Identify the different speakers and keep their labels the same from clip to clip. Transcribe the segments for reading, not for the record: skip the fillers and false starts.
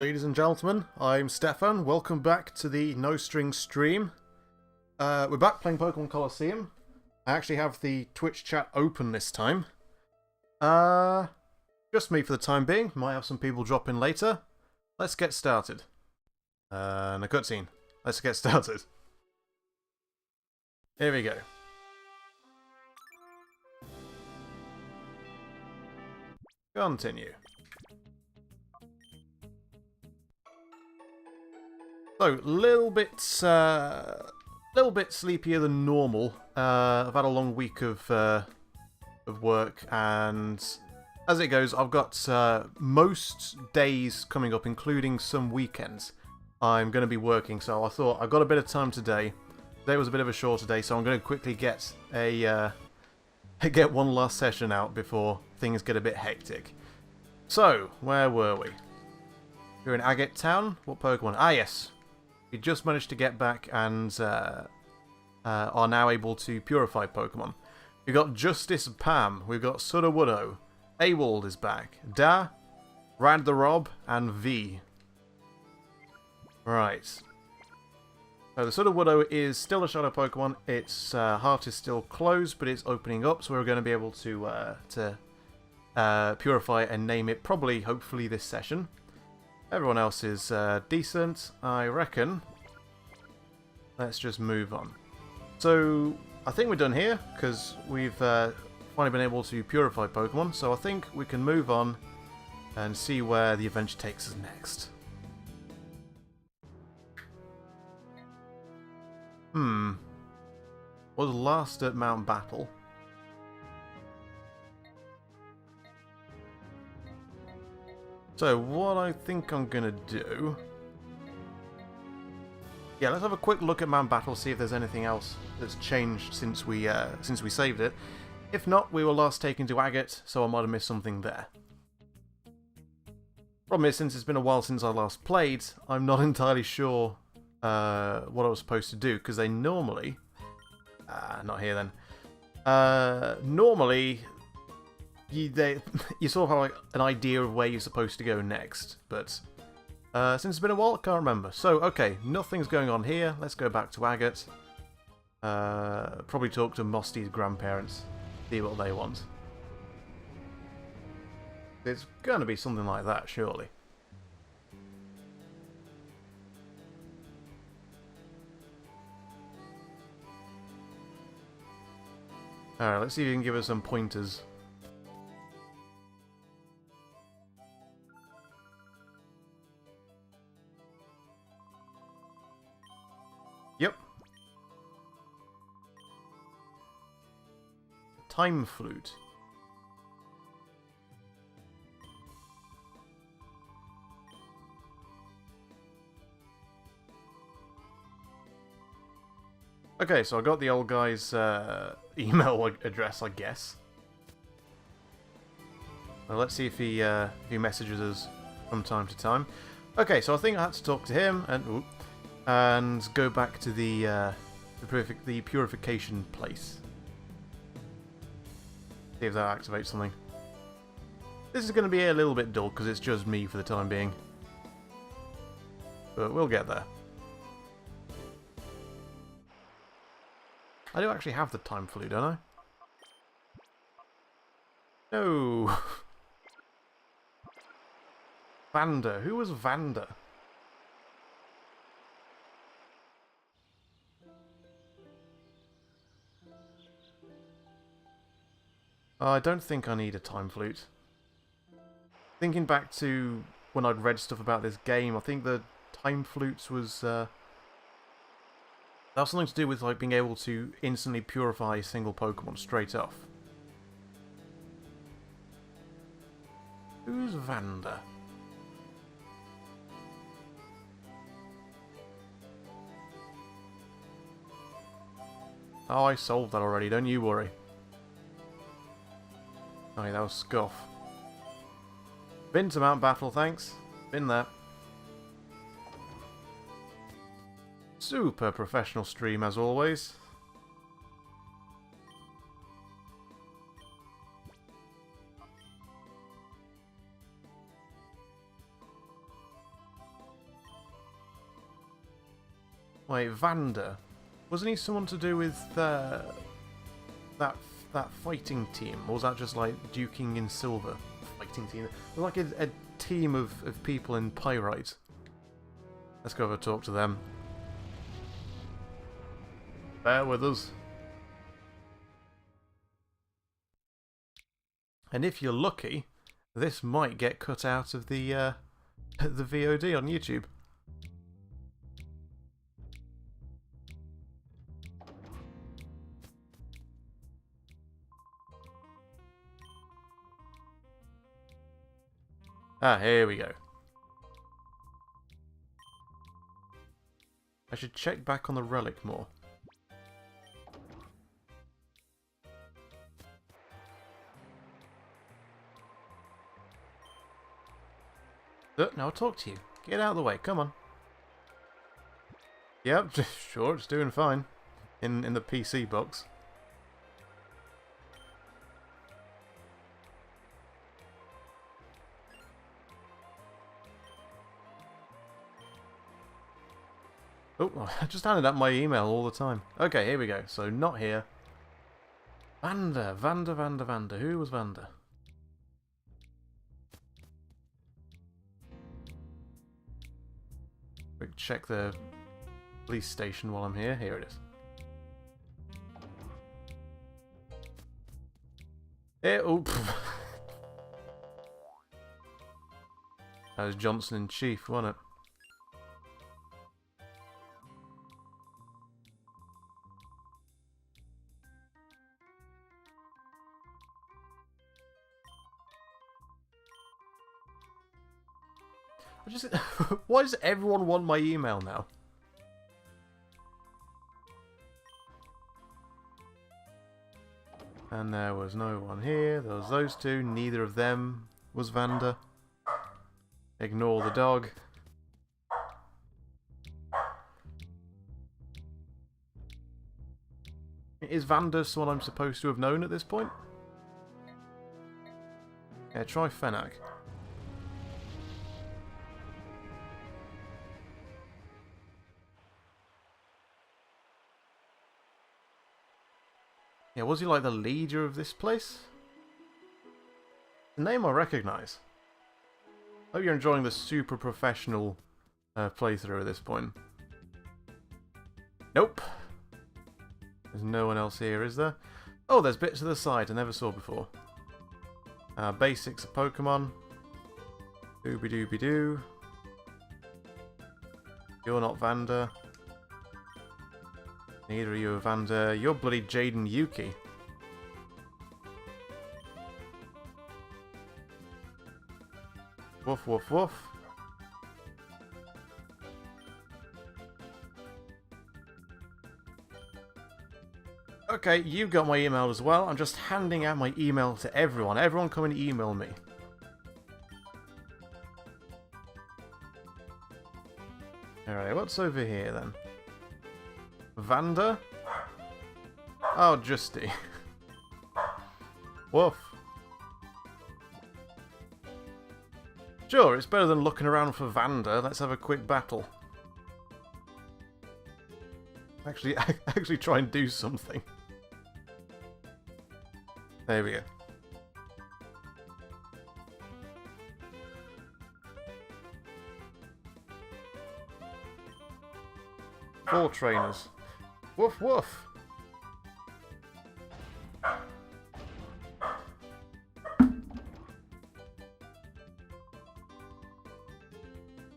Speaker 1: Ladies and gentlemen, I'm Stefan. Welcome back to the No String stream. We're back playing Pokemon Colosseum. I actually have the Twitch chat open this time. Just me for the time being. Might have some people drop in later. Let's get started. And a cutscene. Let's get started. Here we go. Continue. So, little bit sleepier than normal. I've had a long week of work, and as it goes, I've got most days coming up, including some weekends. I'm going to be working, so I thought I've got a bit of time today. Today was a bit of a shorter day, so I'm going to quickly get a get one last session out before things get a bit hectic. So, where were we? We're in Agate Town. What Pokemon? Ah, yes. We just managed to get back and are now able to purify Pokemon. We've got Justice Pam, we've got Sudowoodo, Awald is back, Da, Rad the Rob, and V. Right. So the Sudowoodo is still a Shadow Pokemon. Its heart is still closed, but it's opening up, so we're going to be able to purify and name it probably, hopefully, this session. Everyone else is decent, I reckon. Let's just move on. So, I think we're done here, because we've finally been able to purify Pokemon, so I think we can move on and see where the adventure takes us next. Was last at Mount Battle. So, what I think I'm going to do... Yeah, let's have a quick look at Mount Battle, see if there's anything else that's changed since we saved it. If not, we were last taken to Agate, so I might have missed something there. Problem is, since it's been a while since I last played, I'm not entirely sure what I was supposed to do, because they normally... not here then. Normally... You sort of have like an idea of where you're supposed to go next, but since it's been a while, I can't remember. So, okay, nothing's going on here. Let's go back to Agate. Probably talk to Mosty's grandparents, see what they want. It's going to be something like that, surely. Alright, let's see if you can give us some pointers. Yep. Time Flute. Okay, so I got the old guy's email address, I guess. Well, let's see if he messages us from time to time. Okay, so I think I had to talk to him and go back to the purification place. See if that activates something. This is going to be a little bit dull because it's just me for the time being. But we'll get there. I do actually have the Time Flute, don't I? No! Vander. Who was Vander? I don't think I need a Time Flute. Thinking back to when I'd read stuff about this game, I think the Time Flutes was... that was something to do with like being able to instantly purify a single Pokemon straight off. Who's Vander? Oh, I solved that already, don't you worry. Oh, yeah, that was Scuff. Been to Mount Battle, thanks. Been there. Super professional stream, as always. Wait, Vander. Wasn't he someone to do with that fighting team? Or was that just like Duking in Silver? Fighting team. It was like a team of people in Pyrite. Let's go over and talk to them. Bear with us. And if you're lucky, this might get cut out of the the VOD on YouTube. Ah, here we go. I should check back on the relic more. Now I'll talk to you. Get out of the way, come on. Yep, sure, it's doing fine. In the PC box. Oh, I just handed out my email all the time. Okay, here we go. So, not here. Vander. Who was Vander? Quick check the police station while I'm here. Here it is. Oh, that was Johnson in Chief, wasn't it? Why does everyone want my email now? And there was no one here. There was those two. Neither of them was Vander. Ignore the dog. Is Vander someone I'm supposed to have known at this point? Yeah, try Fennec. Yeah, was he like the leader of this place? The name I recognise. Hope you're enjoying the super professional playthrough at this point. Nope. There's no one else here, is there? Oh, there's bits to the side I never saw before. Basics of Pokémon. Dooby-dooby-doo. You're not Vander. Neither of you are Vander. You're bloody Jaden Yuki. Woof, woof, woof. Okay, you got my email as well. I'm just handing out my email to everyone. Everyone come and email me. Alright, what's over here then? Vander? Oh, Justy. Woof. Sure, it's better than looking around for Vander. Let's have a quick battle. Actually try and do something. There we go. Four trainers. Woof woof.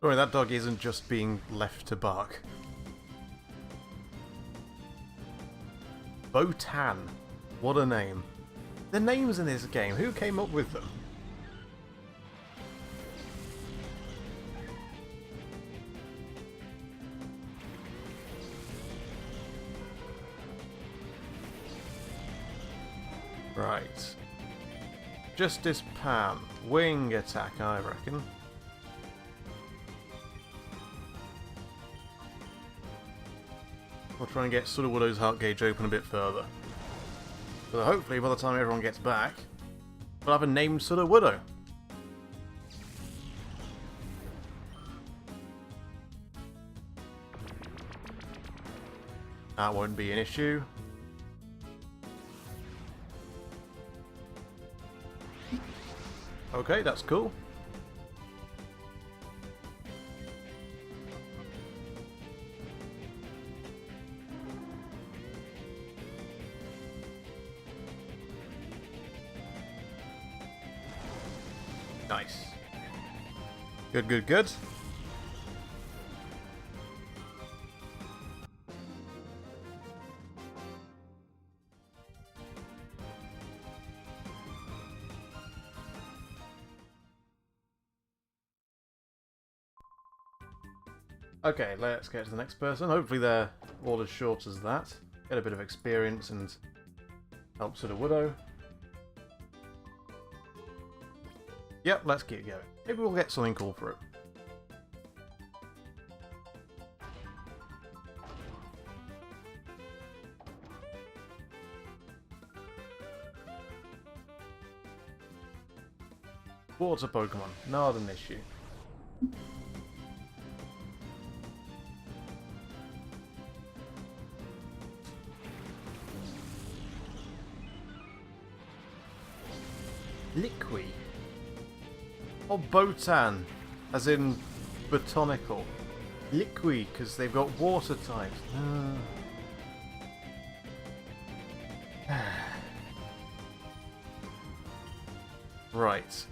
Speaker 1: Sorry, that dog isn't just being left to bark. Botan. What a name. The names in this game, who came up with them? Right. Justice Pam. Wing attack, I reckon. We'll try and get Sudowoodo's heart gauge open a bit further. So hopefully by the time everyone gets back, we'll have a named Sudowoodo. That won't be an issue. Okay, that's cool. Nice. Good, good, good. Okay, let's get to the next person. Hopefully they're all as short as that. Get a bit of experience and help to the Widow. Yep, let's keep going. Maybe we'll get something cool for it. Water Pokemon, not an issue. Liqui. Or Botan, as in botanical. Liqui, because they've got water types. Right.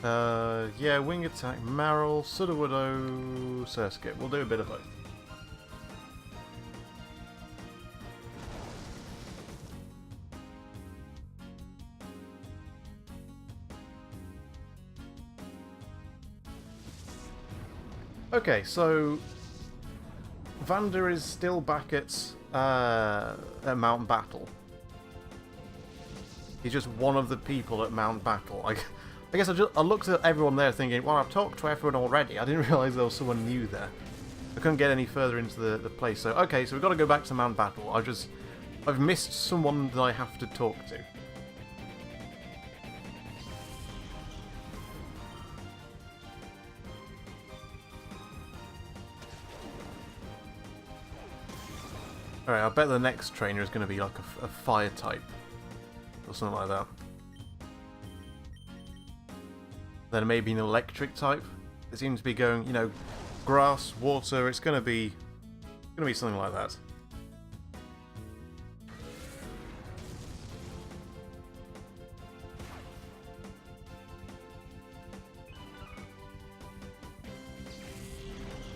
Speaker 1: Yeah, Wing Attack, Marill, Sudowoodo, Surskit. We'll do a bit of both. Okay, so Vander is still back at Mount Battle. He's just one of the people at Mount Battle. I guess I looked at everyone there thinking, well, I've talked to everyone already. I didn't realise there was someone new there. I couldn't get any further into the place. So, okay, so we've got to go back to Mount Battle. I've missed someone that I have to talk to. Alright, I bet the next trainer is going to be like a fire type. Or something like that. Then maybe an electric type. It seems to be going, you know, grass, water, it's going to be something like that.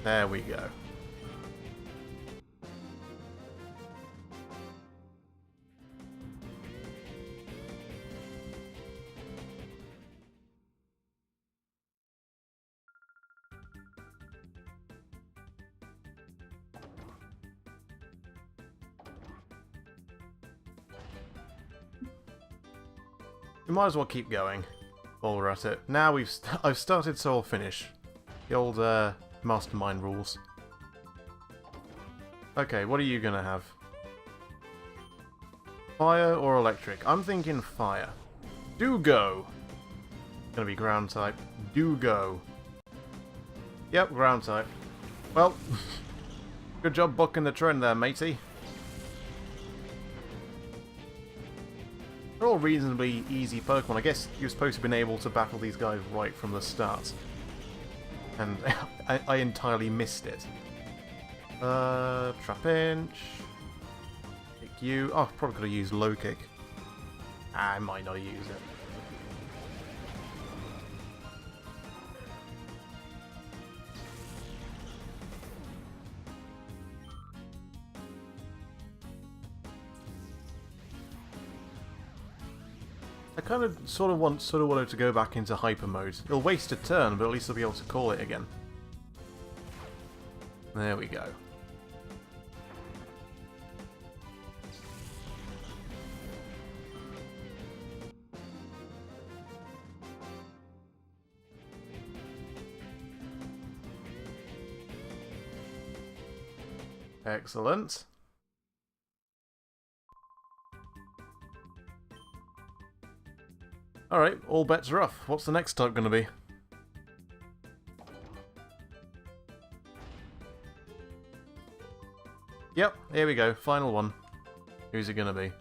Speaker 1: There we go. We might as well keep going while we're at it. Now I've started, so I'll finish. The old mastermind rules. Okay, what are you gonna have? Fire or electric? I'm thinking fire. Do go! Gonna be ground type. Do go. Yep, ground type. Well, good job bucking the trend there, matey. They're all reasonably easy Pokemon. I guess you're supposed to have been able to battle these guys right from the start. And I entirely missed it. Trapinch. Kick you. Oh, probably could have used low kick. I might not use it. I kind of sort of want Sudowoodo to go back into hyper mode. It'll waste a turn, but at least I'll be able to call it again. There we go. Excellent. Alright, all bets are off. What's the next type going to be? Yep, here we go. Final one. Who's it gonna be?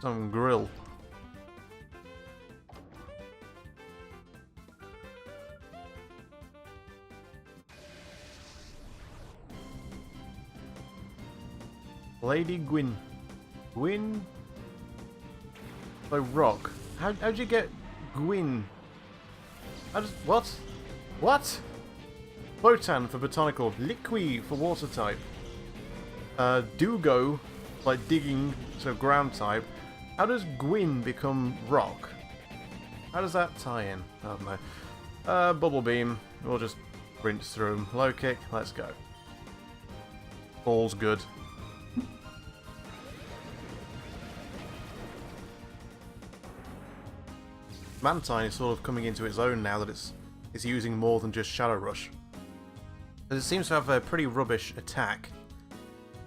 Speaker 1: Some grill. Lady Gwyn. Gwyn? By rock. How'd you get Gwyn? What? What? Botan for botanical. Liqui for water type. Dugo, like digging, so ground type. How does Gwyn become rock? How does that tie in? I don't know. Bubble beam. We'll just rinse through them. Low kick. Let's go. All's good. Mantine is sort of coming into its own now that it's using more than just Shadow Rush. It seems to have a pretty rubbish attack.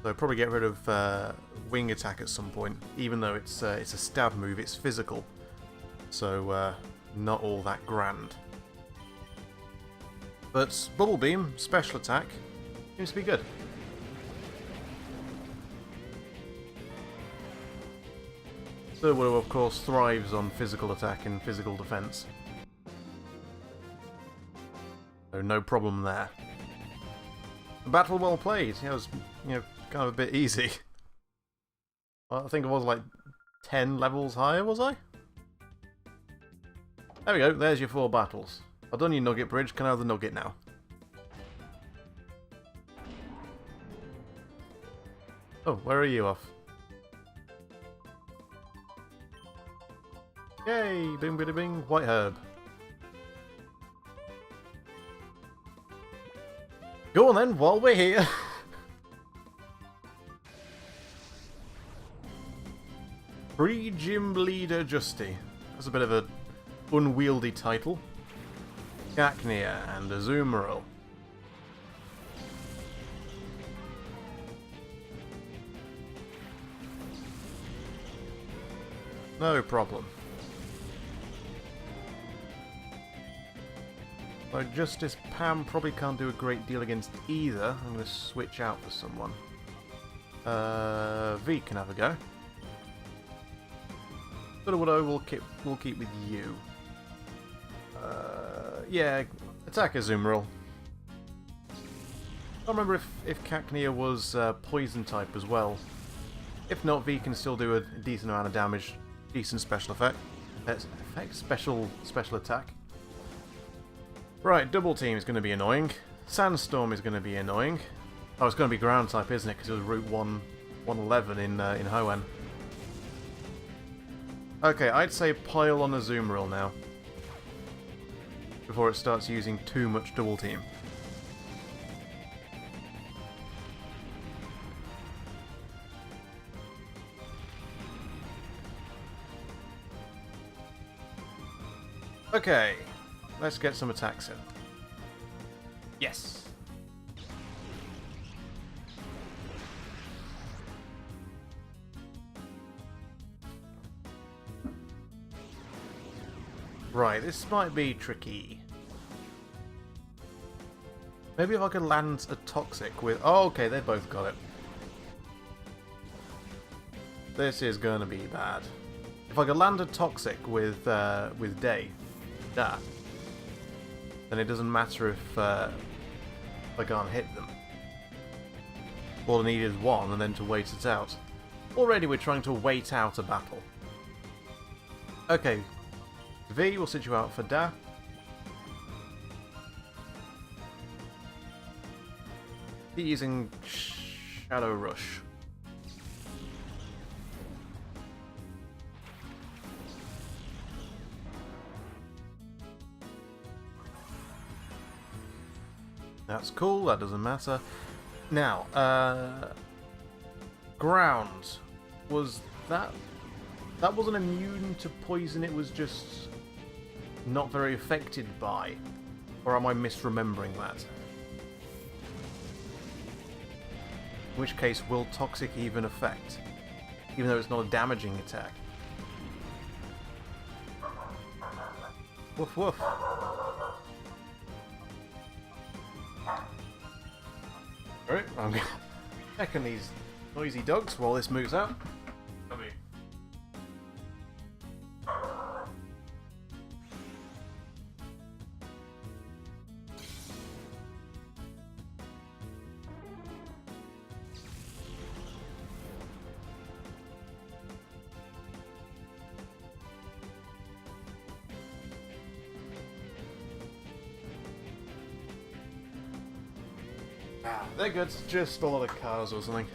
Speaker 1: So I'll probably get rid of wing attack at some point, even though it's a stab move, it's physical. So not all that grand. But Bubble Beam, special attack, seems to be good. Sirwillow, of course, thrives on physical attack and physical defense. So no problem there. A battle well played. It was, kind of a bit easy. I think I was like 10 levels higher, was I? There we go, there's your 4 battles. I've done your Nugget Bridge, can I have the Nugget now? Oh, where are you off? Yay! Bing biddy bing, White Herb. Go on then, while we're here. Free Gym Leader Justy. That's a bit of an unwieldy title. Cacnea and Azumarill. No problem. So Justice Pam probably can't do a great deal against either. I'm going to switch out for someone. V can have a go. Sirwillow we'll keep with you. Yeah, attack Azumarill. I don't remember if Cacnea was poison type as well. If not, V can still do a decent amount of damage. Decent special effect. Special attack. Right, Double Team is going to be annoying. Sandstorm is going to be annoying. Oh, it's going to be ground type, isn't it? Because it was Route 111 in Hoenn. Okay, I'd say pile on Azumarill now. Before it starts using too much Double Team. Okay, let's get some attacks in. Yes! Right, this might be tricky. Maybe if I could land a Toxic with... Oh, okay, they both got it. This is gonna be bad. If I could land a Toxic with Day, then it doesn't matter if I can't hit them. All I need is one and then to wait it out. Already we're trying to wait out a battle. Okay, V will sit you out for Da. Keep using Shadow Rush. That's cool, that doesn't matter. Now, ground. Was that wasn't immune to poison, it was just not very affected by? Or am I misremembering that? In which case, will Toxic even affect? Even though it's not a damaging attack. Woof woof. Alright, I'm checking these noisy dogs while this moves out. Come here. They're good, just a lot of cars or something.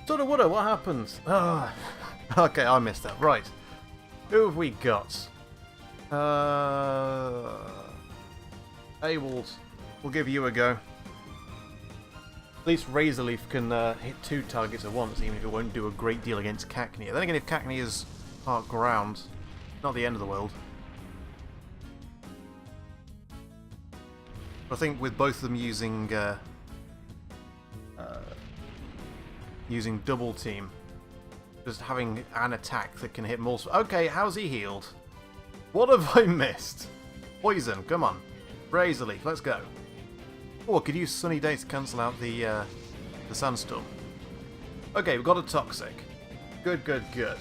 Speaker 1: Sorta woulda, what happened? Ah, okay, I missed that. Right. Who have we got? Hey, we'll give you a go. At least Razorleaf can hit 2 targets at once, even if it won't do a great deal against Cacnea. Then again, if Cacnea is part ground, not the end of the world. I think with both of them using using double team, just having an attack that can hit more. Okay, how's he healed? What have I missed? Poison, come on, Razorleaf, let's go. Oh, I could use Sunny Day to cancel out the sandstorm. Okay, we've got a Toxic. Good, good, good.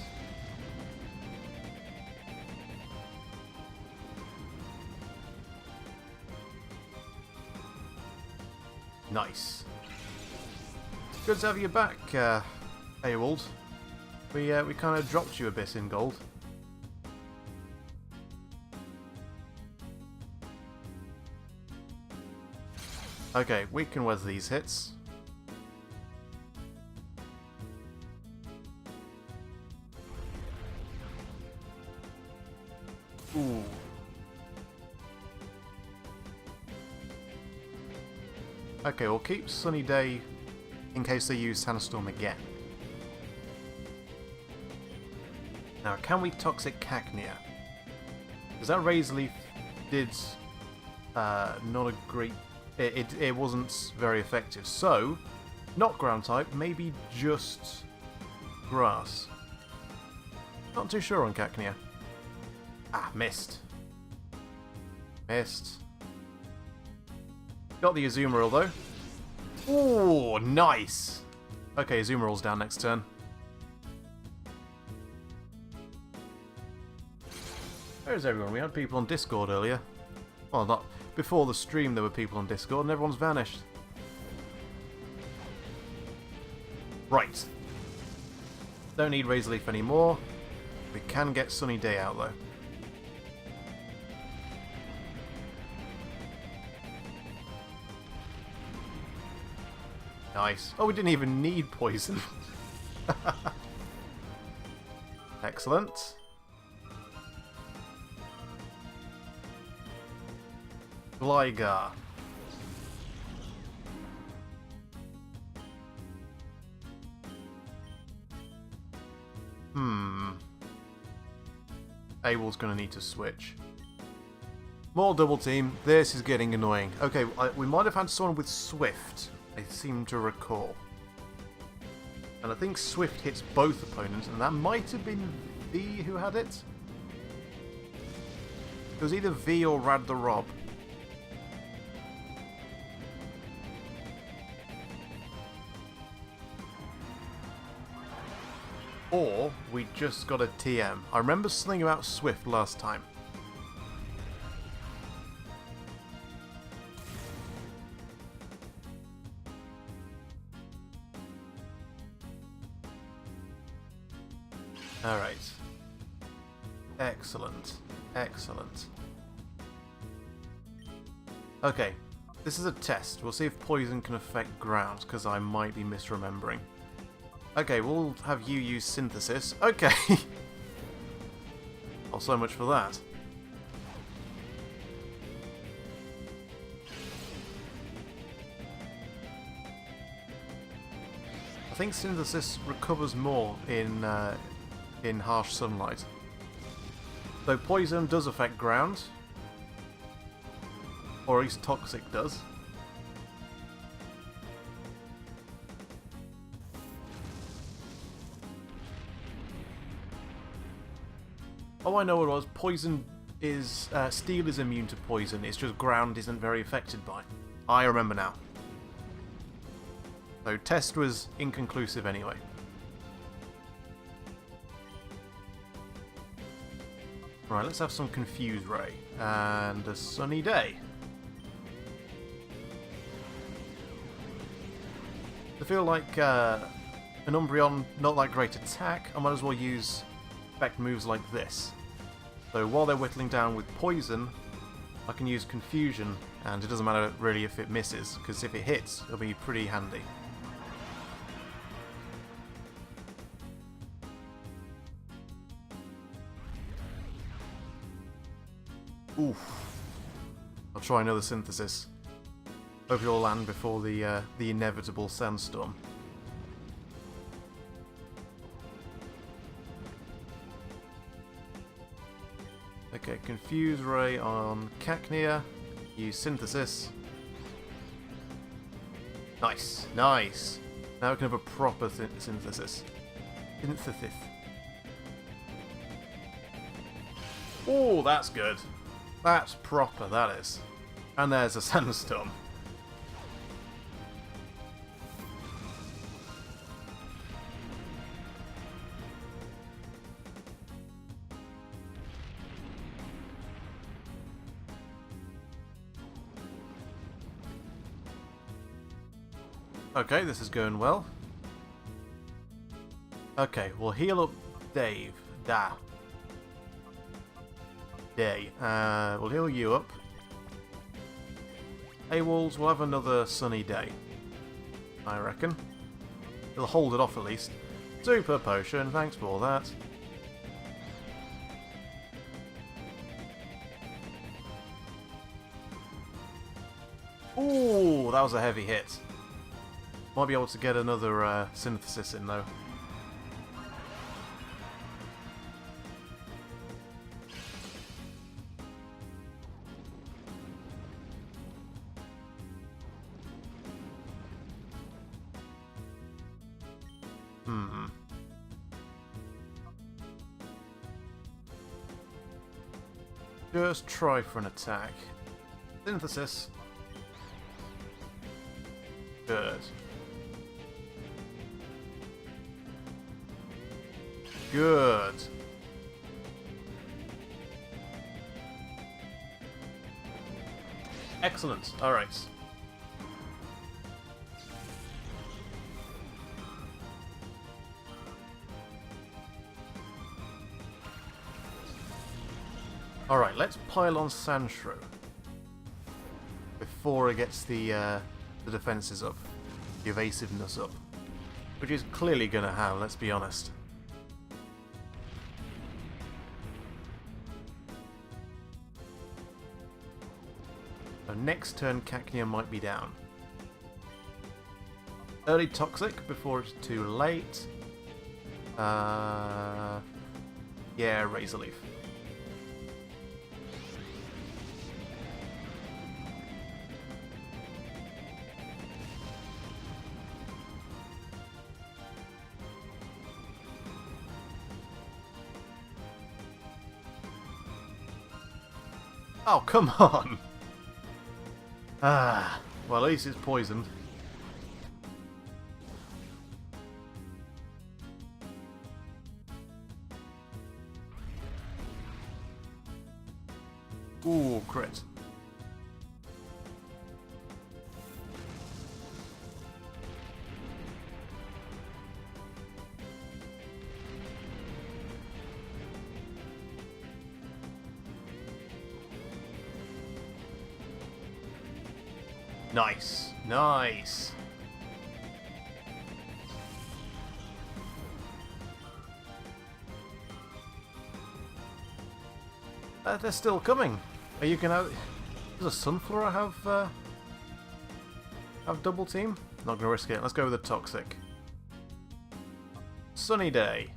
Speaker 1: Nice. Good to have you back, Haywald. We kind of dropped you a bit in gold. Okay, we can weather these hits. Ooh. Okay, we'll keep Sunny Day in case they use Sandstorm again. Now, can we Toxic Cacnea? Because that Razorleaf did not a great... It wasn't very effective. So, not ground type, maybe just grass. Not too sure on Cacnea. Ah, missed. Missed. Got the Azumarill though. Ooh, nice! Okay, Azumarill's down next turn. Where's everyone? We had people on Discord earlier. Well, not before the stream there were people on Discord and everyone's vanished. Right. Don't need Razorleaf anymore. We can get Sunny Day out though. Nice. Oh, we didn't even need poison. Excellent. Gligar. Abel's going to need to switch. More double team. This is getting annoying. Okay, we might have had someone with Swift, I seem to recall. And I think Swift hits both opponents, and that might have been V who had it. It was either V or Rad the Rob. Or we just got a TM. I remember something about Swift last time. Alright. Excellent. Excellent. Okay. This is a test. We'll see if poison can affect ground, because I might be misremembering. Okay, we'll have you use Synthesis. Okay! Well, so much for that. I think Synthesis recovers more in harsh sunlight. Though poison does affect ground. Or at least toxic does. Oh, I know what it was. Poison is... steel is immune to poison. It's just ground isn't very affected by. I remember now. So test was inconclusive anyway. Right, let's have some Confuse Ray. And a sunny day. I feel like an Umbreon, not that great attack. I might as well use effect moves like this. So while they're whittling down with Poison, I can use Confusion, and it doesn't matter really if it misses, because if it hits, it'll be pretty handy. Oof. I'll try another Synthesis. Hope it'll land before the inevitable sandstorm. Okay, Confuse Ray on Cacnea. Use Synthesis. Nice, nice. Now we can have a proper Synthesis. Synthesis. Oh, that's good. That's proper, that is. And there's a sandstorm. Okay, this is going well. Okay, we'll heal up Dave. Day. We'll heal you up. AWOLs will have another sunny day, I reckon. It'll hold it off at least. Super potion, thanks for that. Ooh, that was a heavy hit. Might be able to get another Synthesis in though. Just try for an attack. Synthesis. Good. Good. Excellent. Alright. Alright, let's pile on Sandshrew before it gets the defences up, the evasiveness up, which is clearly going to have, let's be honest. So next turn Cacnea might be down. Early Toxic before it's too late. Yeah, Razor Leaf. Oh, come on! Ah, well, at least it's poisoned. Ooh, crit. Nice, nice. They're still coming. Are you gonna? Does a Sunflower have double team? Not gonna risk it. Let's go with the Toxic. Sunny day.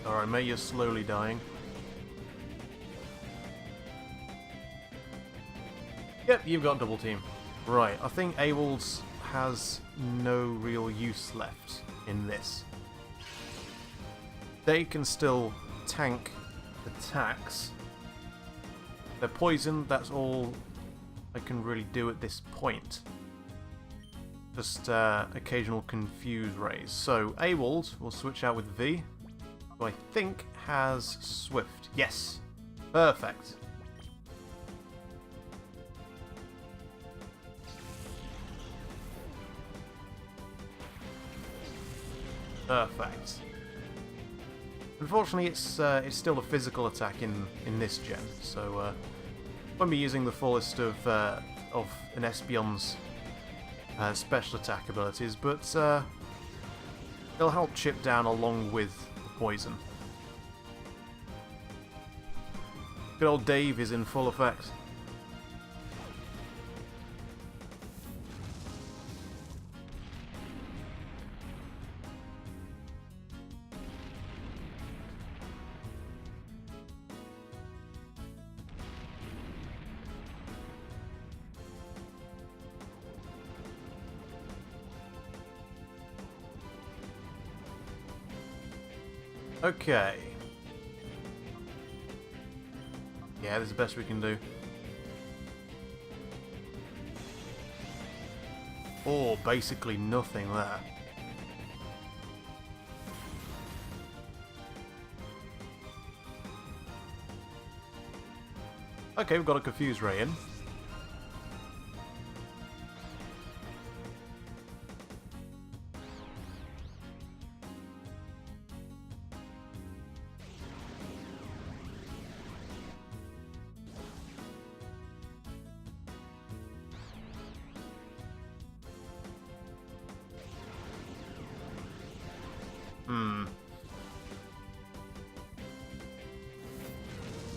Speaker 1: Alright, mate, you're slowly dying. Yep, you've got double team. Right, I think Awolds has no real use left in this. They can still tank attacks. They're poisoned, that's all I can really do at this point. Just occasional confuse rays. So Awolds will switch out with V, who I think has Swift. Yes! Perfect. Perfect. Unfortunately, it's still a physical attack in this gen, so won't be using the fullest of an Espeon's special attack abilities, but it'll help chip down along with the poison. Good old Dave is in full effect. Okay. Yeah, this is the best we can do. Oh, basically nothing there. Okay, we've got a Confuse Ray in.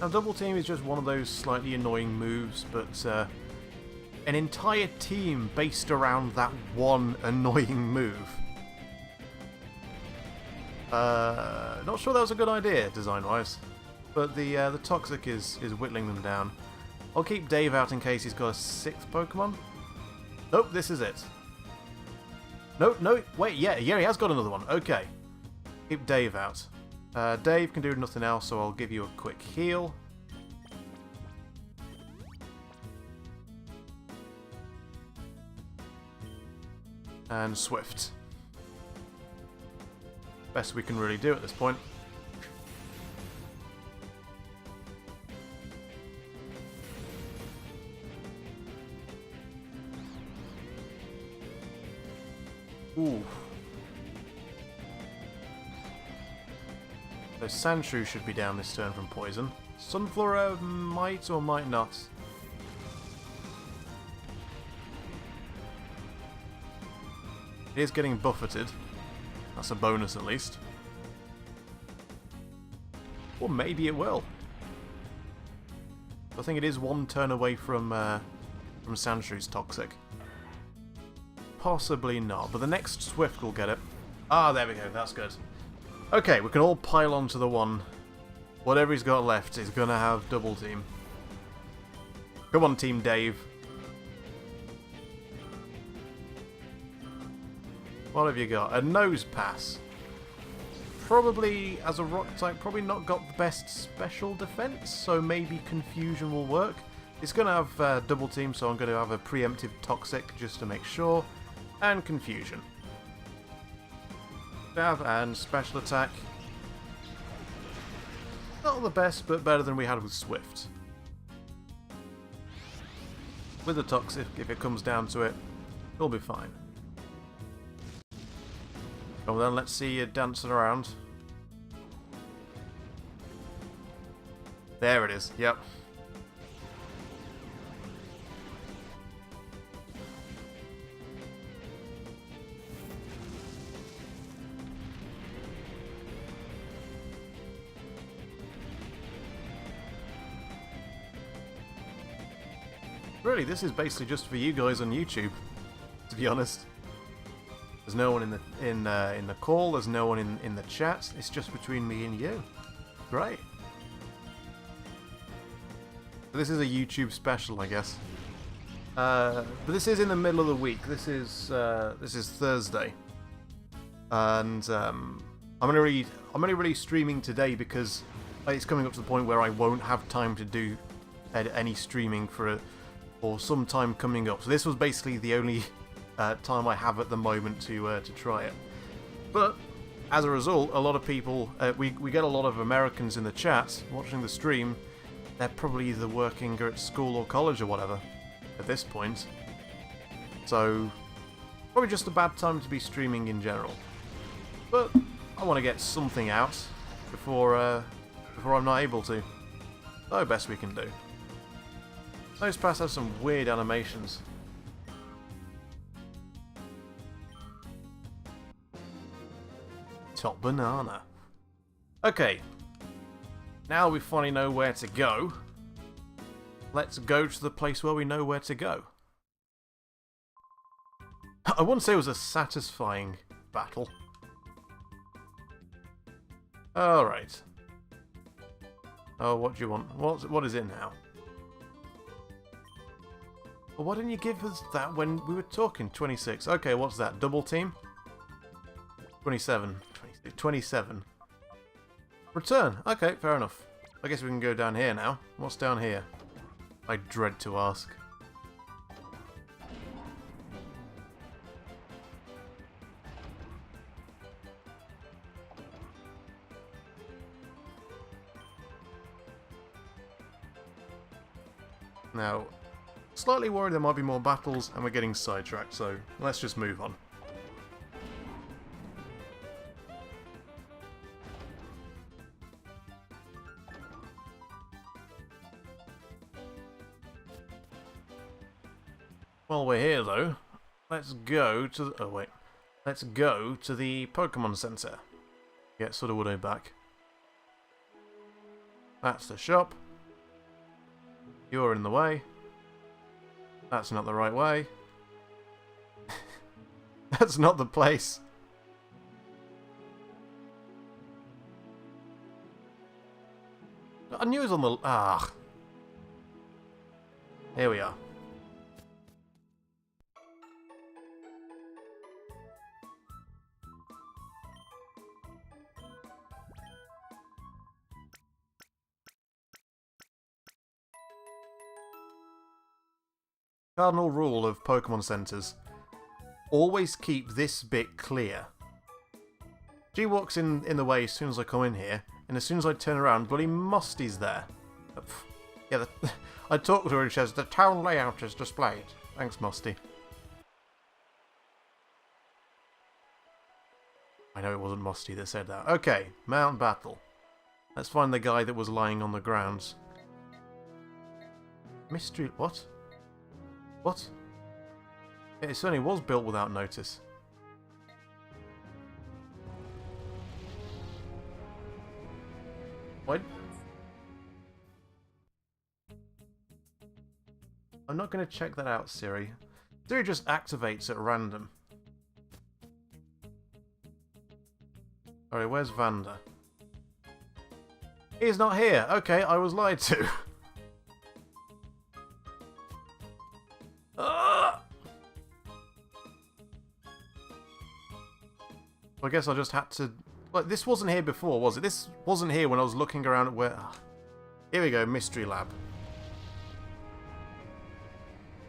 Speaker 1: Now, Double Team is just one of those slightly annoying moves, but an entire team based around that one annoying move. Not sure that was a good idea, design-wise, but the Toxic is whittling them down. I'll keep Dave out in case he's got a 6th Pokemon. Nope, this is it. No, wait, yeah, he has got another one. Okay. Keep Dave out. Dave can do nothing else, so I'll give you a quick heal. And Swift. Best we can really do at this point. Ooh. So Sandshrew should be down this turn from poison. Sunflora might or might not. It is getting buffeted. That's a bonus at least. Or maybe it will. I think it is one turn away from Sandshrew's Toxic. Possibly not, but the next Swift will get it. Ah, there we go, that's good. Okay, we can all pile onto the one. Whatever he's got left is going to have Double Team. Come on, Team Dave. What have you got? A Nose Pass. Probably, as a rock type, probably not got the best special defense, so maybe Confusion will work. It's going to have Double Team, so I'm going to have a preemptive Toxic just to make sure. And Confusion. Stab and Special Attack. Not the best, but better than we had with Swift. With the Toxic, if it comes down to it, it'll be fine. Well then, let's see you dancing around. There it is, yep. Really, this is basically just for you guys on YouTube, to be honest. There's no one in the call. There's no one in the chat. It's just between me and you. Great. This is a YouTube special, I guess. But this is in the middle of the week. This is Thursday, and I'm only really streaming today because it's coming up to the point where I won't have time to do any streaming for some time coming up. So this was basically the only time I have at the moment to try it. But as a result, a lot of people, we get a lot of Americans in the chat watching the stream. They're probably either working or at school or college or whatever at this point. So, probably just a bad time to be streaming in general. But I want to get something out before I'm not able to. So, best we can do. Those pass have some weird animations. Top banana. Okay. Now we finally know where to go. Let's go to the place where we know where to go. I wouldn't say it was a satisfying battle. Alright. Oh, what do you want? What is it now? Well, why didn't you give us that when we were talking? 26. Okay, what's that? Double team? 27. 27. Return. Okay, fair enough. I guess we can go down here now. What's down here? I dread to ask. Now, slightly worried there might be more battles and we're getting sidetracked, so let's just move on. While we're here, though, let's go to the... Oh, wait. Let's go to the Pokémon Center. Get Sudowoodo back. That's the shop. You're in the way. That's not the right way. That's not the place. I knew it was on the... Ah. Here we are. Cardinal rule of Pokemon Centers. Always keep this bit clear. She walks in the way as soon as I come in here, and as soon as I turn around, bloody Musty's there. Yeah, I talked to her and she says, the town layout is displayed. Thanks, Musty. I know it wasn't Musty that said that. Okay, Mount Battle. Let's find the guy that was lying on the grounds. Mystery... What? What? It certainly was built without notice. What? I'm not going to check that out, Siri. Siri just activates at random. Alright, where's Vander? He's not here! Okay, I was lied to. I guess I just had to... Like, this wasn't here before, was it? This wasn't here when I was looking around at where... Here we go, Mystery Lab.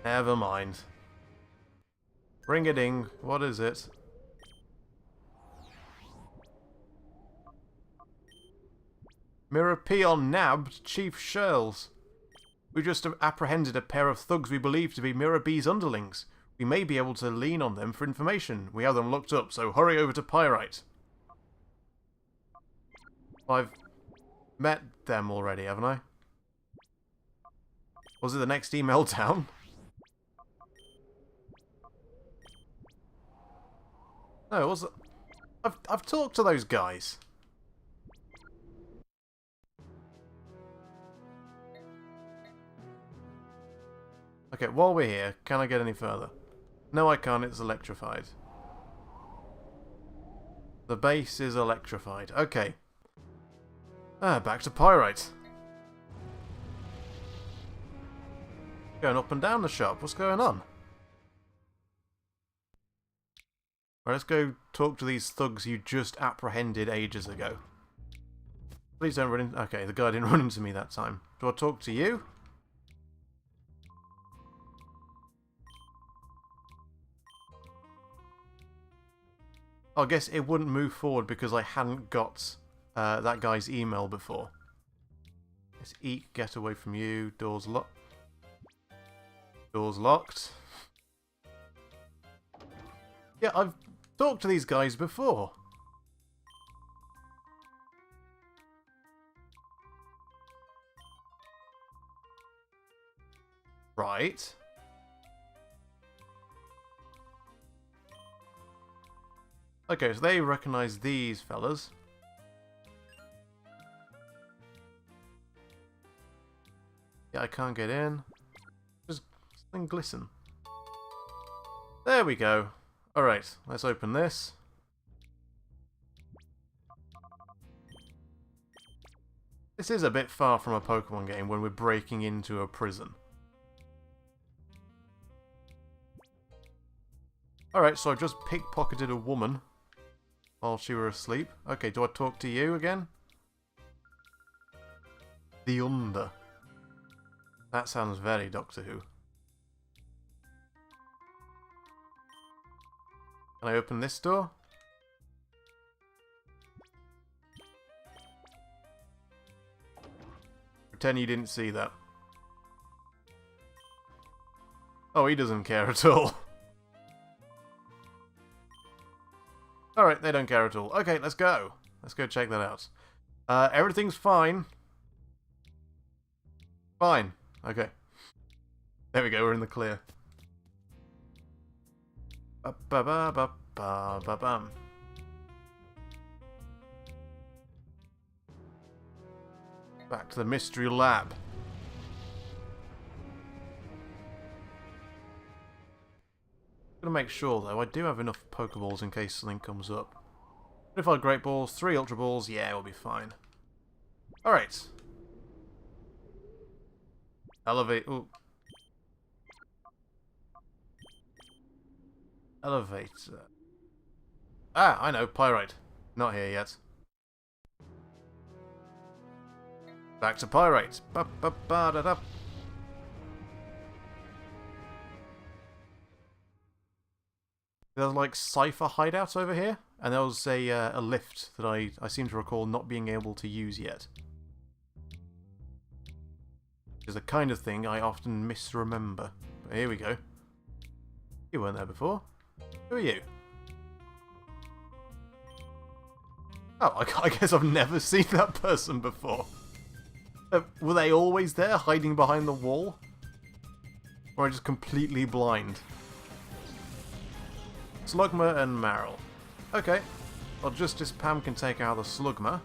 Speaker 1: Never mind. Ring-a-ding. What is it? Mirror Peon nabbed Chief Shirls. We just apprehended a pair of thugs we believe to be Mirror B's underlings. We may be able to lean on them for information. We have them looked up, so hurry over to Pyrite. I've met them already, haven't I? Was it the next email down? No, it wasn't. I've talked to those guys. Okay, while we're here, can I get any further? No, I can't. It's electrified. The base is electrified. Okay. Back to Pyrite. Going up and down the shop. What's going on? Right, let's go talk to these thugs you just apprehended ages ago. Please don't run in. Okay, the guy didn't run into me that time. Do I talk to you? I guess it wouldn't move forward because I hadn't got that guy's email before. Let's eat, get away from you. Doors locked. Doors locked. Yeah, I've talked to these guys before. Right. Okay, so they recognize these fellas. Yeah, I can't get in. Just something glisten. There we go. Alright, let's open this. This is a bit far from a Pokemon game when we're breaking into a prison. Alright, so I've just pickpocketed a woman while she were asleep. Okay, do I talk to you again? The Under. That sounds very Doctor Who. Can I open this door? Pretend you didn't see that. Oh, he doesn't care at all. Alright, they don't care at all. Okay, let's go. Let's go check that out. Everything's fine. Fine. Okay. There we go, we're in the clear. Ba-ba-ba-ba-ba-bam. Back to the mystery lab. Gonna make sure though, I do have enough Pokeballs in case something comes up. 25 Great Balls, 3 Ultra Balls, yeah, we'll be fine. Alright. Elevate. Ooh. Elevator. Ah, I know, Pyrite. Not here yet. Back to Pyrite. Ba-ba-ba-da-da. There's like Cypher hideouts over here, and there was a lift that I seem to recall not being able to use yet. Which is the kind of thing I often misremember. But here we go. You weren't there before. Who are you? Oh, I guess I've never seen that person before. Were they always there, hiding behind the wall? Or am I just completely blind? Slugma and Marill. Okay. Well, Justice Pam can take out the Slugma.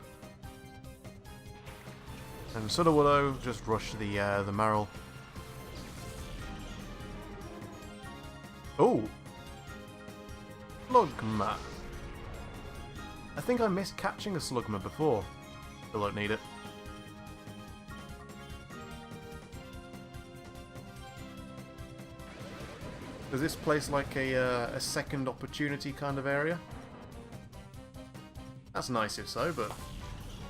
Speaker 1: And Sudowoodo just rush the Marill. Oh! Slugma. I think I missed catching a Slugma before. Still don't need it. Is this place like a second opportunity kind of area? That's nice if so, but...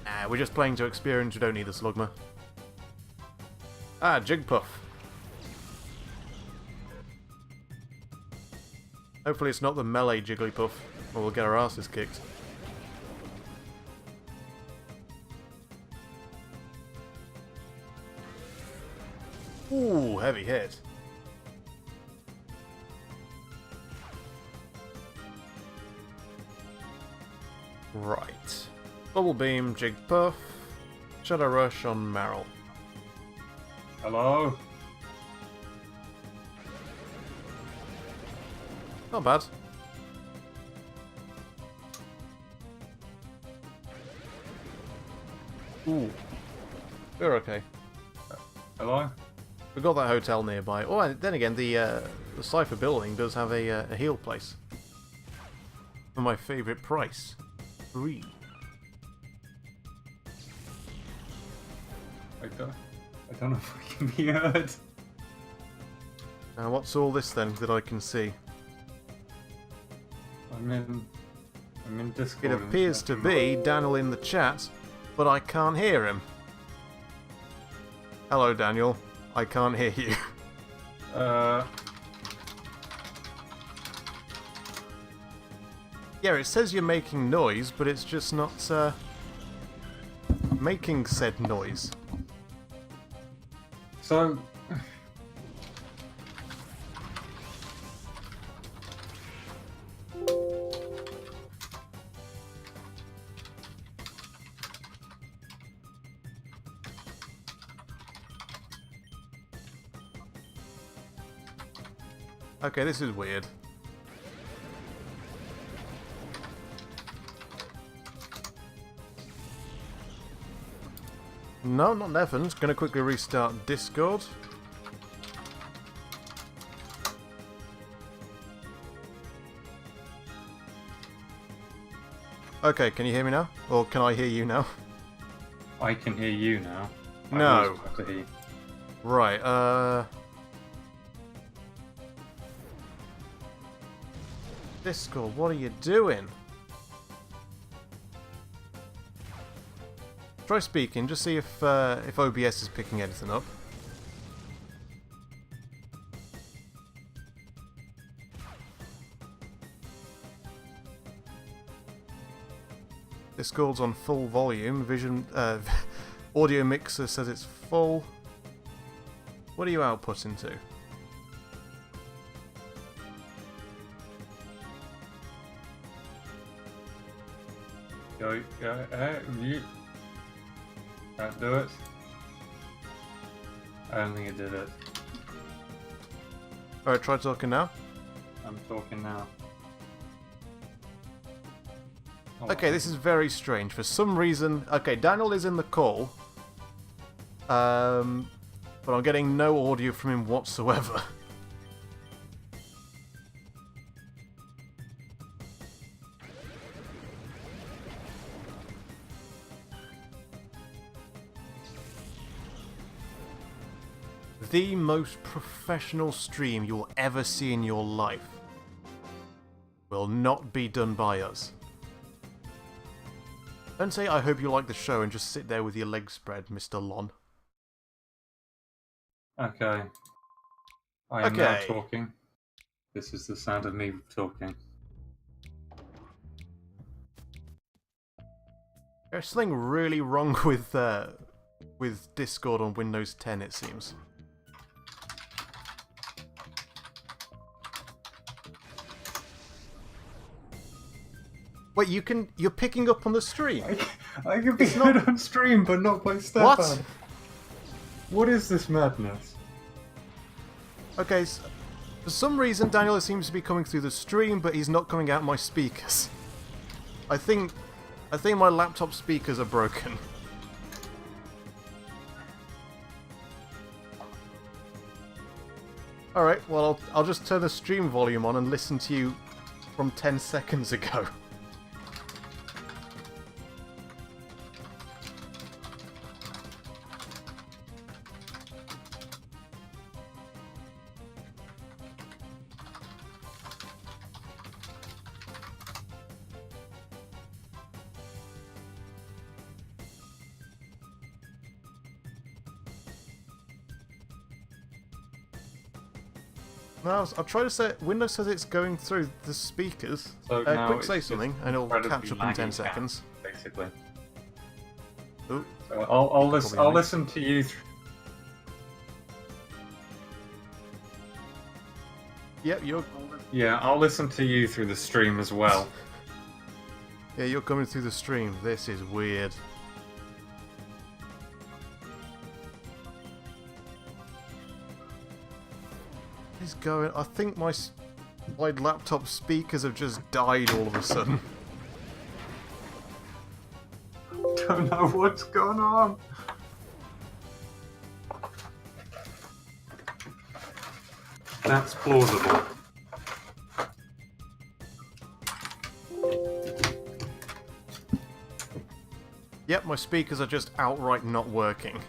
Speaker 1: Nah, we're just playing to experience, we don't need the Slugma. Ah, Jigglypuff. Hopefully it's not the melee Jigglypuff, or we'll get our asses kicked. Ooh, heavy hit. Right. Bubble Beam, Jigglypuff, Shadow Rush on Marill.
Speaker 2: Hello?
Speaker 1: Not bad. Ooh. We're okay.
Speaker 2: Hello?
Speaker 1: We've got that hotel nearby. Oh, and then again, the Cypher building does have a heal place. For my favourite price. 3.
Speaker 2: I don't know if I can be heard.
Speaker 1: What's all this then that I can see?
Speaker 2: I'm in Discord.
Speaker 1: It appears to be Daniel in the chat, but I can't hear him. Hello, Daniel. I can't hear you. Yeah, it says you're making noise, but it's just not making said noise.
Speaker 2: So...
Speaker 1: Okay, this is weird. No, not Nevins. Gonna quickly restart Discord. Okay, can you hear me now? Or can I hear you now?
Speaker 2: I can hear you now.
Speaker 1: No.
Speaker 2: To hear.
Speaker 1: Right, Discord, what are you doing? Try speaking, just see if OBS is picking anything up. Discord's on full volume. Audio mixer says it's full. What are you outputting to?
Speaker 2: Go, mute. That do it? I don't think it did it.
Speaker 1: Alright, try talking now.
Speaker 2: I'm talking now. Oh,
Speaker 1: Okay, this is very strange. For some reason... Okay, Daniel is in the call. But I'm getting no audio from him whatsoever. The most professional stream you'll ever see in your life will not be done by us. Don't say I hope you like the show and just sit there with your legs spread, Mr. Lon.
Speaker 2: Okay. I am now talking. This is the sound of me talking.
Speaker 1: There's something really wrong with Discord on Windows 10, it seems. Wait, you're picking up on the stream?
Speaker 2: I can be heard on stream, but not by Stefan.
Speaker 1: What?
Speaker 2: What is this madness?
Speaker 1: Okay, so for some reason Daniel seems to be coming through the stream, but he's not coming out my speakers. I think my laptop speakers are broken. Alright, well I'll just turn the stream volume on and listen to you from 10 seconds ago. No, I'll try to say... Windows says it's going through the speakers.
Speaker 2: So
Speaker 1: quick say something, and it'll catch up in 10 seconds.
Speaker 2: Basically.
Speaker 1: Ooh.
Speaker 2: So I'll listen to you.
Speaker 1: Yep, you're...
Speaker 2: Yeah, I'll listen to you through the stream as well.
Speaker 1: Yeah, you're coming through the stream. This is weird. Is going. I think my laptop speakers have just died all of a sudden.
Speaker 2: Don't know what's going on. That's plausible.
Speaker 1: Yep, my speakers are just outright not working.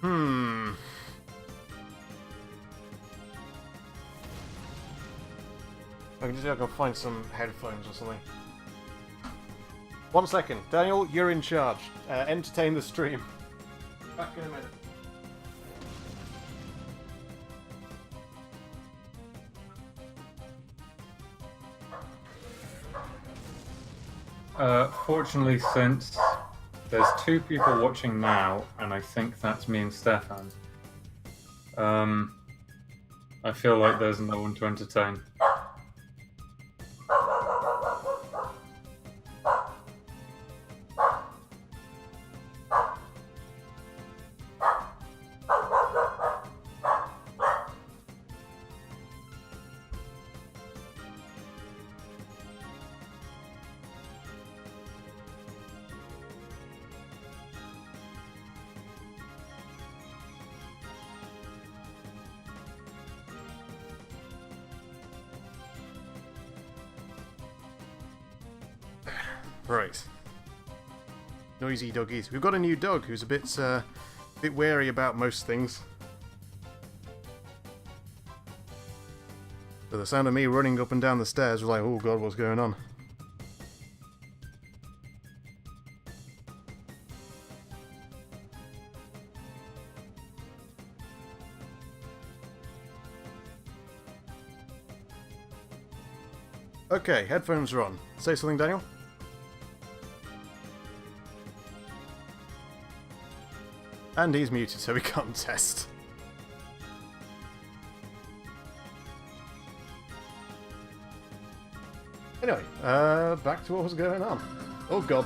Speaker 1: Hmm. I can see if I can find some headphones or something. 1 second. Daniel, you're in charge. Entertain the stream. Back in a minute.
Speaker 2: Fortunately, since there's 2 people watching now, and I think that's me and Stefan, I feel like there's no one to entertain.
Speaker 1: Right. Noisy doggies. We've got a new dog who's a bit wary about most things. So the sound of me running up and down the stairs was like, oh god, what's going on? Okay, headphones are on. Say something, Daniel. And he's muted, so we can't test. Anyway, back to what was going on. Oh god,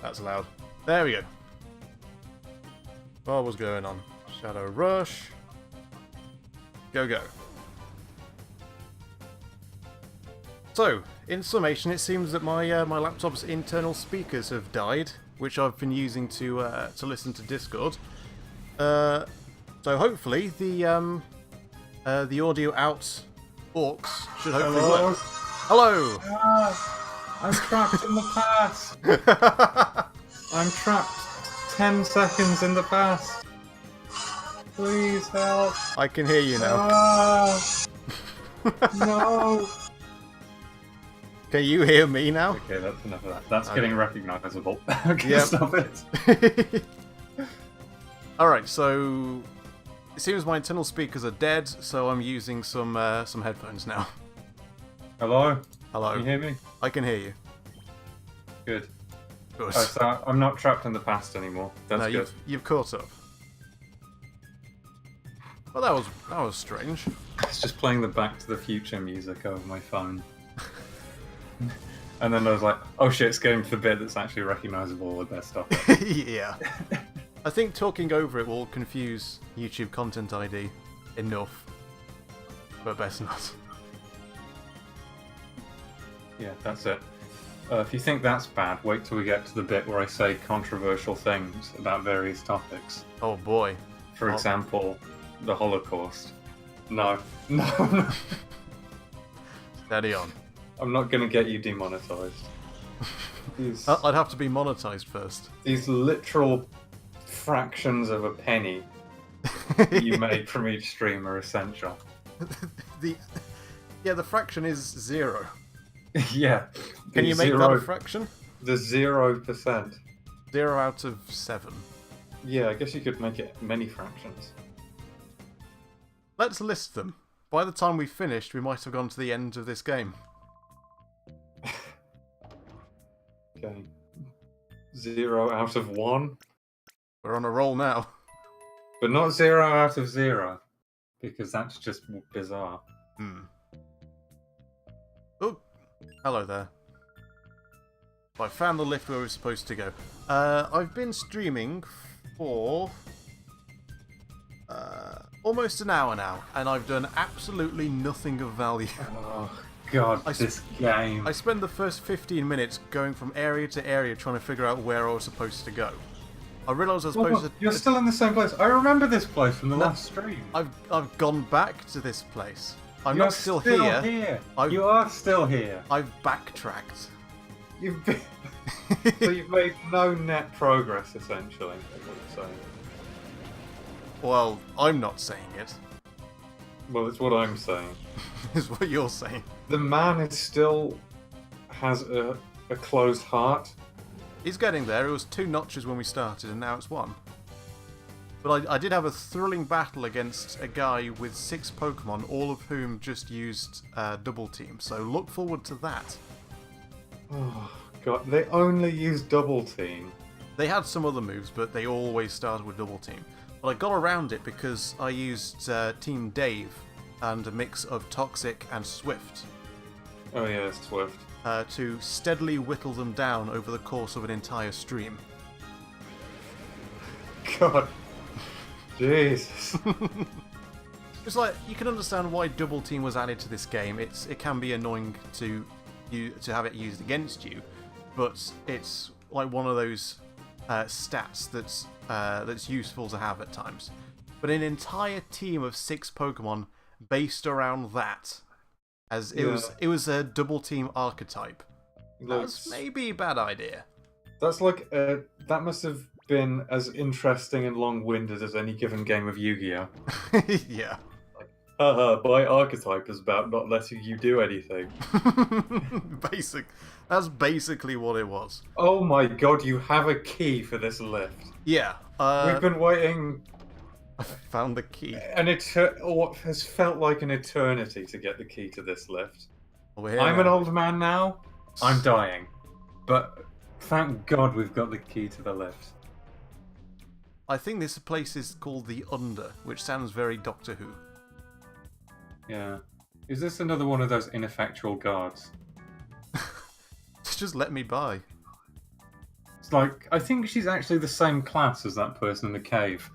Speaker 1: that's loud. There we go. What was going on? Shadow Rush. Go, go. So, in summation, it seems that my my laptop's internal speakers have died, which I've been using to listen to Discord. So hopefully the audio out aux should hopefully work. Hello.
Speaker 2: I'm trapped in the past. I'm trapped 10 seconds in the past. Please help.
Speaker 1: I can hear you now.
Speaker 2: No.
Speaker 1: Can you hear me now?
Speaker 2: Okay, that's enough of that. That's getting recognisable. Okay,
Speaker 1: Yep.
Speaker 2: stop it.
Speaker 1: Alright, so it seems my internal speakers are dead, so I'm using some headphones now.
Speaker 2: Hello?
Speaker 1: Hello.
Speaker 2: Can you hear me?
Speaker 1: I can hear you.
Speaker 2: Good.
Speaker 1: Good.
Speaker 2: Oh, so I'm not trapped in the past anymore. That's
Speaker 1: No,
Speaker 2: good.
Speaker 1: you've caught up. Well, that was strange.
Speaker 2: It's just playing the Back to the Future music over my phone. And then I was like, oh shit, it's getting to the bit that's actually recognisable with their stuff.
Speaker 1: Yeah. I think talking over it will confuse YouTube Content ID enough. But best not.
Speaker 2: Yeah, that's it. If you think that's bad, wait till we get to the bit where I say controversial things about various topics.
Speaker 1: Oh boy.
Speaker 2: For example, the Holocaust. No. No.
Speaker 1: Steady on.
Speaker 2: I'm not going to get you demonetized.
Speaker 1: I'd have to be monetized first.
Speaker 2: These literal fractions of a penny that you make from each stream are essential.
Speaker 1: The fraction is 0.
Speaker 2: Yeah.
Speaker 1: Can you make that a fraction?
Speaker 2: The 0%.
Speaker 1: 0 out of 7.
Speaker 2: Yeah, I guess you could make it many fractions.
Speaker 1: Let's list them. By the time we've finished, we might have gone to the end of this game.
Speaker 2: Okay. 0 out of 1.
Speaker 1: We're on a roll now.
Speaker 2: But not 0 out of 0. Because that's just bizarre.
Speaker 1: Oh, hello there. I found the lift where we're supposed to go. I've been streaming for almost an hour now, and I've done absolutely nothing of value.
Speaker 2: Oh god, this game.
Speaker 1: I spent the first 15 minutes going from area to area trying to figure out where I was supposed to go. I realised I was supposed to...
Speaker 2: You're still in the same place. I remember this place from the last stream.
Speaker 1: I've gone back to this place. I'm
Speaker 2: You're
Speaker 1: not still here.
Speaker 2: You are still here.
Speaker 1: I've backtracked.
Speaker 2: You've been... So you've made no net progress, essentially, is what you're saying.
Speaker 1: Well, I'm not saying it.
Speaker 2: Well, it's what I'm saying.
Speaker 1: Is what you're saying.
Speaker 2: The man is still has a closed heart.
Speaker 1: He's getting there. It was 2 notches when we started, and now it's 1. But I did have a thrilling battle against a guy with 6 Pokemon, all of whom just used Double Team. So look forward to that.
Speaker 2: Oh, God. They only use Double Team.
Speaker 1: They had some other moves, but they always started with Double Team. But I got around it because I used Team Dave and a mix of Toxic and Swift.
Speaker 2: Oh, yeah, Swift.
Speaker 1: To steadily whittle them down over the course of an entire stream.
Speaker 2: God. Jesus.
Speaker 1: It's like, you can understand why Double Team was added to this game. It can be annoying to have it used against you, but it's like one of those stats that's useful to have at times. But an entire team of 6 Pokemon based around that, as it was a Double Team archetype. That's maybe a bad idea.
Speaker 2: That's like that must have been as interesting and long-winded as any given game of Yu-Gi-Oh.
Speaker 1: Yeah.
Speaker 2: By archetype is about not letting you do anything.
Speaker 1: That's basically what it was.
Speaker 2: Oh my God, you have a key for this lift.
Speaker 1: Yeah.
Speaker 2: We've been waiting.
Speaker 1: I found the key.
Speaker 2: What has felt like an eternity to get the key to this lift.
Speaker 1: Well,
Speaker 2: I'm an old man now. I'm dying. But thank God we've got the key to the lift.
Speaker 1: I think this place is called the Under, which sounds very Doctor Who.
Speaker 2: Yeah. Is this another one of those ineffectual guards?
Speaker 1: Just let me by.
Speaker 2: It's like, I think she's actually the same class as that person in the cave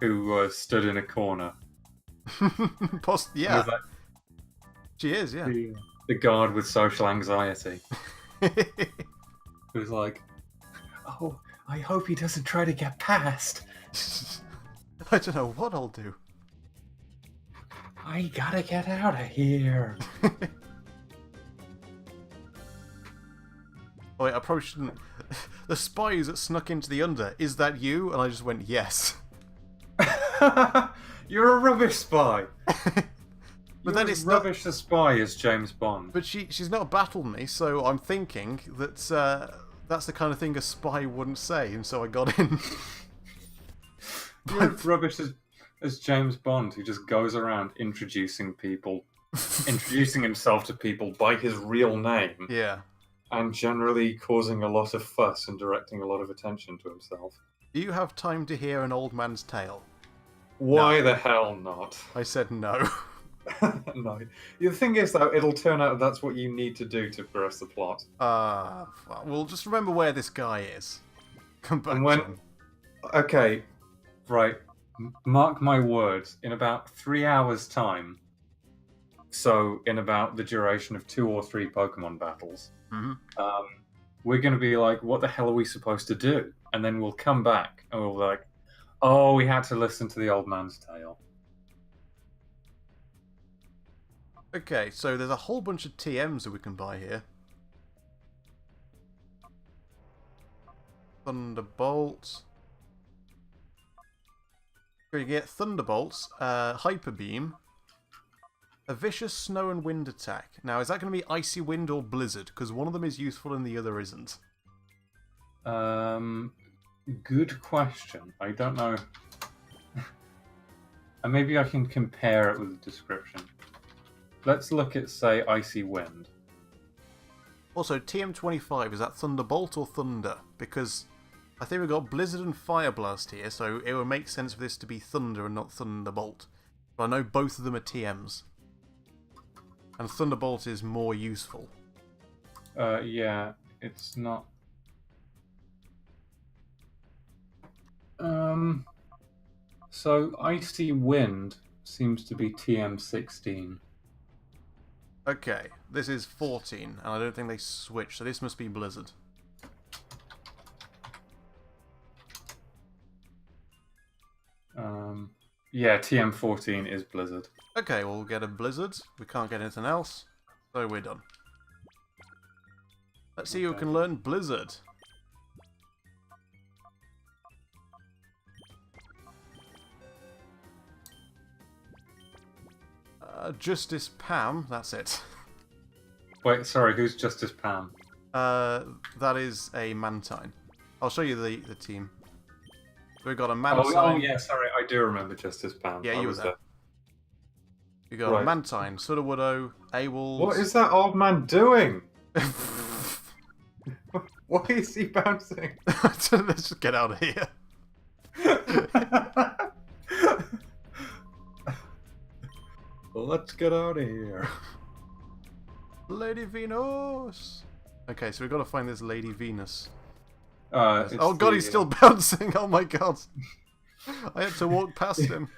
Speaker 2: who stood in a corner.
Speaker 1: Yeah. She is, yeah.
Speaker 2: The guard with social anxiety. Who's like, oh, I hope he doesn't try to get past.
Speaker 1: I don't know what I'll do.
Speaker 2: I gotta get out of here.
Speaker 1: Oh, wait, I probably shouldn't. The spies that snuck into the Under, is that you? And I just went, yes.
Speaker 2: You're a rubbish spy.
Speaker 1: But then it's
Speaker 2: rubbish a spy as James Bond.
Speaker 1: But she's not battled me, so I'm thinking that that's the kind of thing a spy wouldn't say, and so I got in.
Speaker 2: You're rubbish as James Bond, who just goes around introducing himself to people by his real name.
Speaker 1: Yeah.
Speaker 2: And generally causing a lot of fuss and directing a lot of attention to himself.
Speaker 1: Do you have time to hear an old man's tale?
Speaker 2: Why the hell not?
Speaker 1: I said no.
Speaker 2: No. The thing is, though, it'll turn out that's what you need to do to progress the plot.
Speaker 1: Well, just remember where this guy is. Come back
Speaker 2: and
Speaker 1: to him.
Speaker 2: Okay, right. Mark my words, in about 3 hours' time, so in about the duration of 2 or 3 Pokemon battles, we're going to be like, what the hell are we supposed to do? And then we'll come back and we'll be like, oh, we had to listen to the old man's tale.
Speaker 1: Okay, so there's a whole bunch of TMs that we can buy here. Thunderbolts. You get Thunderbolts, Hyper Beam, a Vicious Snow and Wind attack. Now, is that going to be Icy Wind or Blizzard? Because one of them is useful and the other isn't.
Speaker 2: Good question. I don't know. And maybe I can compare it with the description. Let's look at, say, Icy Wind.
Speaker 1: Also, TM25, is that Thunderbolt or Thunder? Because I think we've got Blizzard and Fire Blast here, so it would make sense for this to be Thunder and not Thunderbolt. But I know both of them are TMs. And Thunderbolt is more useful.
Speaker 2: Yeah, it's not... So, Icy Wind seems to be TM16.
Speaker 1: Okay, this is 14, and I don't think they switch, so this must be Blizzard.
Speaker 2: Yeah, TM14 is Blizzard.
Speaker 1: Okay, well, we'll get a Blizzard. We can't get anything else, so we're done. Let's see who can learn Blizzard. Justice Pam, that's it.
Speaker 2: Wait, sorry, who's Justice Pam?
Speaker 1: That is a Mantine. I'll show you the team. So we got a Mantine.
Speaker 2: Oh, yeah, sorry, I do remember Justice Pam.
Speaker 1: Yeah, you were there. We got
Speaker 2: Right.
Speaker 1: a Mantine, Sudowoodo, AWOLs.
Speaker 2: What is that old man doing? Why is he bouncing?
Speaker 1: Let's just get out of here.
Speaker 2: Let's get out of here.
Speaker 1: Lady Venus. Okay, so we've got to find this Lady Venus.
Speaker 2: Oh
Speaker 1: god, he's still bouncing. Oh my god. I had to walk past him.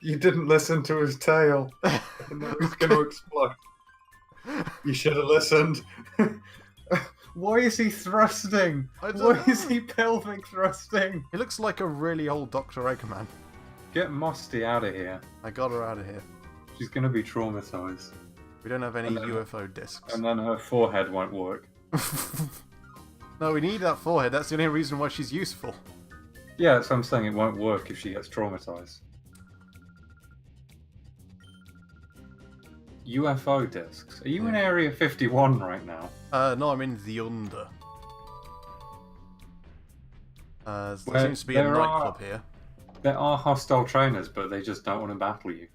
Speaker 2: You didn't listen to his tail. And now he's going to explode. You should have listened. Why is he thrusting? Why is he pelvic thrusting?
Speaker 1: He looks like a really old Dr. Eggman.
Speaker 2: Get Mosty out of here.
Speaker 1: I got her out of here.
Speaker 2: She's going to be traumatized.
Speaker 1: We don't have any UFO discs.
Speaker 2: And then her forehead won't work.
Speaker 1: No, we need that forehead. That's the only reason why she's useful.
Speaker 2: Yeah, that's what I'm saying. It won't work if she gets traumatized. UFO discs. Are you in Area 51 right now?
Speaker 1: No, I'm in the Under. There seems to be a
Speaker 2: there
Speaker 1: nightclub here.
Speaker 2: There are hostile trainers, but they just don't want to battle you.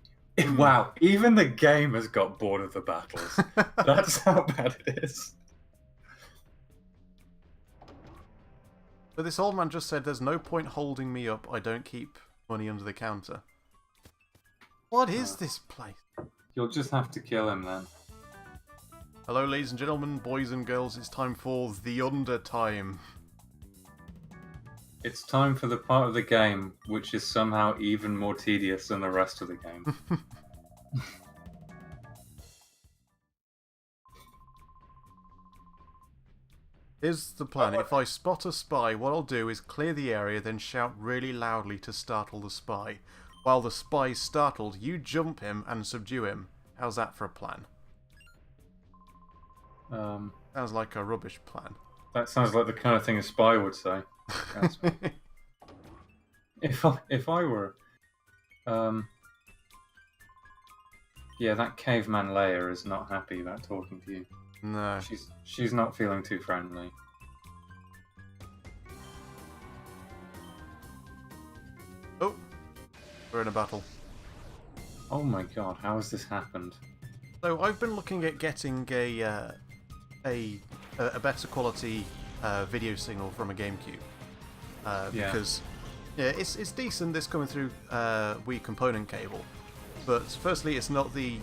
Speaker 2: Wow, even the game has got bored of the battles. That's how bad it is.
Speaker 1: But this old man just said there's no point holding me up. I don't keep money under the counter. What is this place?
Speaker 2: You'll just have to kill him then.
Speaker 1: Hello, ladies and gentlemen, boys and girls. It's time for the Under time.
Speaker 2: It's time for the part of the game which is somehow even more tedious than the rest of the game.
Speaker 1: Here's the plan. If I spot a spy, what I'll do is clear the area, then shout really loudly to startle the spy. While the spy's startled, you jump him and subdue him. How's that for a plan? Sounds like a rubbish plan.
Speaker 2: That sounds like the kind of thing a spy would say. If I were... yeah, that caveman Leia is not happy about talking to you.
Speaker 1: No.
Speaker 2: She's not feeling too friendly.
Speaker 1: Oh! We're in a battle.
Speaker 2: Oh my god, how has this happened?
Speaker 1: So I've been looking at getting a better quality video signal from a GameCube. Because yeah, it's decent, this coming through Wii component cable. But firstly, it's not the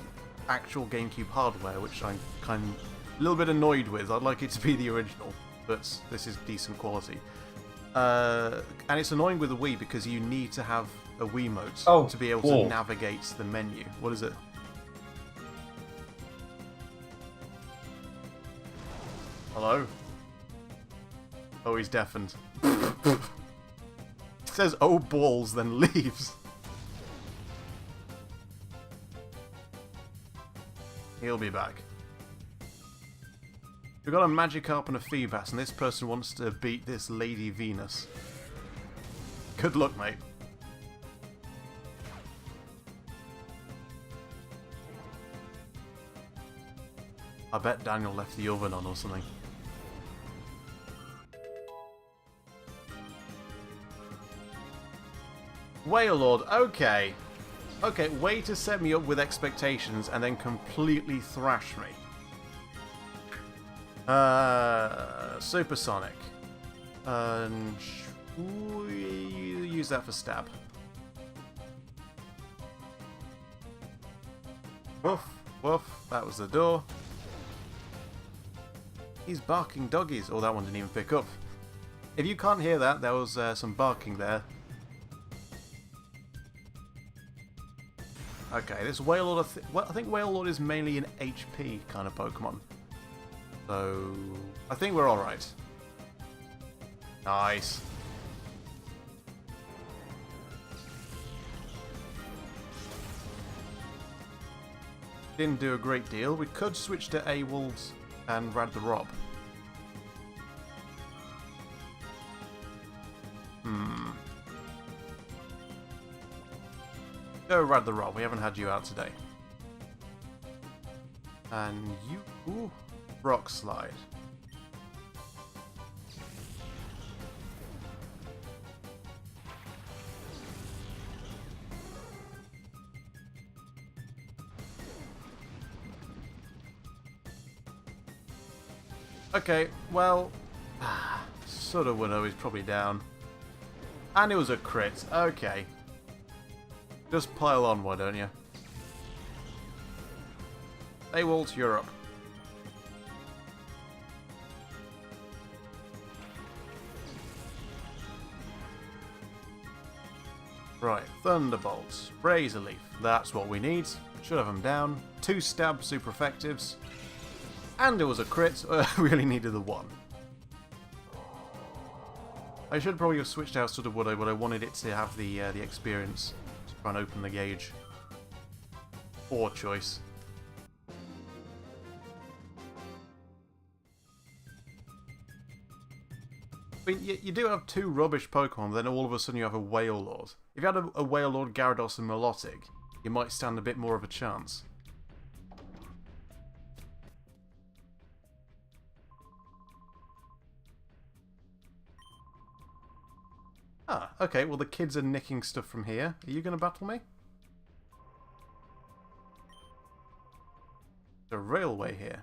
Speaker 1: actual GameCube hardware, which I'm kind of a little bit annoyed with. I'd like it to be the original, but this is decent quality. And it's annoying with the Wii because you need to have a Wiimote to be able to navigate the menu. What is it? Hello? Oh, he's deafened. He says, "Oh balls," then leaves. He'll be back. We've got a Magikarp and a Feebas, and this person wants to beat this Lady Venus. Good luck, mate. I bet Daniel left the oven on or something. Wailord, okay. Okay, way to set me up with expectations and then completely thrash me. Supersonic. And use that for stab. Woof, woof, that was the door. He's barking doggies. Oh, that one didn't even pick up. If you can't hear that, there was some barking there. Okay, this Wailord, I think Wailord is mainly an HP kind of Pokemon. So, I think we're alright. Nice. Didn't do a great deal. We could switch to AWOLs and Rad the Rob. Go Rad the Rob, we haven't had you out today. And you... Ooh, rock slide. Okay, well... Sudowoodo is probably down. And it was a crit. Okay. Just pile on, why don't you? Hey, Walt, you're up. Right, Thunderbolts, Razor Leaf, that's what we need. Should have them down. 2 stab super effectives. And it was a crit, we only needed the 1. I should probably have switched out Sudowoodo, but I wanted it to have the experience to try and open the gauge. Poor choice. I mean, you do have 2 rubbish Pokemon, then all of a sudden you have a Wailord. If you had a Wailord, Gyarados and Milotic, you might stand a bit more of a chance. Ah, okay, well the kids are nicking stuff from here. Are you going to battle me? The railway here.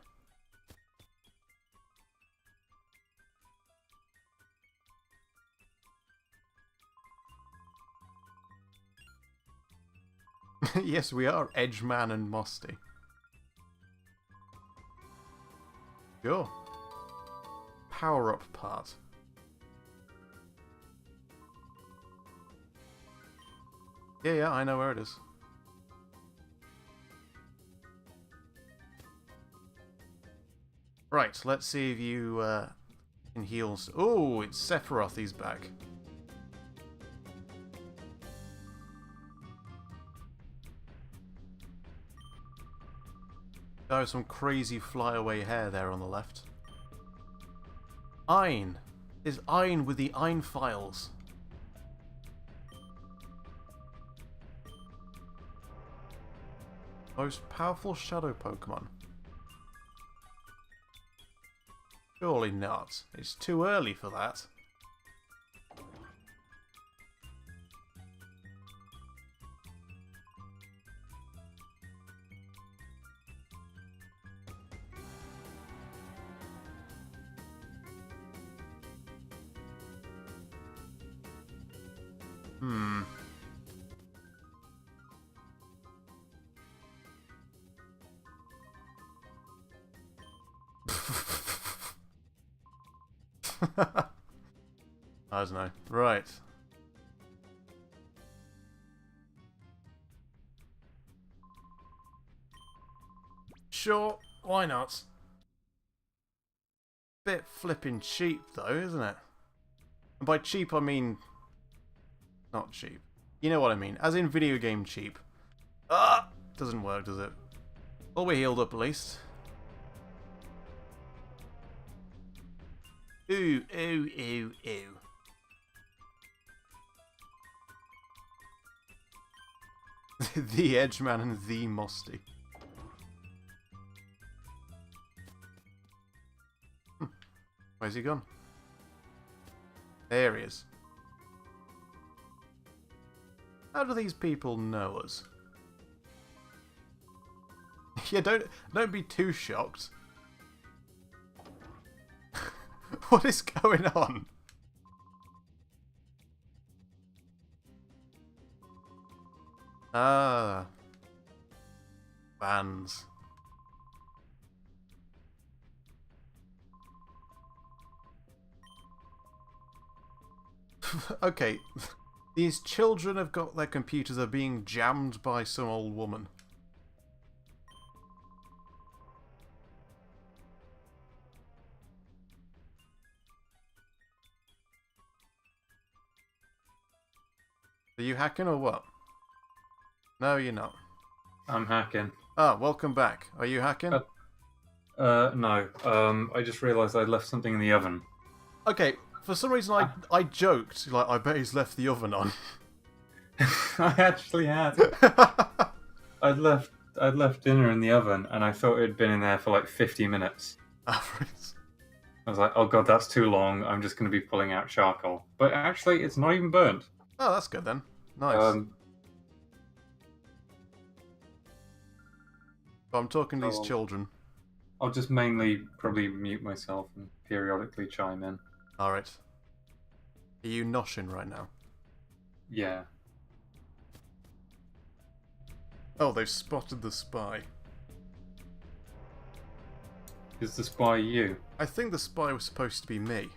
Speaker 1: Yes, we are Edgeman and Mosty. Sure. Power-up part. Yeah, I know where it is. Right, let's see if you can heal. Oh, it's Sephiroth, he's back. There's some crazy flyaway hair there on the left. Ein. Is Ein with the Ein files. Most powerful shadow Pokemon. Surely not. It's too early for that. I don't know. Right. Sure, why not? Bit flipping cheap though, isn't it? And by cheap I mean... not cheap. You know what I mean. As in video game cheap. Ah! Doesn't work, does it? Well, we're healed up at least. Ooh, ooh, ooh, ooh. The Edgeman and the Mosty. Where's he gone? There he is. How do these people know us? Yeah, don't be too shocked. What is going on? Ah. Fans. Okay. These children have got their computers are being jammed by some old woman. Are you hacking or what? No, you're not.
Speaker 2: I'm hacking.
Speaker 1: Ah, welcome back. Are you hacking?
Speaker 2: No. I just realised I'd left something in the oven.
Speaker 1: Okay, for some reason I joked, like, I bet he's left the oven on.
Speaker 2: I actually had. I'd left I'd left dinner in the oven, and I thought it had been in there for like 50 minutes. I was like, oh god, that's too long. I'm just going to be pulling out charcoal. But actually, it's not even burnt.
Speaker 1: Oh, that's good then. Nice. So I'm talking to these children.
Speaker 2: I'll just mainly probably mute myself and periodically chime in.
Speaker 1: Alright. Are you noshing right now?
Speaker 2: Yeah.
Speaker 1: Oh, they've spotted the spy.
Speaker 2: Is the spy you?
Speaker 1: I think the spy was supposed to be me.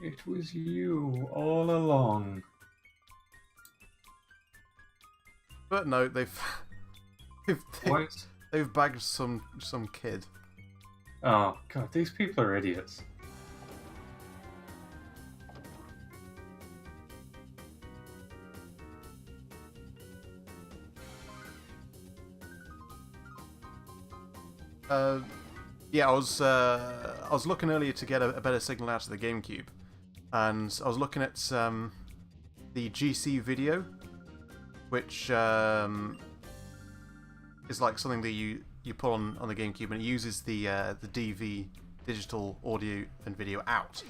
Speaker 2: It was you all along.
Speaker 1: But no, they've bagged some kid.
Speaker 2: Oh god, these people are idiots.
Speaker 1: Yeah, I was looking earlier to get a better signal out of the GameCube, and I was looking at the GC video, which is like something that you put on the GameCube, and it uses the DV digital audio and video out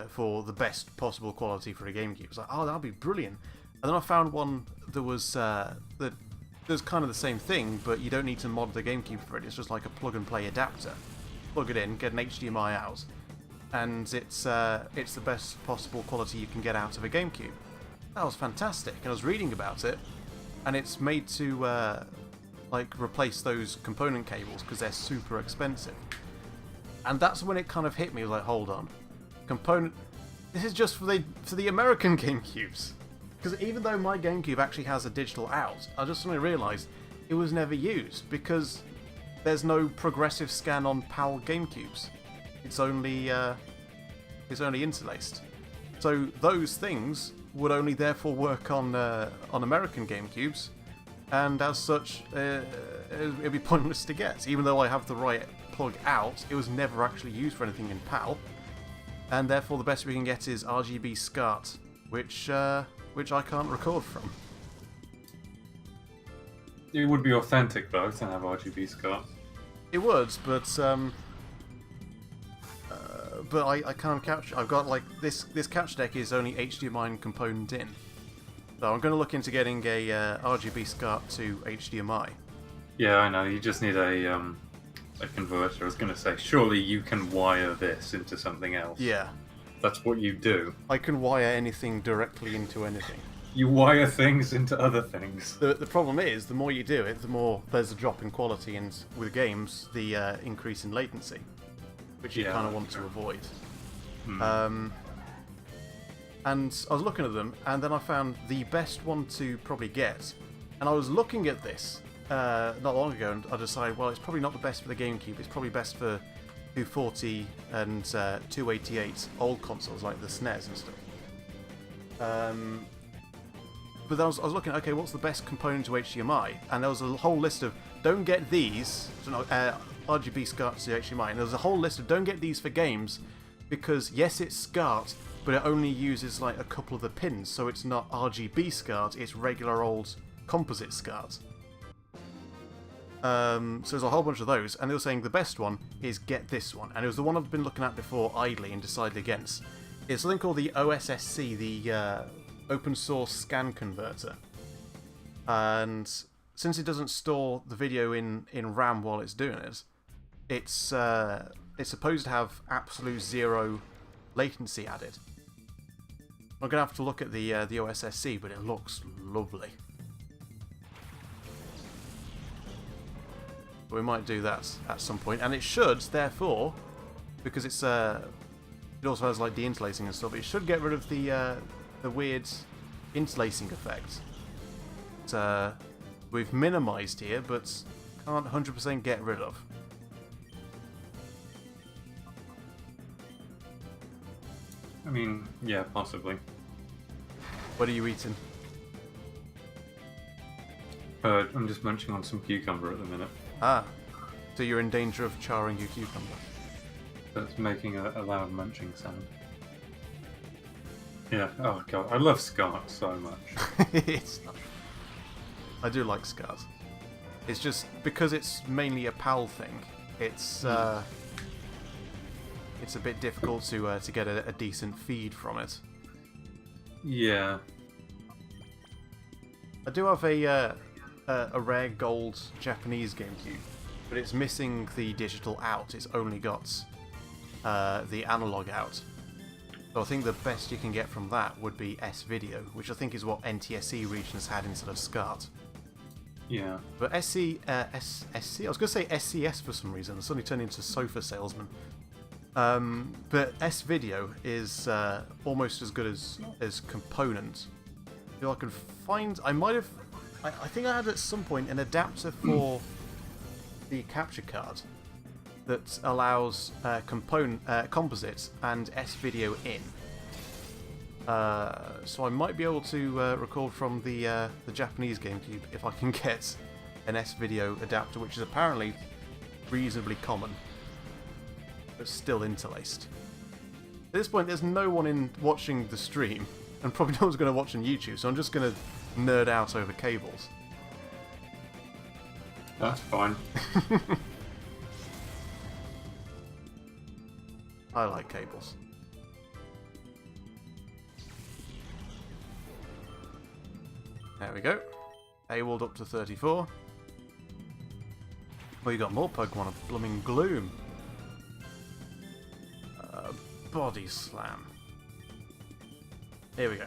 Speaker 1: for the best possible quality for a GameCube. I was like, oh, that'll be brilliant. And then I found one that was that does kind of the same thing, but you don't need to mod the GameCube for it. It's just like a plug-and-play adapter. Plug it in, get an HDMI out, and it's the best possible quality you can get out of a GameCube. That was fantastic. And I was reading about it, and it's made to like replace those component cables because they're super expensive. And that's when it kind of hit me. Like, hold on, this is just for the American GameCubes. Because even though my GameCube actually has a digital out, I just suddenly realised it was never used because there's no progressive scan on PAL GameCubes. It's only interlaced. So those things would only therefore work on American GameCubes, and as such, it'd be pointless to get. Even though I have the right plug out, it was never actually used for anything in PAL, and therefore the best we can get is RGB SCART, which I can't record from.
Speaker 2: It would be authentic though to have RGB SCART.
Speaker 1: It would, but I can't capture. I've got like this capture deck is only HDMI component in, so I'm going to look into getting a RGB SCART to HDMI.
Speaker 2: Yeah, I know. You just need a converter. I was going to say, surely you can wire this into something else.
Speaker 1: Yeah.
Speaker 2: That's what you do.
Speaker 1: I can wire anything directly into anything.
Speaker 2: You wire things into other things.
Speaker 1: The problem is, the more you do it, the more there's a drop in quality, and with games, the increase in latency, which you kind of want to avoid. And I was looking at them, and then I found the best one to probably get. And I was looking at this not long ago, and I decided, well, it's probably not the best for the GameCube. It's probably best for 240 and 288 old consoles like the SNES and stuff. But then I was looking, okay, what's the best component to HDMI? And there was a whole list of don't get these, RGB SCART to HDMI, and there was a whole list of don't get these for games because yes, it's SCART, but it only uses like a couple of the pins, so it's not RGB SCART, it's regular old composite SCART. So there's a whole bunch of those, and they were saying the best one is get this one, and it was the one I've been looking at before idly and decided against. It's something called the OSSC, the Open Source Scan Converter, and since it doesn't store the video in RAM while it's doing it, it's supposed to have absolute zero latency added. I'm gonna have to look at the OSSC, but it looks lovely. We might do that at some point, and it should, therefore, because it's it also has like de-interlacing and stuff. It should get rid of the weird interlacing effect that we've minimised here, but can't 100% get rid of.
Speaker 2: I mean, yeah, possibly.
Speaker 1: What are you eating?
Speaker 2: I'm just munching on some cucumber at the minute.
Speaker 1: Ah, so you're in danger of charring your cucumber.
Speaker 2: That's making a loud munching sound. Yeah, oh god, I love SCART so much.
Speaker 1: It's not. I do like SCART. It's just because it's mainly a PAL thing. It's a bit difficult to get a decent feed from it.
Speaker 2: Yeah.
Speaker 1: I do have a rare gold Japanese GameCube, but it's missing the digital out. It's only got the analog out. So I think the best you can get from that would be S-Video, which I think is what NTSC regions had instead of SCART.
Speaker 2: Yeah.
Speaker 1: But SC, I was going to say SCS for some reason. I suddenly turned into sofa salesman. But S-Video is almost as good as Component. If I could find... I think I had at some point an adapter for the capture card that allows composites and S-Video in. So I might be able to record from the Japanese GameCube if I can get an S-Video adapter, which is apparently reasonably common, but still interlaced. At this point, there's no one watching the stream, and probably no one's going to watch on YouTube, so I'm just going to nerd out over cables.
Speaker 2: That's fine.
Speaker 1: I like cables. There we go. AWOL'd up to 34. Well, you got more Pokemon of blooming Gloom. Body Slam. Here we go.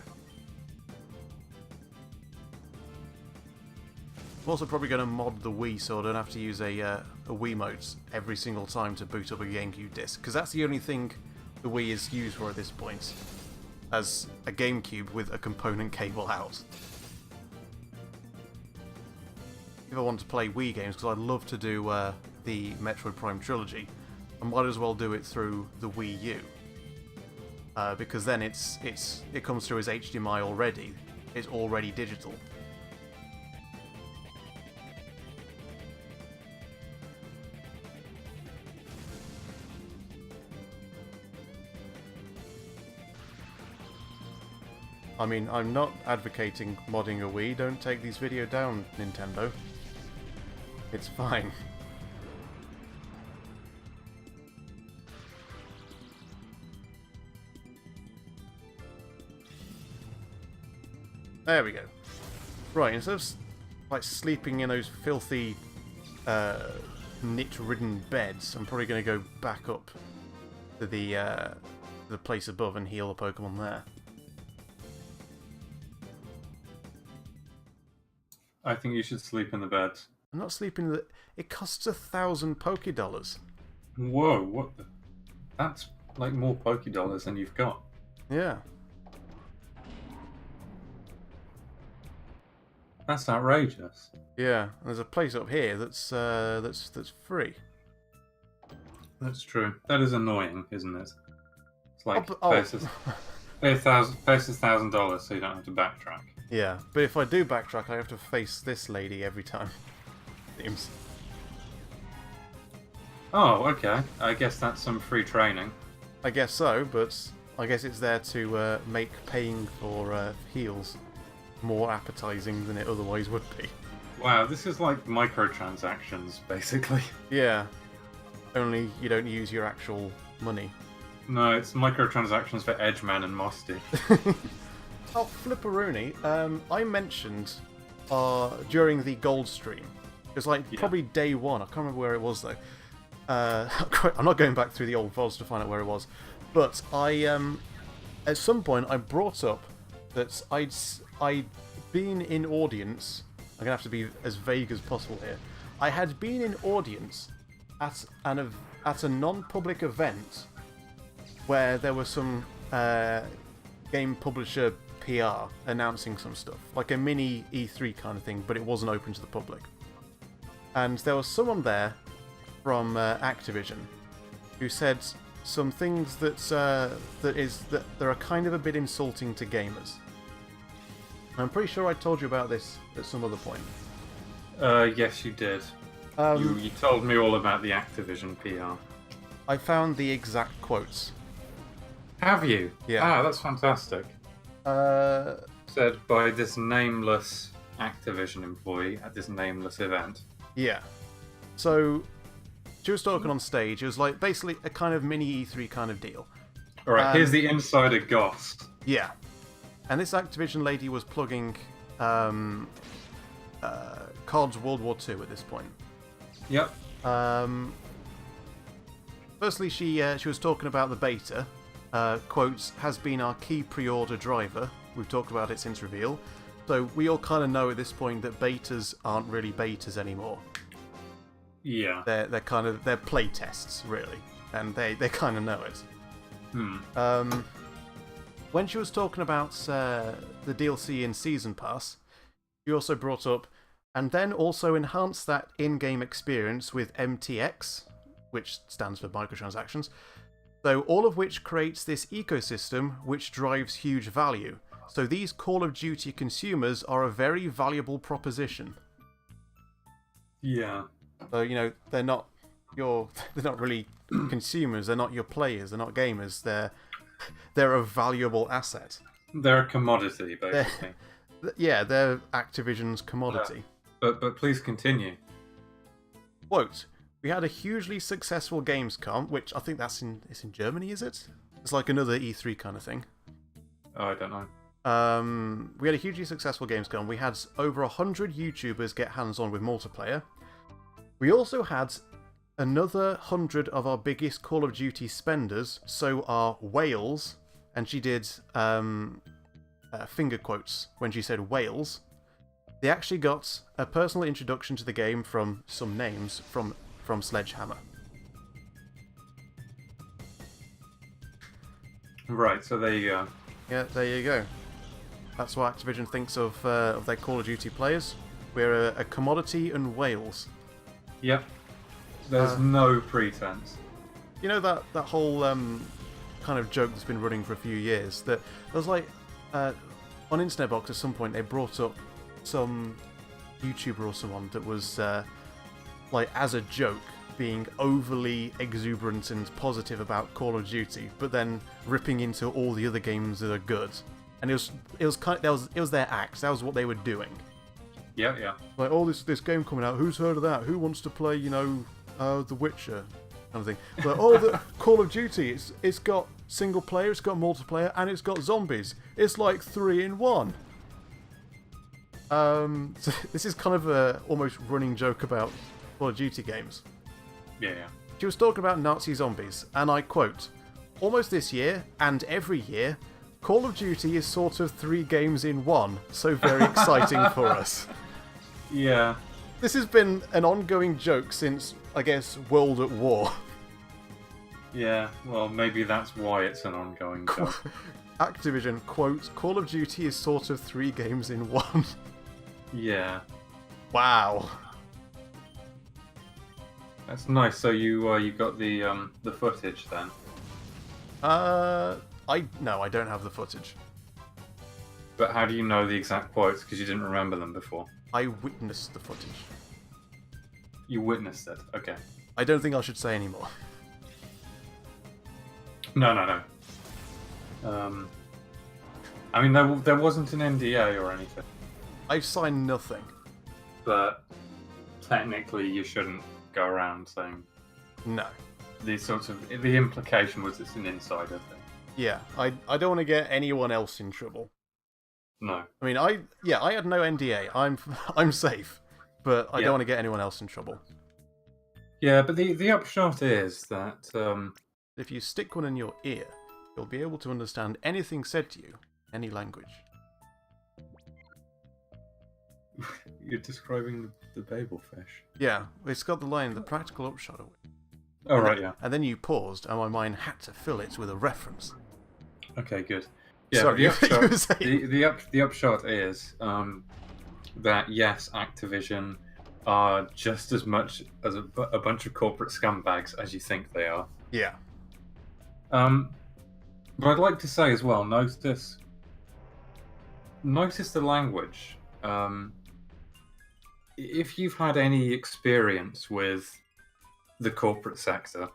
Speaker 1: I'm also probably going to mod the Wii so I don't have to use a Wiimote every single time to boot up a GameCube disc, because that's the only thing the Wii is used for at this point, as a GameCube with a component cable out. If I want to play Wii games, because I'd love to do the Metroid Prime trilogy, I might as well do it through the Wii U, because then it comes through as HDMI already. It's already digital. I mean, I'm not advocating modding a Wii. Don't take these videos down, Nintendo. It's fine. There we go. Right, instead of like sleeping in those filthy, knit-ridden beds, I'm probably going to go back up to the place above and heal the Pokemon there.
Speaker 2: I think you should sleep in the bed.
Speaker 1: I'm not sleeping in the... It costs 1,000 Poké-Dollars.
Speaker 2: Whoa, what the... That's like more Poké-Dollars than you've got.
Speaker 1: Yeah.
Speaker 2: That's outrageous.
Speaker 1: Yeah, there's a place up here that's free.
Speaker 2: That's true. That is annoying, isn't it? It's like
Speaker 1: Oh.
Speaker 2: pay $1,000 so you don't have to backtrack.
Speaker 1: Yeah, but if I do backtrack, I have to face this lady every time. Seems.
Speaker 2: Oh, okay. I guess that's some free training.
Speaker 1: I guess so, but I guess it's there to make paying for heals more appetizing than it otherwise would be.
Speaker 2: Wow, this is like microtransactions, basically.
Speaker 1: Yeah, only you don't use your actual money.
Speaker 2: No, it's microtransactions for Edgeman and Mosty.
Speaker 1: Oh, Flipperoonie, I mentioned during the gold stream, it was like probably day one, I can't remember where it was though. I'm not going back through the old VODs to find out where it was, but I, at some point I brought up that I'd been in audience, I'm going to have to be as vague as possible here, I had been in audience at a non-public event where there was some game publisher PR announcing some stuff, like a mini E3 kind of thing, but it wasn't open to the public. And there was someone there from Activision who said some things that are kind of a bit insulting to gamers. I'm pretty sure I told you about this at some other point.
Speaker 2: Yes, you did. You told me all about the Activision PR.
Speaker 1: I found the exact quotes.
Speaker 2: Have you?
Speaker 1: Yeah.
Speaker 2: Ah, that's fantastic. Said by this nameless Activision employee at this nameless event.
Speaker 1: Yeah. So she was talking on stage. It was like basically a kind of mini E3 kind of deal.
Speaker 2: All right, here's the insider goss.
Speaker 1: Yeah. And this Activision lady was plugging COD's World War II at this point.
Speaker 2: Yep.
Speaker 1: Firstly, she was talking about the beta. Quotes, has been our key pre-order driver. We've talked about it since reveal. So we all kind of know at this point that betas aren't really betas anymore.
Speaker 2: Yeah.
Speaker 1: They're play tests, really. And they kind of know it. When she was talking about the DLC in Season Pass, she also brought up, and then also enhance that in-game experience with MTX, which stands for microtransactions, so all of which creates this ecosystem which drives huge value. So these Call of Duty consumers are a very valuable proposition.
Speaker 2: Yeah.
Speaker 1: So, they're not really consumers, they're not your players, they're not gamers, they're a valuable asset.
Speaker 2: They're a commodity, basically.
Speaker 1: They're Activision's commodity.
Speaker 2: Yeah. But please continue.
Speaker 1: Quote, we had a hugely successful Gamescom, which I think it's in Germany, is it? It's like another E3 kind of thing.
Speaker 2: Oh, I don't know.
Speaker 1: We had a hugely successful Gamescom. We had over 100 YouTubers get hands-on with multiplayer. We also had another 100 of our biggest Call of Duty spenders, so our whales, and she did finger quotes when she said whales. They actually got a personal introduction to the game from some names from Sledgehammer.
Speaker 2: Right, so there you go.
Speaker 1: Yeah, there you go. That's what Activision thinks of their Call of Duty players. We're a commodity and whales.
Speaker 2: Yep. There's no pretense.
Speaker 1: You know that whole kind of joke that's been running for a few years? That there was like, on Internet Box at some point they brought up some YouTuber or someone that was, like as a joke, being overly exuberant and positive about Call of Duty, but then ripping into all the other games that are good. And it was their act. That was what they were doing.
Speaker 2: Yeah.
Speaker 1: Like, this game coming out. Who's heard of that? Who wants to play? The Witcher, kind of thing. But the Call of Duty. It's got single player, it's got multiplayer, and it's got zombies. It's like 3 in 1. So this is kind of a almost running joke about Call of Duty games.
Speaker 2: Yeah.
Speaker 1: She was talking about Nazi zombies, and I quote, almost this year, and every year, Call of Duty is sort of 3 games in 1, so very exciting for us.
Speaker 2: Yeah.
Speaker 1: This has been an ongoing joke since, I guess, World at War.
Speaker 2: Yeah, well, maybe that's why it's an ongoing joke.
Speaker 1: Activision, quote, Call of Duty is sort of 3 games in 1.
Speaker 2: Yeah.
Speaker 1: Wow.
Speaker 2: That's nice. So you got the footage then?
Speaker 1: No, I don't have the footage.
Speaker 2: But how do you know the exact quotes? Because you didn't remember them before.
Speaker 1: I witnessed the footage.
Speaker 2: You witnessed it. Okay.
Speaker 1: I don't think I should say any more.
Speaker 2: No. I mean, there wasn't an NDA or anything.
Speaker 1: I've signed nothing.
Speaker 2: But technically, you shouldn't go around saying
Speaker 1: No.
Speaker 2: The implication was it's an insider thing.
Speaker 1: Yeah, I don't want to get anyone else in trouble.
Speaker 2: No.
Speaker 1: I mean, I had no NDA. I'm safe, but I don't want to get anyone else in trouble.
Speaker 2: Yeah, but the upshot is that
Speaker 1: if you stick one in your ear, you'll be able to understand anything said to you, any language.
Speaker 2: You're describing the Babel fish.
Speaker 1: Yeah, it's got the line, the practical upshot of it.
Speaker 2: Oh, right, yeah.
Speaker 1: And then you paused, and my mind had to fill it with a reference.
Speaker 2: Okay, good. Yeah,
Speaker 1: Sorry,
Speaker 2: the upshot is that, yes, Activision are just as much as a bunch of corporate scumbags as you think they are.
Speaker 1: Yeah.
Speaker 2: But I'd like to say as well, notice the language. If you've had any experience with the corporate sector,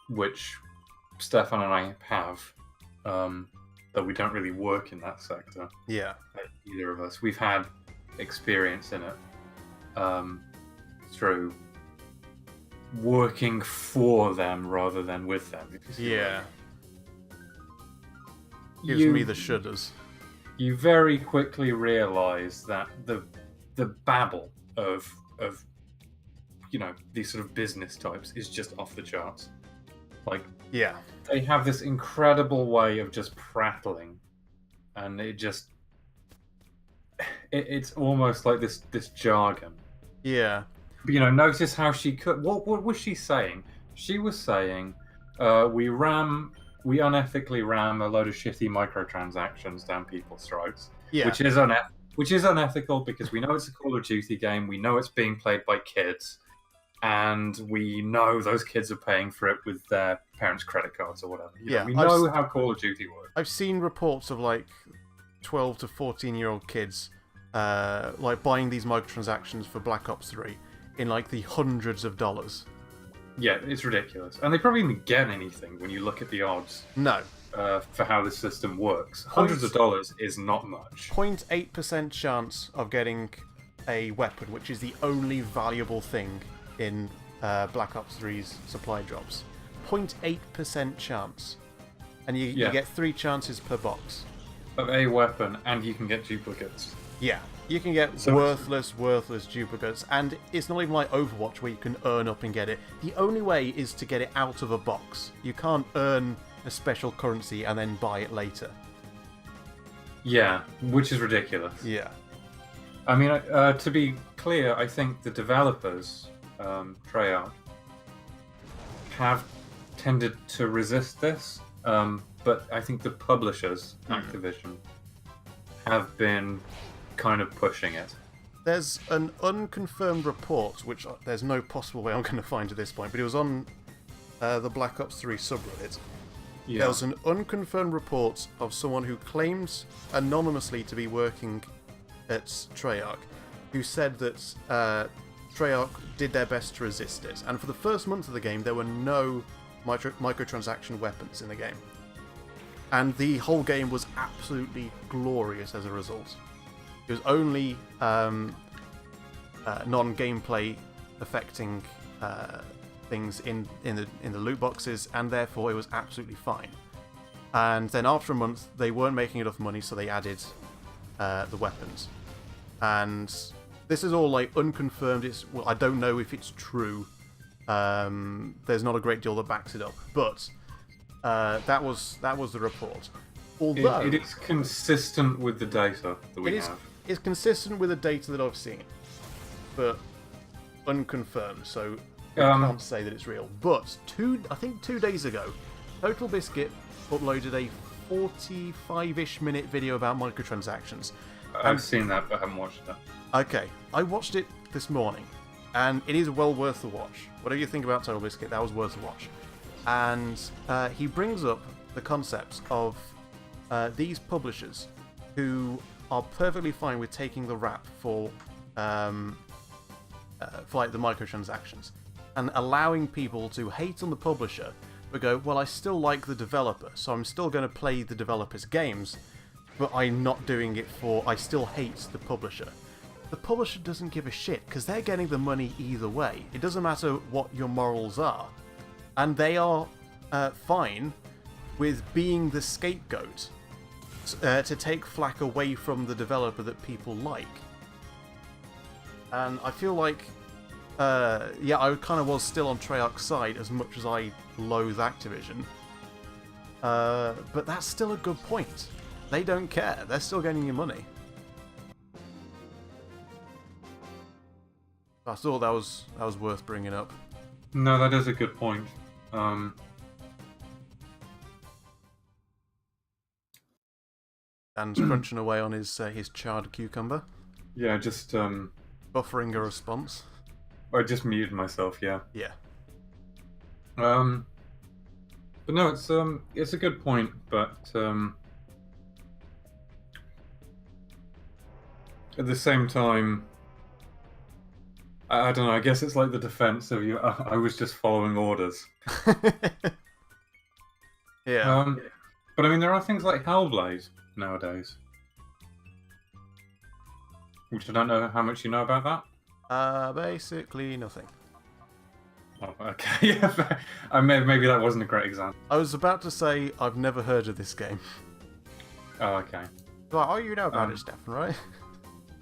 Speaker 2: which Stefan and I have, though we don't really work in that sector.
Speaker 1: Yeah.
Speaker 2: Either of us. We've had experience in it through working for them rather than with them.
Speaker 1: Yeah. Gives me the shudders.
Speaker 2: You very quickly realise that the babble of these sort of business types is just off the charts. Like,
Speaker 1: yeah,
Speaker 2: they have this incredible way of just prattling, and it's almost like this jargon.
Speaker 1: Yeah.
Speaker 2: But, notice how she could. What was she saying? She was saying, we unethically ram a load of shitty microtransactions down people's throats,
Speaker 1: yeah,
Speaker 2: which is unethical because we know it's a Call of Duty game. We know it's being played by kids. And we know those kids are paying for it with their parents' credit cards or whatever. We know how Call of Duty works.
Speaker 1: I've seen reports of like 12 to 14-year-old kids like buying these microtransactions for Black Ops 3 in like the hundreds of dollars.
Speaker 2: Yeah, it's ridiculous. And they probably didn't get anything when you look at the odds.
Speaker 1: No.
Speaker 2: For how this system works. Hundreds of dollars is not much.
Speaker 1: 0.8% chance of getting a weapon, which is the only valuable thing in Black Ops 3's supply drops. 0.8% chance. And you get 3 chances per box.
Speaker 2: Of a weapon, and you can get duplicates.
Speaker 1: Yeah, you can get worthless duplicates, and it's not even like Overwatch where you can earn up and get it. The only way is to get it out of a box. You can't earn a special currency and then buy it later.
Speaker 2: Yeah, which is ridiculous.
Speaker 1: Yeah.
Speaker 2: I mean, to be clear, I think the developers, Treyarch, have tended to resist this, but I think the publishers, Activision, have been kind of pushing it.
Speaker 1: There's an unconfirmed report, which there's no possible way I'm going to find at this point, but it was on the Black Ops 3 subreddit. Yeah. There was an unconfirmed report of someone who claims anonymously to be working at Treyarch, who said that Treyarch did their best to resist it. And for the first month of the game, there were no microtransaction weapons in the game. And the whole game was absolutely glorious as a result. It was only non-gameplay affecting things in the loot boxes, and therefore it was absolutely fine. And then after a month, they weren't making enough money, so they added the weapons. And this is all like unconfirmed. I don't know if it's true. There's not a great deal that backs it up, but that was the report. Although
Speaker 2: it is consistent with the data that we have.
Speaker 1: It's consistent with the data that I've seen, but unconfirmed. So I can't say that it's real. But I think 2 days ago, Total Biscuit uploaded a 45-ish minute video about microtransactions.
Speaker 2: I've seen that, but I haven't watched it.
Speaker 1: Okay, I watched it this morning, and it is well worth the watch. Whatever you think about Total Biscuit, that was worth the watch. And he brings up the concepts of these publishers who are perfectly fine with taking the rap for like the microtransactions and allowing people to hate on the publisher but go, well, I still like the developer, so I'm still going to play the developer's games, but I'm not doing it I still hate the publisher. The publisher doesn't give a shit because they're getting the money either way. It doesn't matter what your morals are, and they are fine with being the scapegoat to take flack away from the developer that people like. And I feel like, I kind of was still on Treyarch's side as much as I loathe Activision. But that's still a good point. They don't care. They're still getting your money. I thought that was worth bringing up.
Speaker 2: No, that is a good point.
Speaker 1: And crunching away on his charred cucumber.
Speaker 2: Yeah, just
Speaker 1: buffering a response.
Speaker 2: I just muted myself. Yeah.
Speaker 1: Yeah.
Speaker 2: But no, it's a good point. But at the same time, I don't know. I guess it's like the defense of you. I was just following orders.
Speaker 1: Yeah.
Speaker 2: But I mean, there are things like Hellblade nowadays, which I don't know how much you know about that.
Speaker 1: Basically nothing.
Speaker 2: Oh, okay. Yeah, maybe that wasn't a great example.
Speaker 1: I was about to say I've never heard of this game.
Speaker 2: Oh, okay.
Speaker 1: Like, oh, you know about it, Stefan, right?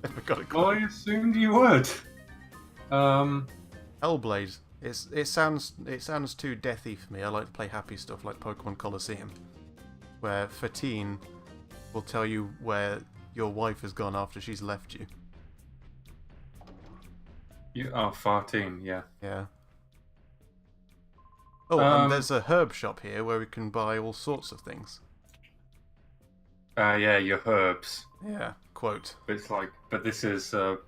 Speaker 1: Never got a clue.
Speaker 2: Well, I assumed you would.
Speaker 1: Hellblade. It sounds too deathy for me. I like to play happy stuff like Pokemon Colosseum, where 13 will tell you where your wife has gone after she's left you.
Speaker 2: Oh, 14, yeah.
Speaker 1: Yeah. Oh, and there's a herb shop here where we can buy all sorts of things.
Speaker 2: Yeah, your herbs.
Speaker 1: Yeah, quote.
Speaker 2: But this is Pokemon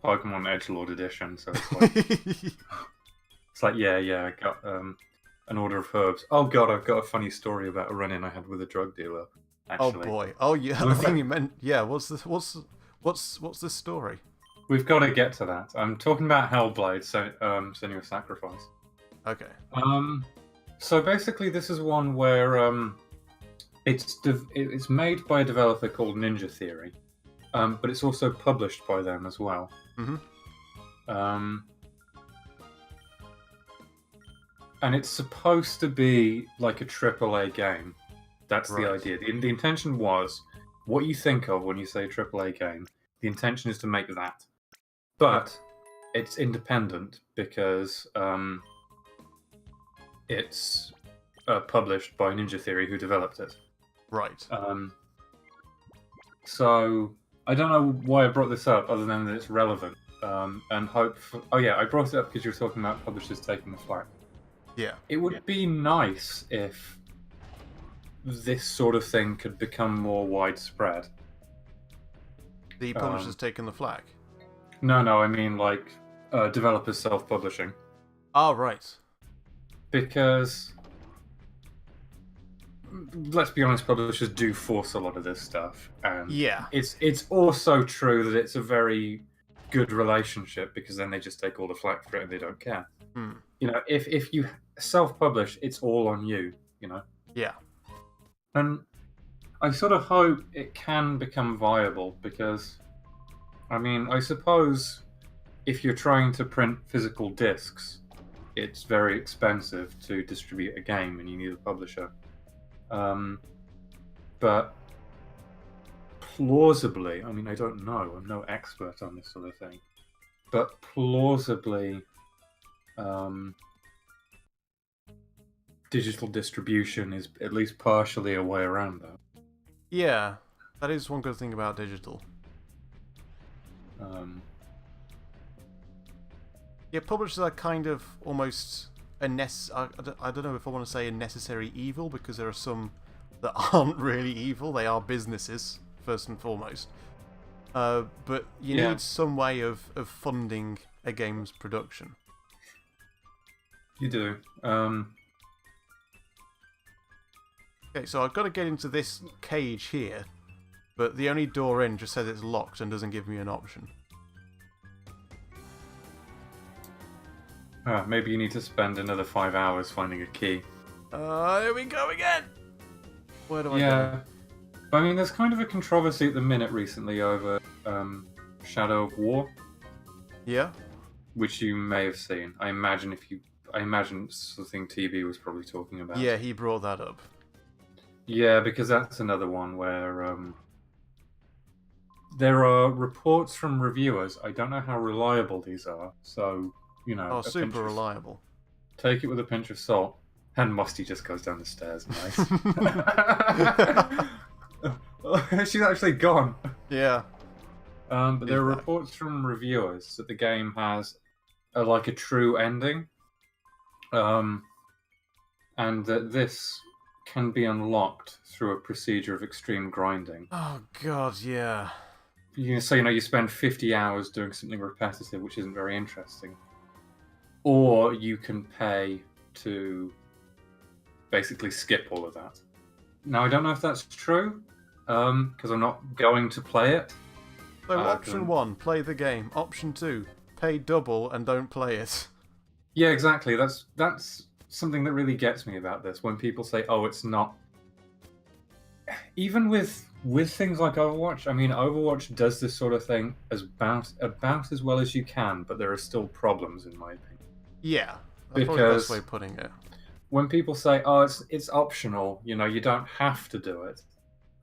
Speaker 2: Edgelord edition, so it's like, it's like, yeah, I got an order of herbs. Oh god, I've got a funny story about a run-in I had with a drug dealer. Actually.
Speaker 1: Oh boy. Oh yeah, the thing you meant. Yeah, what's this story?
Speaker 2: We've got to get to that. I'm talking about Hellblade, Senua's Sacrifice.
Speaker 1: Okay.
Speaker 2: So basically, this is one where it's made by a developer called Ninja Theory, but it's also published by them as well.
Speaker 1: Mm-hmm.
Speaker 2: And it's supposed to be like a AAA game. That's
Speaker 1: Right.
Speaker 2: the idea. The intention was what you think of when you say AAA game. The intention is to make that, but it's independent because it's published by Ninja Theory, who developed it.
Speaker 1: Right.
Speaker 2: So I don't know why I brought this up, other than that it's relevant. And hope. Oh yeah, I brought it up because you were talking about publishers taking the flak.
Speaker 1: Yeah.
Speaker 2: It would be nice if this sort of thing could become more widespread.
Speaker 1: The publisher's taken the flak.
Speaker 2: No, I mean like developers self-publishing.
Speaker 1: Oh, right.
Speaker 2: Because let's be honest, publishers do force a lot of this stuff, and
Speaker 1: Yeah.
Speaker 2: it's also true that it's a very good relationship because then they just take all the flak for it and they don't care. You know, if you self-publish, it's all on you. You know.
Speaker 1: Yeah.
Speaker 2: And I sort of hope it can become viable because, I mean, I suppose if you're trying to print physical discs, it's very expensive to distribute a game and you need a publisher. But plausibly, I mean, I don't know, I'm no expert on this sort of thing, but plausibly, digital distribution is at least partially a way around that.
Speaker 1: Yeah, that is one good thing about digital. Yeah, publishers are kind of almost I don't know if I want to say a necessary evil, because there are some that aren't really evil. They are businesses, first and foremost. But you need some way of funding a game's production.
Speaker 2: You do.
Speaker 1: Okay, so I've got to get into this cage here, but the only door in just says it's locked and doesn't give me an option.
Speaker 2: Maybe you need to spend another 5 hours finding a key.
Speaker 1: Here we go again! Where do I go?
Speaker 2: Yeah. I mean, there's kind of a controversy at the minute recently over Shadow of War.
Speaker 1: Yeah?
Speaker 2: Which you may have seen. I imagine something TB was probably talking about.
Speaker 1: Yeah, he brought that up.
Speaker 2: Yeah, because that's another one where there are reports from reviewers. I don't know how reliable these are, so, you know.
Speaker 1: Oh, super reliable.
Speaker 2: Take it with a pinch of salt. And Musty just goes down the stairs. Nice. She's actually gone.
Speaker 1: Yeah.
Speaker 2: But there are reports from reviewers that the game has a true ending. And that this can be unlocked through a procedure of extreme grinding.
Speaker 1: Oh god, yeah.
Speaker 2: You spend 50 hours doing something repetitive, which isn't very interesting. Or you can pay to basically skip all of that. Now, I don't know if that's true, because I'm not going to play it.
Speaker 1: So option 1, play the game. Option 2, pay double and don't play it.
Speaker 2: Yeah, exactly. That's something that really gets me about this, when people say, oh, it's not even with things like Overwatch, I mean, Overwatch does this sort of thing about as well as you can, but there are still problems, in my opinion.
Speaker 1: Yeah, that's probably the best way of putting it.
Speaker 2: When people say, "Oh, it's optional," you know, you don't have to do it,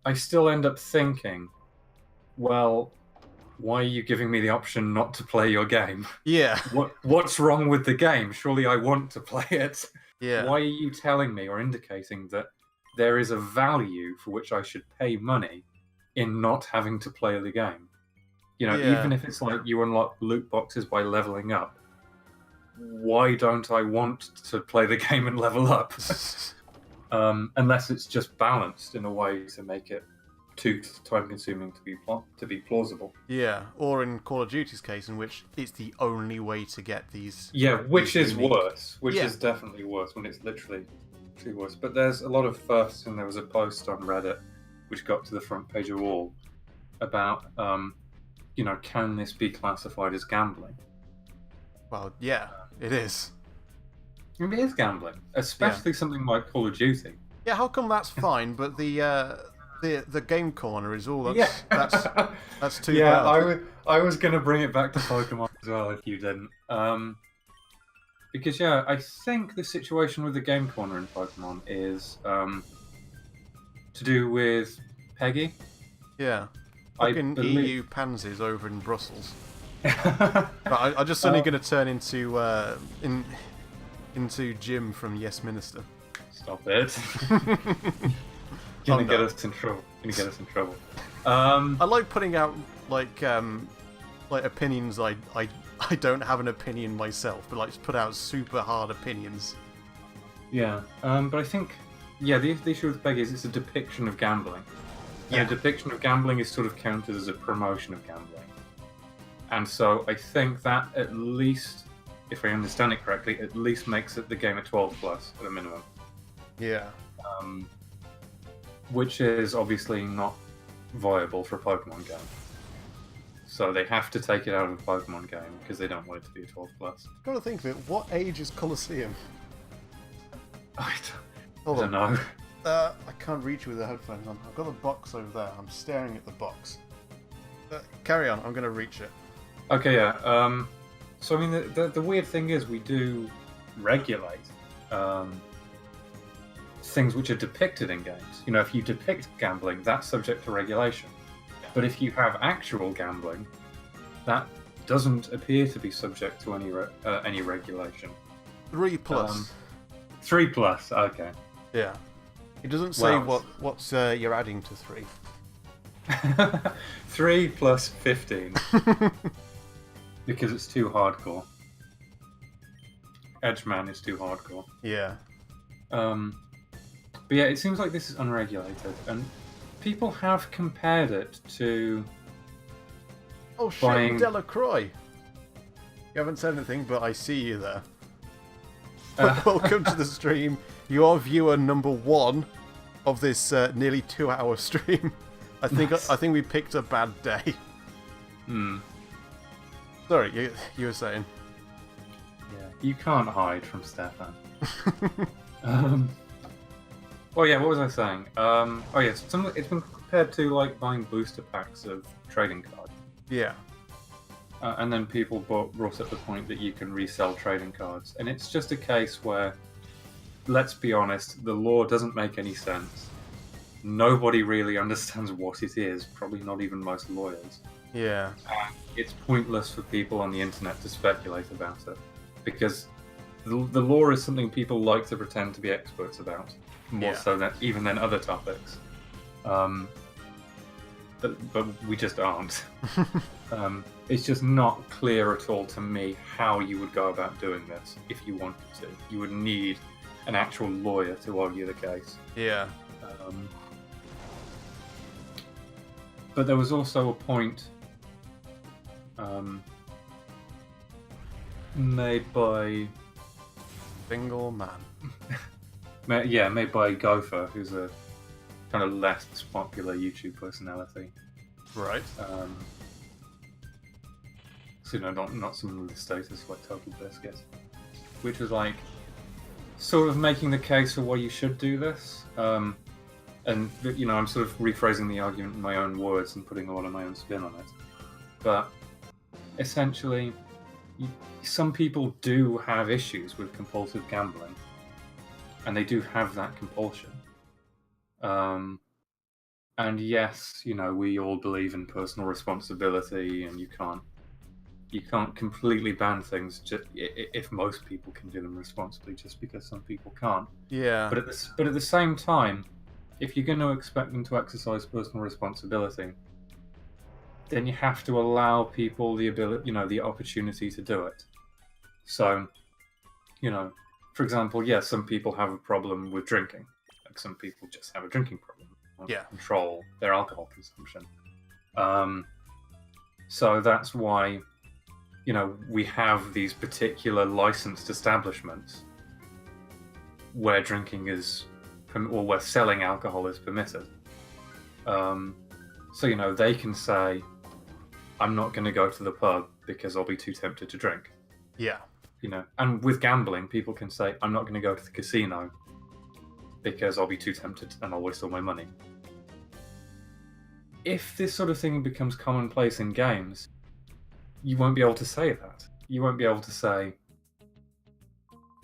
Speaker 2: I still end up thinking, well, why are you giving me the option not to play your game?
Speaker 1: Yeah.
Speaker 2: What's wrong with the game? Surely I want to play it.
Speaker 1: Yeah.
Speaker 2: Why are you telling me or indicating that there is a value for which I should pay money in not having to play the game? You know, even if it's like you unlock loot boxes by leveling up, why don't I want to play the game and level up? Unless it's just balanced in a way to make it too time-consuming to be plausible.
Speaker 1: Yeah, or in Call of Duty's case, in which it's the only way to get these.
Speaker 2: Yeah, which is
Speaker 1: unique...
Speaker 2: worse. Which is definitely worse when it's literally too worse. But there's a lot of firsts, and there was a post on Reddit which got to the front page of all about, you know, can this be classified as gambling? Well,
Speaker 1: yeah, it is.
Speaker 2: I mean, it is gambling, especially something like Call of Duty.
Speaker 1: Yeah, how come that's fine, but the game corner is all that's too bad.
Speaker 2: I was going to bring it back to Pokemon as well if you didn't. Because I think the situation with the game corner in Pokemon is to do with Peggy.
Speaker 1: Yeah. Fucking EU pansies over in Brussels. But I'm just suddenly going to turn into Jim from Yes Minister.
Speaker 2: Stop it. Gonna get us in trouble. I
Speaker 1: like putting out like opinions. I don't have an opinion myself, but like just put out super hard opinions.
Speaker 2: Yeah, but I think the issue with Peggy is it's a depiction of gambling. Yeah. And a depiction of gambling is sort of counted as a promotion of gambling. And so I think that at least, if I understand it correctly, at least makes it the game a 12 plus at a minimum.
Speaker 1: Yeah.
Speaker 2: Which is obviously not viable for a Pokemon game. So they have to take it out of a Pokemon game because they don't want it to be a 12 plus.
Speaker 1: Got to think of it. What age is Colosseum?
Speaker 2: I don't know.
Speaker 1: I can't reach with the headphones on. I've got the box over there. I'm staring at the box. Carry on. I'm going to reach it.
Speaker 2: Okay, yeah. So, I mean, the weird thing is we do regulate things which are depicted in games. You know, if you depict gambling, that's subject to regulation. But if you have actual gambling, that doesn't appear to be subject to any regulation.
Speaker 1: 3 plus.
Speaker 2: 3 plus, okay.
Speaker 1: Yeah. It doesn't say what you're adding to 3.
Speaker 2: 3 plus 15. Because it's too hardcore. Edgeman is too hardcore.
Speaker 1: Yeah.
Speaker 2: But yeah, it seems like this is unregulated, and people have compared it to.
Speaker 1: Oh shit, Delacroix! You haven't said anything, but I see you there. Welcome to the stream. You are viewer number 1 of this nearly 2-hour stream. I think we picked a bad day. Sorry, you were saying.
Speaker 2: Yeah, you can't hide from Stefan. Well, yeah, what was I saying? It's been compared to like buying booster packs of trading cards.
Speaker 1: Yeah.
Speaker 2: And then people brought up the point that you can resell trading cards, and it's just a case where, let's be honest, the law doesn't make any sense. Nobody really understands what it is. Probably not even most lawyers.
Speaker 1: Yeah.
Speaker 2: And it's pointless for people on the internet to speculate about it, because the law is something people like to pretend to be experts about. More so than even than other topics, but we just aren't. It's just not clear at all to me how you would go about doing this if you wanted to. You would need an actual lawyer to argue the case.
Speaker 1: Yeah.
Speaker 2: But there was also a point made by
Speaker 1: Single Man.
Speaker 2: Made by Gopher, who's a kind of less popular YouTube personality.
Speaker 1: Right.
Speaker 2: So, not someone with a status like Total Biscuit. Which was like, sort of making the case for why you should do this. And I'm sort of rephrasing the argument in my own words and putting a lot of my own spin on it. But essentially, some people do have issues with compulsive gambling, and they do have that compulsion. And yes, we all believe in personal responsibility, and you can't completely ban things if most people can do them responsibly, just because some people can't.
Speaker 1: Yeah.
Speaker 2: But at the same time, if you're going to expect them to exercise personal responsibility, then you have to allow people the ability, the opportunity to do it. So, for example, yes, some people have a problem with drinking. Like some people just have a drinking problem. They want to control their alcohol consumption. So that's why, we have these particular licensed establishments where drinking is, or where selling alcohol is permitted. So, they can say, I'm not going to go to the pub because I'll be too tempted to drink.
Speaker 1: Yeah.
Speaker 2: And with gambling, people can say, I'm not going to go to the casino because I'll be too tempted and I'll waste all my money. If this sort of thing becomes commonplace in games, you won't be able to say that. You won't be able to say,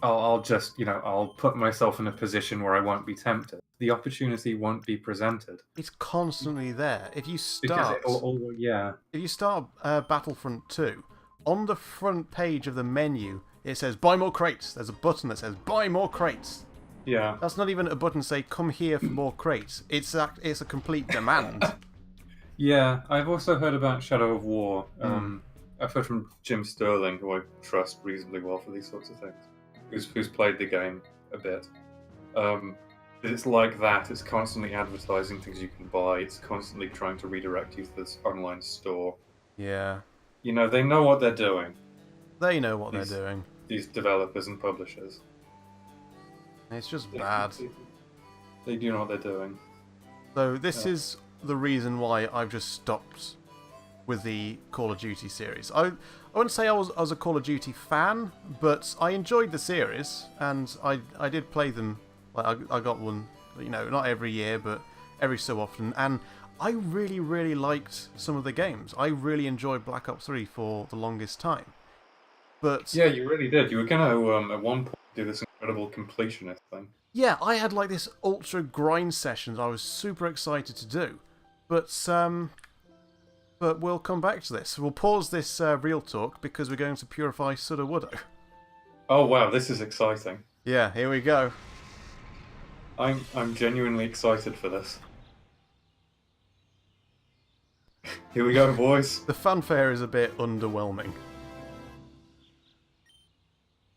Speaker 2: I'll just, I'll put myself in a position where I won't be tempted. The opportunity won't be presented.
Speaker 1: It's constantly there. If you start, if you start Battlefront 2, on the front page of the menu, it says buy more crates. There's a button that says buy more crates.
Speaker 2: Yeah.
Speaker 1: That's not even a button to say come here for more crates. It's a complete demand.
Speaker 2: Yeah, I've also heard about Shadow of War. I've heard from Jim Sterling, who I trust reasonably well for these sorts of things, who's played the game a bit. It's like that. It's constantly advertising things you can buy. It's constantly trying to redirect you to this online store.
Speaker 1: Yeah.
Speaker 2: They know what they're doing.
Speaker 1: They know what they're doing.
Speaker 2: These developers and publishers.
Speaker 1: It's just bad.
Speaker 2: They do know what they're doing.
Speaker 1: So this is the reason why I've just stopped with the Call of Duty series. I wouldn't say I was a Call of Duty fan, but I enjoyed the series, and I did play them. Like I got one, not every year, but every so often, and I really, really liked some of the games. I really enjoyed Black Ops 3 for the longest time. But
Speaker 2: yeah, you really did. You were going to, at one point, do this incredible completionist thing.
Speaker 1: Yeah, I had like this ultra grind session I was super excited to do. But we'll come back to this. We'll pause this real talk because we're going to purify Sudowoodo.
Speaker 2: Oh wow, this is exciting.
Speaker 1: Yeah, here we go.
Speaker 2: I'm genuinely excited for this. Here we go, boys.
Speaker 1: The fanfare is a bit underwhelming.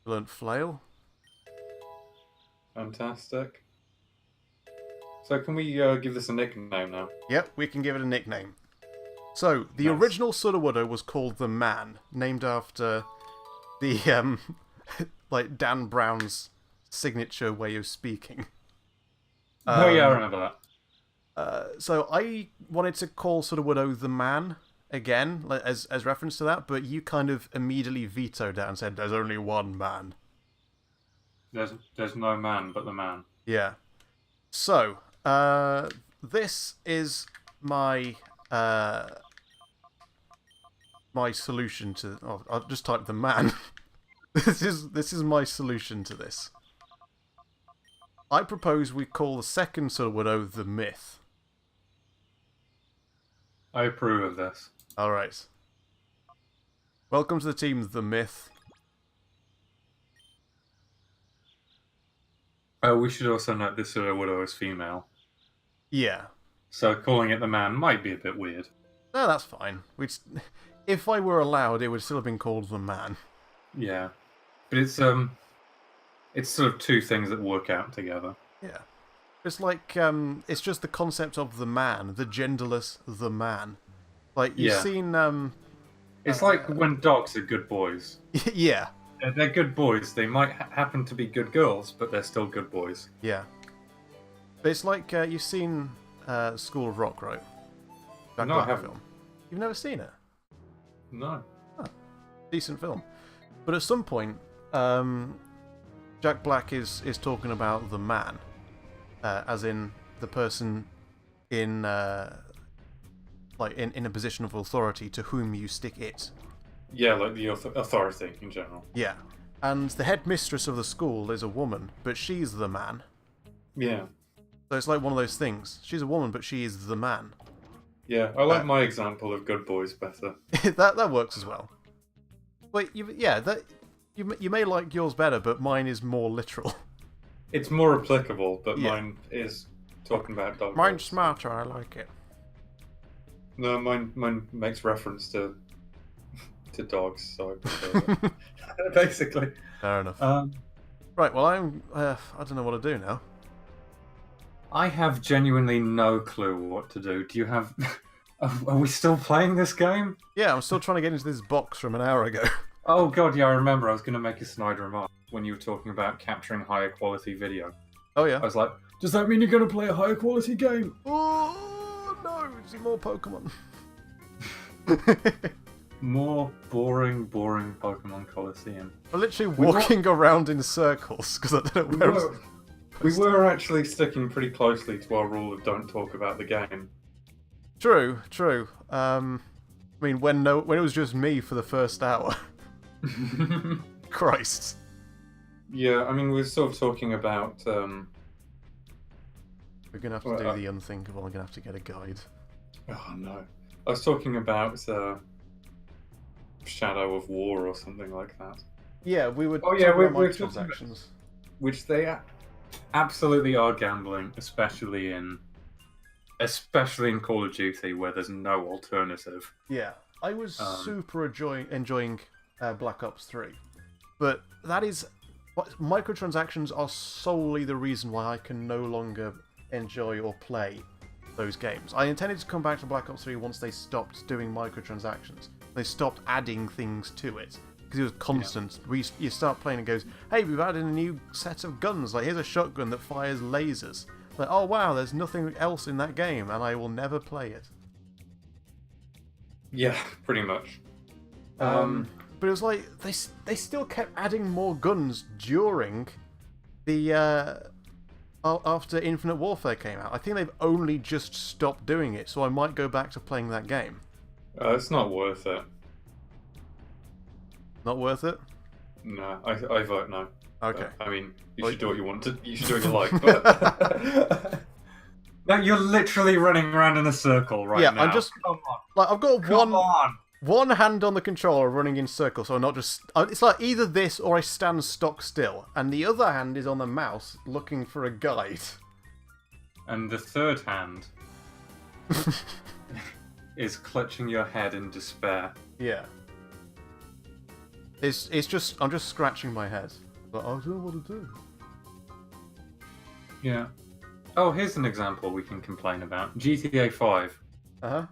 Speaker 1: Learned flail.
Speaker 2: Fantastic. So can we give this a nickname now?
Speaker 1: Yep, we can give it a nickname. So, the original Sudowoodo was called the Man, named after the, like, Dan Brown's signature way of speaking.
Speaker 2: Oh yeah, I remember that.
Speaker 1: So I wanted to call Sudowoodo the Man again, as reference to that, but you kind of immediately vetoed that and said there's only one man.
Speaker 2: There's no man but the man.
Speaker 1: Yeah. So, this is my my solution to. Oh, I'll just type the man. This is my solution to this. I propose we call the second Sudowoodo the Myth.
Speaker 2: I approve of this.
Speaker 1: Alright. Welcome to the team, The Myth.
Speaker 2: We should also note this Sudowoodo is female.
Speaker 1: Yeah.
Speaker 2: So calling it the Man might be a bit weird.
Speaker 1: No, that's fine. If I were allowed, it would still have been called The Man.
Speaker 2: Yeah. But it's sort of two things that work out together.
Speaker 1: Yeah. It's like, it's just the concept of the man, the genderless the man. Like, you've seen,
Speaker 2: It's like when dogs are good boys.
Speaker 1: Yeah.
Speaker 2: They're good boys. They might happen to be good girls, but they're still good boys.
Speaker 1: Yeah. But it's like, you've seen School of Rock, right? That
Speaker 2: No, I haven't.
Speaker 1: film. You've never seen it?
Speaker 2: No.
Speaker 1: Oh, decent film. But at some point, Jack Black is talking about the man. As in the person in in a position of authority to whom you stick it.
Speaker 2: Yeah, like the authority in general.
Speaker 1: Yeah. And the headmistress of the school is a woman, but she's the man.
Speaker 2: Yeah.
Speaker 1: So it's like one of those things. She's a woman, but she is the man.
Speaker 2: Yeah, I like my example of good boys better.
Speaker 1: that works as well. Wait, you may like yours better, but mine is more literal.
Speaker 2: It's more applicable, but mine is talking about dog.
Speaker 1: Mine's smarter. I like it.
Speaker 2: No, mine makes reference to dogs, so I prefer it. Basically.
Speaker 1: Fair enough. Right. Well, I don't know what to do now.
Speaker 2: I have genuinely no clue what to do. Do you have? Are we still playing this game?
Speaker 1: Yeah, I'm still trying to get into this box from an hour ago.
Speaker 2: Oh god, yeah, I remember. I was going to make a snide remark when you were talking about capturing higher quality video.
Speaker 1: Oh yeah.
Speaker 2: I was like, does that mean you're going to play a higher quality game?
Speaker 1: Oh no! See more Pokemon.
Speaker 2: More boring Pokemon Colosseum.
Speaker 1: I'm literally walking around in circles because I don't know where.
Speaker 2: We were actually sticking pretty closely to our rule of don't talk about the game.
Speaker 1: True. I mean, when it was just me for the first hour. Christ.
Speaker 2: Yeah, I mean, we're sort of talking about.
Speaker 1: We're gonna have to do the unthinkable. I'm gonna have to get a guide.
Speaker 2: Oh no! I was talking about Shadow of War or something like that.
Speaker 1: Yeah, we were.
Speaker 2: Oh yeah, we're
Speaker 1: transactions,
Speaker 2: which they absolutely are gambling, especially in Call of Duty, where there's no alternative.
Speaker 1: Yeah, I was super enjoying Black Ops 3, but that is microtransactions are solely the reason why I can no longer enjoy or play those games. I intended to come back to Black Ops 3 once they stopped doing microtransactions. They stopped adding things to it. Because it was constant. Yeah. You start playing and it goes, hey, we've added a new set of guns. Like, here's a shotgun that fires lasers. Like, oh wow, there's nothing else in that game, and I will never play it.
Speaker 2: Yeah, pretty much.
Speaker 1: But it was like, they still kept adding more guns during the... after Infinite Warfare came out. I think they've only just stopped doing it, so I might go back to playing that game.
Speaker 2: It's not worth it.
Speaker 1: Not worth it?
Speaker 2: No, I vote no.
Speaker 1: Okay.
Speaker 2: I mean, you should do what you want to. You should do what you like. But... No, you're literally running around in a circle right now.
Speaker 1: Yeah, I'm just.
Speaker 2: Come on.
Speaker 1: Like, I've got one hand on the controller running in circles, so I'm not just. It's like either this or I stand stock still, and the other hand is on the mouse looking for a guide.
Speaker 2: And the third hand is clutching your head in despair.
Speaker 1: Yeah. It's just I'm just scratching my head. But I don't know what to do.
Speaker 2: Yeah. Oh, here's an example we can complain about. GTA 5.
Speaker 1: Uh-huh.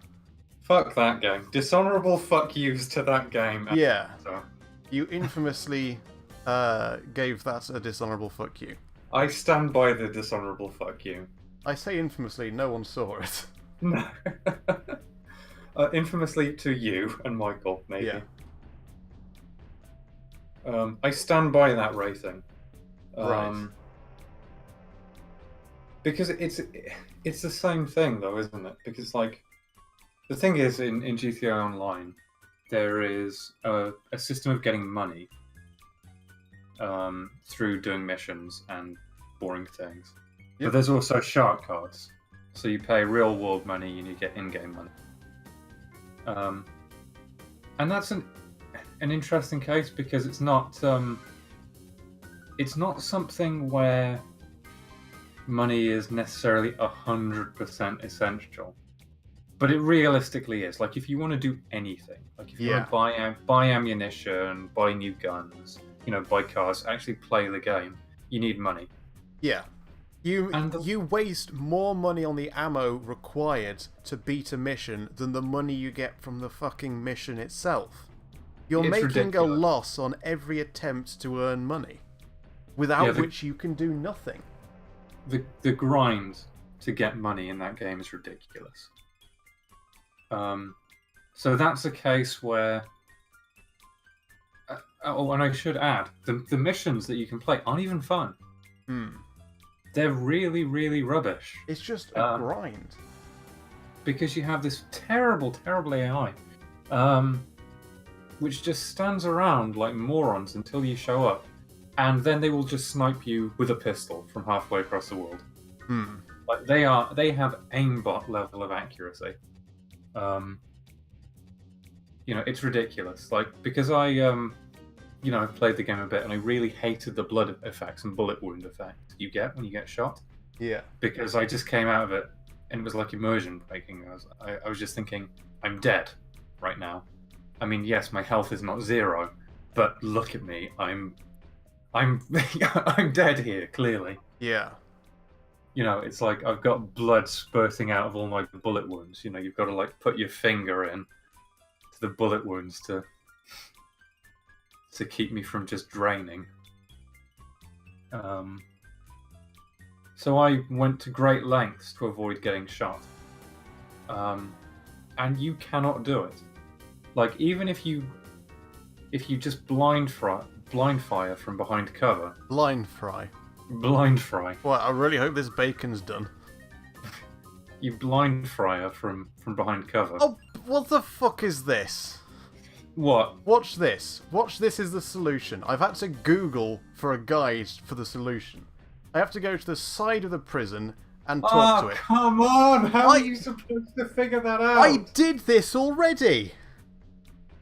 Speaker 2: Fuck that game. Dishonorable fuck yous to that game.
Speaker 1: Yeah. You infamously gave that a dishonorable fuck you.
Speaker 2: I stand by the dishonorable fuck you.
Speaker 1: I say infamously, no one saw it.
Speaker 2: No. Infamously to you and Michael, maybe.
Speaker 1: Yeah.
Speaker 2: I stand by that rating.
Speaker 1: Right.
Speaker 2: Because it's the same thing, though, isn't it? Because, like, the thing is, in GTA Online, there is a system of getting money through doing missions and boring things. Yep. But there's also shark cards. So you pay real-world money and you get in-game money. And that's an interesting case because it's not something where money is necessarily 100% essential, but it realistically is. Like, if you want to do anything, like if you want to buy ammunition, buy new guns, buy cars, actually play the game, you need money.
Speaker 1: Yeah. You waste more money on the ammo required to beat a mission than the money you get from the fucking mission itself. You're making ridiculous. A loss on every attempt to earn money, without which you can do nothing.
Speaker 2: The grind to get money in that game is ridiculous. So that's a case where... and I should add, the missions that you can play aren't even fun. they're really, really rubbish.
Speaker 1: It's just a grind.
Speaker 2: Because you have this terrible, terrible AI, which just stands around like morons until you show up, and then they will just snipe you with a pistol from halfway across the world. Like they have aimbot level of accuracy. It's ridiculous. Like, because I played the game a bit, and I really hated the blood effects and bullet wound effect you get when you get shot.
Speaker 1: Yeah.
Speaker 2: Because I just came out of it, and it was like immersion breaking. I was just thinking, I'm dead right now. I mean, yes, my health is not 0, but look at me. I'm I'm dead here, clearly.
Speaker 1: Yeah.
Speaker 2: It's like I've got blood spurting out of all my bullet wounds. You've got to like put your finger in to the bullet wounds to keep me from just draining. So I went to great lengths to avoid getting shot. And you cannot do it. Like, even if you just blind fire from behind cover.
Speaker 1: Blind fry.
Speaker 2: Well,
Speaker 1: I really hope this bacon's done.
Speaker 2: You blind fire from behind cover.
Speaker 1: Oh, what the fuck is this?
Speaker 2: What?
Speaker 1: Watch this. Watch this is the solution. I've had to Google for a guide for the solution. I have to go to the side of the prison and talk to it.
Speaker 2: Come on! How are you supposed to figure that out?
Speaker 1: I did this already!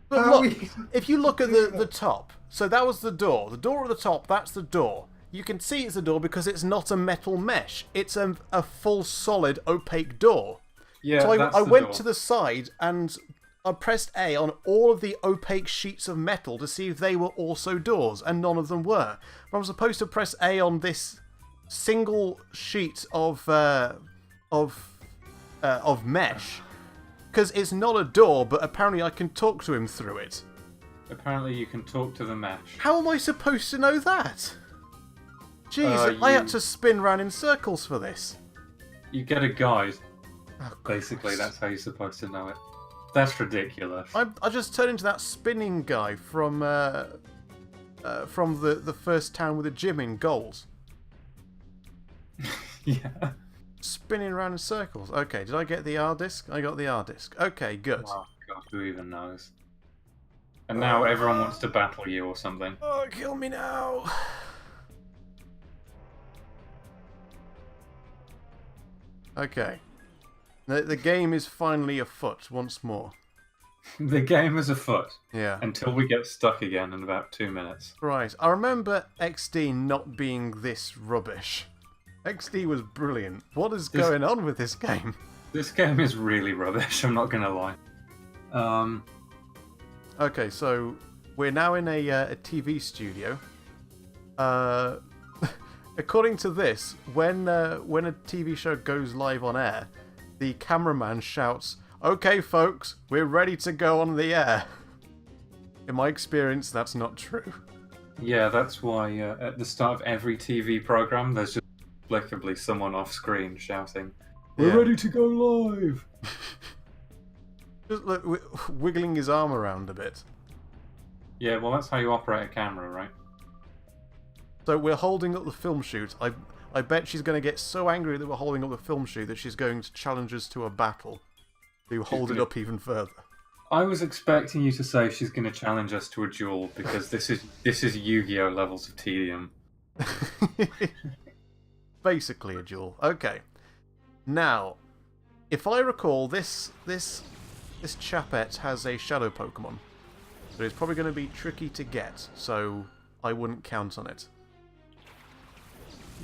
Speaker 1: But look, if you look at the top, so that was the door. The door at the top, that's the door. You can see it's a door because it's not a metal mesh. It's a full solid opaque door.
Speaker 2: Yeah,
Speaker 1: so
Speaker 2: that's
Speaker 1: I
Speaker 2: the
Speaker 1: went
Speaker 2: door.
Speaker 1: to the side and I pressed A on all of the opaque sheets of metal to see if they were also doors, and none of them were. I was supposed to press A on this single sheet of mesh because it's not a door, but apparently I can talk to him through it.
Speaker 2: Apparently you can talk to the mesh.
Speaker 1: How am I supposed to know that? Jeez, I had to spin round in circles for this.
Speaker 2: You get a guide.
Speaker 1: Oh,
Speaker 2: Basically,
Speaker 1: Christ.
Speaker 2: that's how you're supposed to know it. That's ridiculous.
Speaker 1: I just turned into that spinning guy from the first town with a gym in goals.
Speaker 2: Yeah.
Speaker 1: Spinning around in circles. Okay, did I get the R disc? I got the R disc. Okay, good.
Speaker 2: Oh god, who even knows? And now everyone wants to battle you or something.
Speaker 1: Oh, kill me now. Okay. The game is finally afoot once more.
Speaker 2: The game is afoot.
Speaker 1: Yeah.
Speaker 2: Until we get stuck again in about 2 minutes.
Speaker 1: Right. I remember XD not being this rubbish. XD was brilliant. What is going on with this game?
Speaker 2: This game is really rubbish, I'm not gonna lie.
Speaker 1: Okay, so we're now in a TV studio. According to this, when a TV show goes live on air, the cameraman shouts, "Okay, folks, we're ready to go on the air." In my experience, that's not true.
Speaker 2: Yeah, that's why at the start of every TV program, there's just inexplicably someone off screen shouting, "We're ready to go live!"
Speaker 1: Just look, wiggling his arm around a bit.
Speaker 2: Yeah, well, that's how you operate a camera, right?
Speaker 1: So we're holding up the film shoot. I bet she's going to get so angry that we're holding up the film shoot that she's going to challenge us to a battle to hold it up even further.
Speaker 2: I was expecting you to say she's going to challenge us to a duel because this is Yu-Gi-Oh levels of tedium.
Speaker 1: Basically a duel. Okay. Now, if I recall, this chapette has a shadow Pokemon, so it's probably going to be tricky to get. So I wouldn't count on it.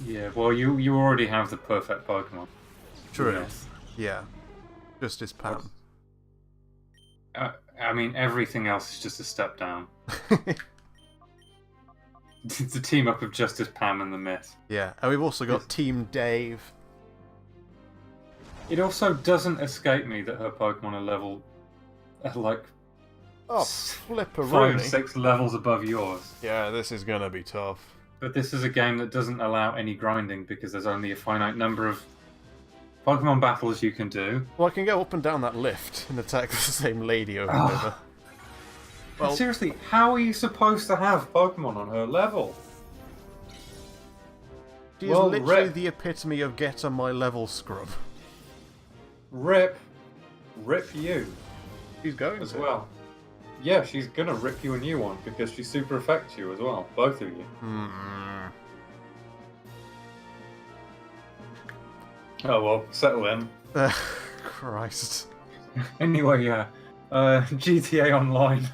Speaker 2: Yeah, well, you already have the perfect Pokemon.
Speaker 1: True.
Speaker 2: Yes.
Speaker 1: Yeah. Justice Pam.
Speaker 2: I mean, everything else is just a step down. It's a team up of Justice Pam and the Myth.
Speaker 1: Yeah, and we've also got Team Dave.
Speaker 2: It also doesn't escape me that her Pokemon are level, like,
Speaker 1: Oh, flipperoni.
Speaker 2: 5-6 levels above yours.
Speaker 1: Yeah, this is gonna be tough.
Speaker 2: But this is a game that doesn't allow any grinding because there's only a finite number of Pokemon battles you can do.
Speaker 1: Well, I can go up and down that lift and attack the same lady over and over. Well,
Speaker 2: seriously, how are you supposed to have Pokemon on her level?
Speaker 1: She is
Speaker 2: Well,
Speaker 1: literally
Speaker 2: rip.
Speaker 1: the epitome of get on my level scrub.
Speaker 2: Rip you
Speaker 1: She's going
Speaker 2: as
Speaker 1: to.
Speaker 2: well. Yeah, she's gonna rip you a new one because she super affects you as well, both of you. Oh well, settle in.
Speaker 1: Christ.
Speaker 2: Anyway, yeah, GTA Online.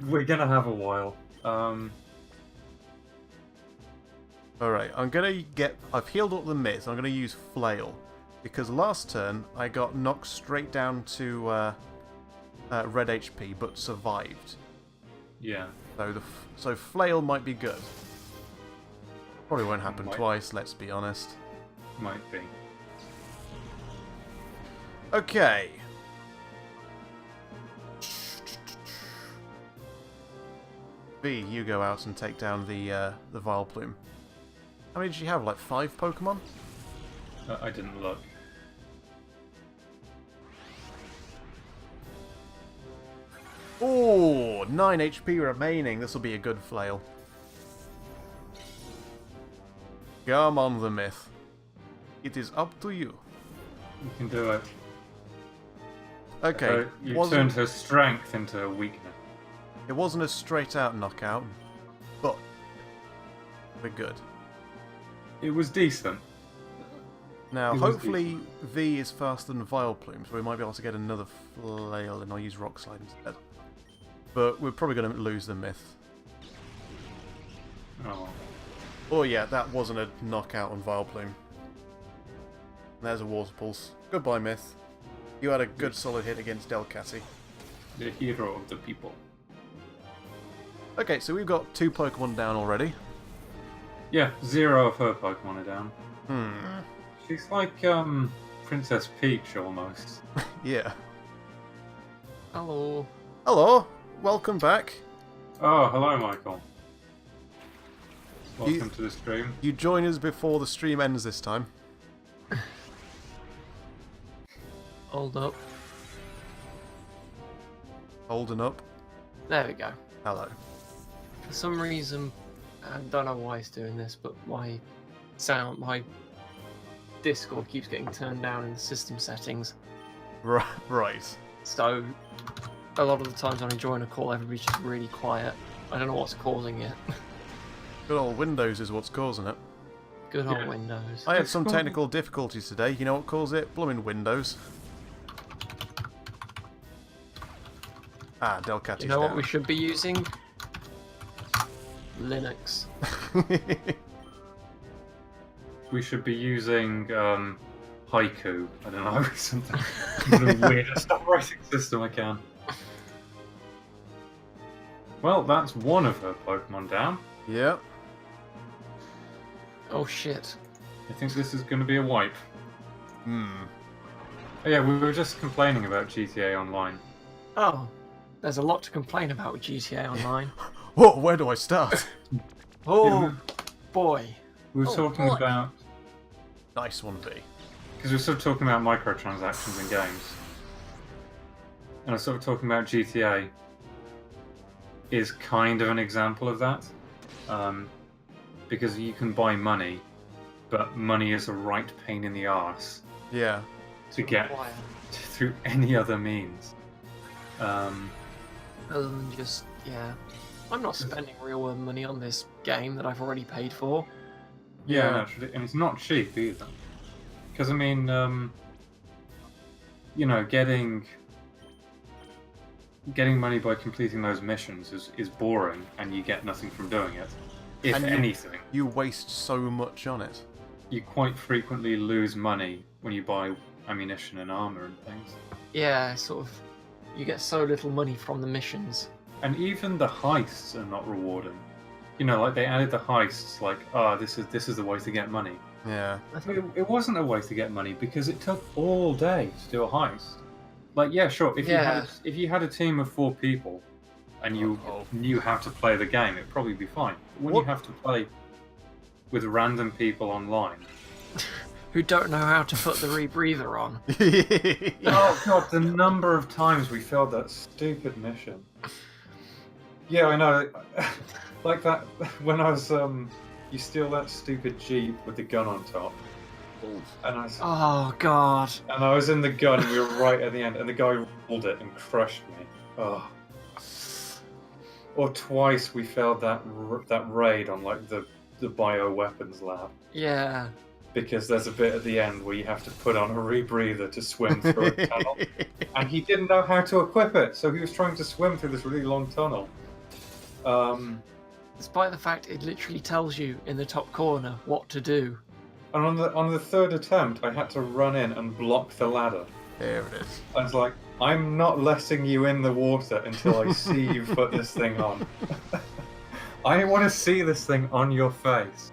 Speaker 2: We're gonna have a while.
Speaker 1: Alright, I've healed up the myth, I'm gonna use Flail. Because last turn, I got knocked straight down to red HP, but survived.
Speaker 2: Yeah.
Speaker 1: So Flail might be good. Probably won't happen
Speaker 2: Might.
Speaker 1: twice, let's be honest.
Speaker 2: Might be.
Speaker 1: Okay. V, you go out and take down the Vileplume. How many did you have? Like 5 Pokemon?
Speaker 2: I didn't look.
Speaker 1: Oh, 9 HP remaining. This will be a good Flail. Come on, the myth. It is up to you.
Speaker 2: You can do it.
Speaker 1: Okay.
Speaker 2: You turned her strength into her weakness.
Speaker 1: It wasn't a straight out knockout, but we're good.
Speaker 2: It was decent.
Speaker 1: Now,
Speaker 2: It was
Speaker 1: hopefully V is faster than Vileplume, so we might be able to get another Flail, and I'll use Rock Slide instead. But we're probably going to lose the myth.
Speaker 2: Oh.
Speaker 1: Oh yeah, that wasn't a knockout on Vileplume. There's a Water Pulse. Goodbye, myth. You had a good solid hit against Delcatty.
Speaker 2: The hero of the people.
Speaker 1: Okay, so we've got 2 Pokemon down already.
Speaker 2: Yeah, 0 of her Pokemon are down. She's like Princess Peach almost.
Speaker 1: Yeah.
Speaker 3: Hello.
Speaker 1: Hello. Welcome back.
Speaker 2: Oh, hello, Michael. Welcome to the stream.
Speaker 1: You join us before the stream ends this time.
Speaker 3: Hold up.
Speaker 1: Holding up.
Speaker 3: There we go.
Speaker 1: Hello.
Speaker 3: For some reason, I don't know why it's doing this, but my Discord keeps getting turned down in the system settings.
Speaker 1: Right.
Speaker 3: So, a lot of the times when I join a call, everybody's just really quiet. I don't know what's causing it.
Speaker 1: Good old Windows is what's causing it.
Speaker 3: Good old Windows.
Speaker 1: I had some technical difficulties today. You know what caused it? Blooming Windows. Ah, Delcatty's
Speaker 3: You know what
Speaker 1: down.
Speaker 3: we should be using? Linux.
Speaker 2: We should be using Haiku. I don't know, something. The weirdest operating system I can. Well, that's one of her Pokemon down.
Speaker 1: Yeah.
Speaker 3: Oh shit.
Speaker 2: I think this is going to be a wipe.
Speaker 1: Hmm.
Speaker 2: Oh, yeah, we were just complaining about GTA Online.
Speaker 3: Oh, there's a lot to complain about with GTA Online.
Speaker 1: Whoa, where do I start?
Speaker 3: Oh boy.
Speaker 2: We were
Speaker 3: Oh,
Speaker 2: talking
Speaker 3: boy.
Speaker 2: about...
Speaker 1: Nice one, V.
Speaker 2: Because we were sort of talking about microtransactions in games. And I was sort of talking about GTA is kind of an example of that. Because you can buy money, but money is a right pain in the arse
Speaker 1: Yeah.
Speaker 2: to get
Speaker 3: Why?
Speaker 2: through any other means.
Speaker 3: Other than just, yeah. I'm not spending real world money on this game that I've already paid for.
Speaker 2: Yeah,
Speaker 1: Yeah.
Speaker 2: naturally, and it's not cheap either. Because I mean, you know, getting money by completing those missions is boring, and you get nothing from doing it. If
Speaker 1: And
Speaker 2: anything,
Speaker 1: You waste so much on it.
Speaker 2: you quite frequently lose money when you buy ammunition and armor and things.
Speaker 3: Yeah, sort of. You get so little money from the missions.
Speaker 2: And even the heists are not rewarding. You know, like they added the heists, like, this is the way to get money.
Speaker 1: Yeah.
Speaker 2: But it wasn't a way to get money because it took all day to do a heist. Like, yeah, sure, if you had a team of 4 people and you knew how to play the game, it'd probably be fine. But when you have to play with random people online,
Speaker 3: Who don't know how to put the rebreather on.
Speaker 2: oh god, the number of times we failed that stupid mission. Yeah, I know. Like that when I was you steal that stupid Jeep with the gun on top. And
Speaker 3: Oh god.
Speaker 2: And I was in the gun, and we were right at the end, and the guy rolled it and crushed me. Oh. Or twice we failed that raid on like the bioweapons lab.
Speaker 3: Yeah.
Speaker 2: Because there's a bit at the end where you have to put on a rebreather to swim through a tunnel, and he didn't know how to equip it, so he was trying to swim through this really long tunnel.
Speaker 3: Despite the fact it literally tells you in the top corner what to do.
Speaker 2: And on the third attempt, I had to run in and block the ladder.
Speaker 1: There it is.
Speaker 2: I was like, I'm not letting you in the water until I see you put this thing on. I want to see this thing on your face.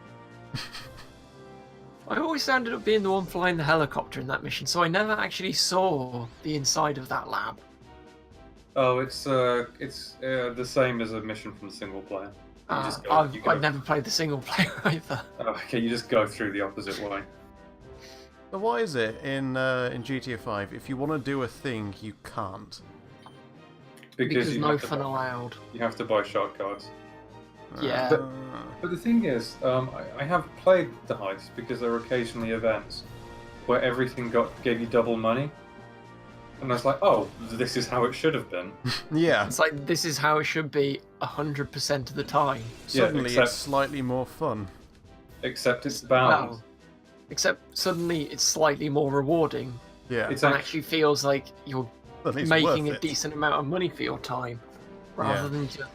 Speaker 3: I always ended up being the one flying the helicopter in that mission, so I never actually saw the inside of that lab.
Speaker 2: Oh, it's the same as a mission from the single player.
Speaker 3: I've never played the single player either.
Speaker 2: Oh, okay, you just go through the opposite way.
Speaker 1: So why is it in GTA 5 if you want to do a thing you can't?
Speaker 3: Because no fun allowed.
Speaker 2: You have to buy shot cards.
Speaker 3: Yeah.
Speaker 2: But the thing is, I have played the heist because there are occasionally events where everything gave you double money. And I was like, oh, this is how it should have been.
Speaker 1: Yeah.
Speaker 3: It's like, this is how it should be 100% of the time.
Speaker 1: Suddenly it's slightly more fun.
Speaker 2: Except it's bound.
Speaker 3: Well, except suddenly it's slightly more rewarding.
Speaker 1: Yeah.
Speaker 3: It actually feels like you're
Speaker 1: At least
Speaker 3: making
Speaker 1: worth
Speaker 3: a
Speaker 1: it.
Speaker 3: decent amount of money for your time. Rather than just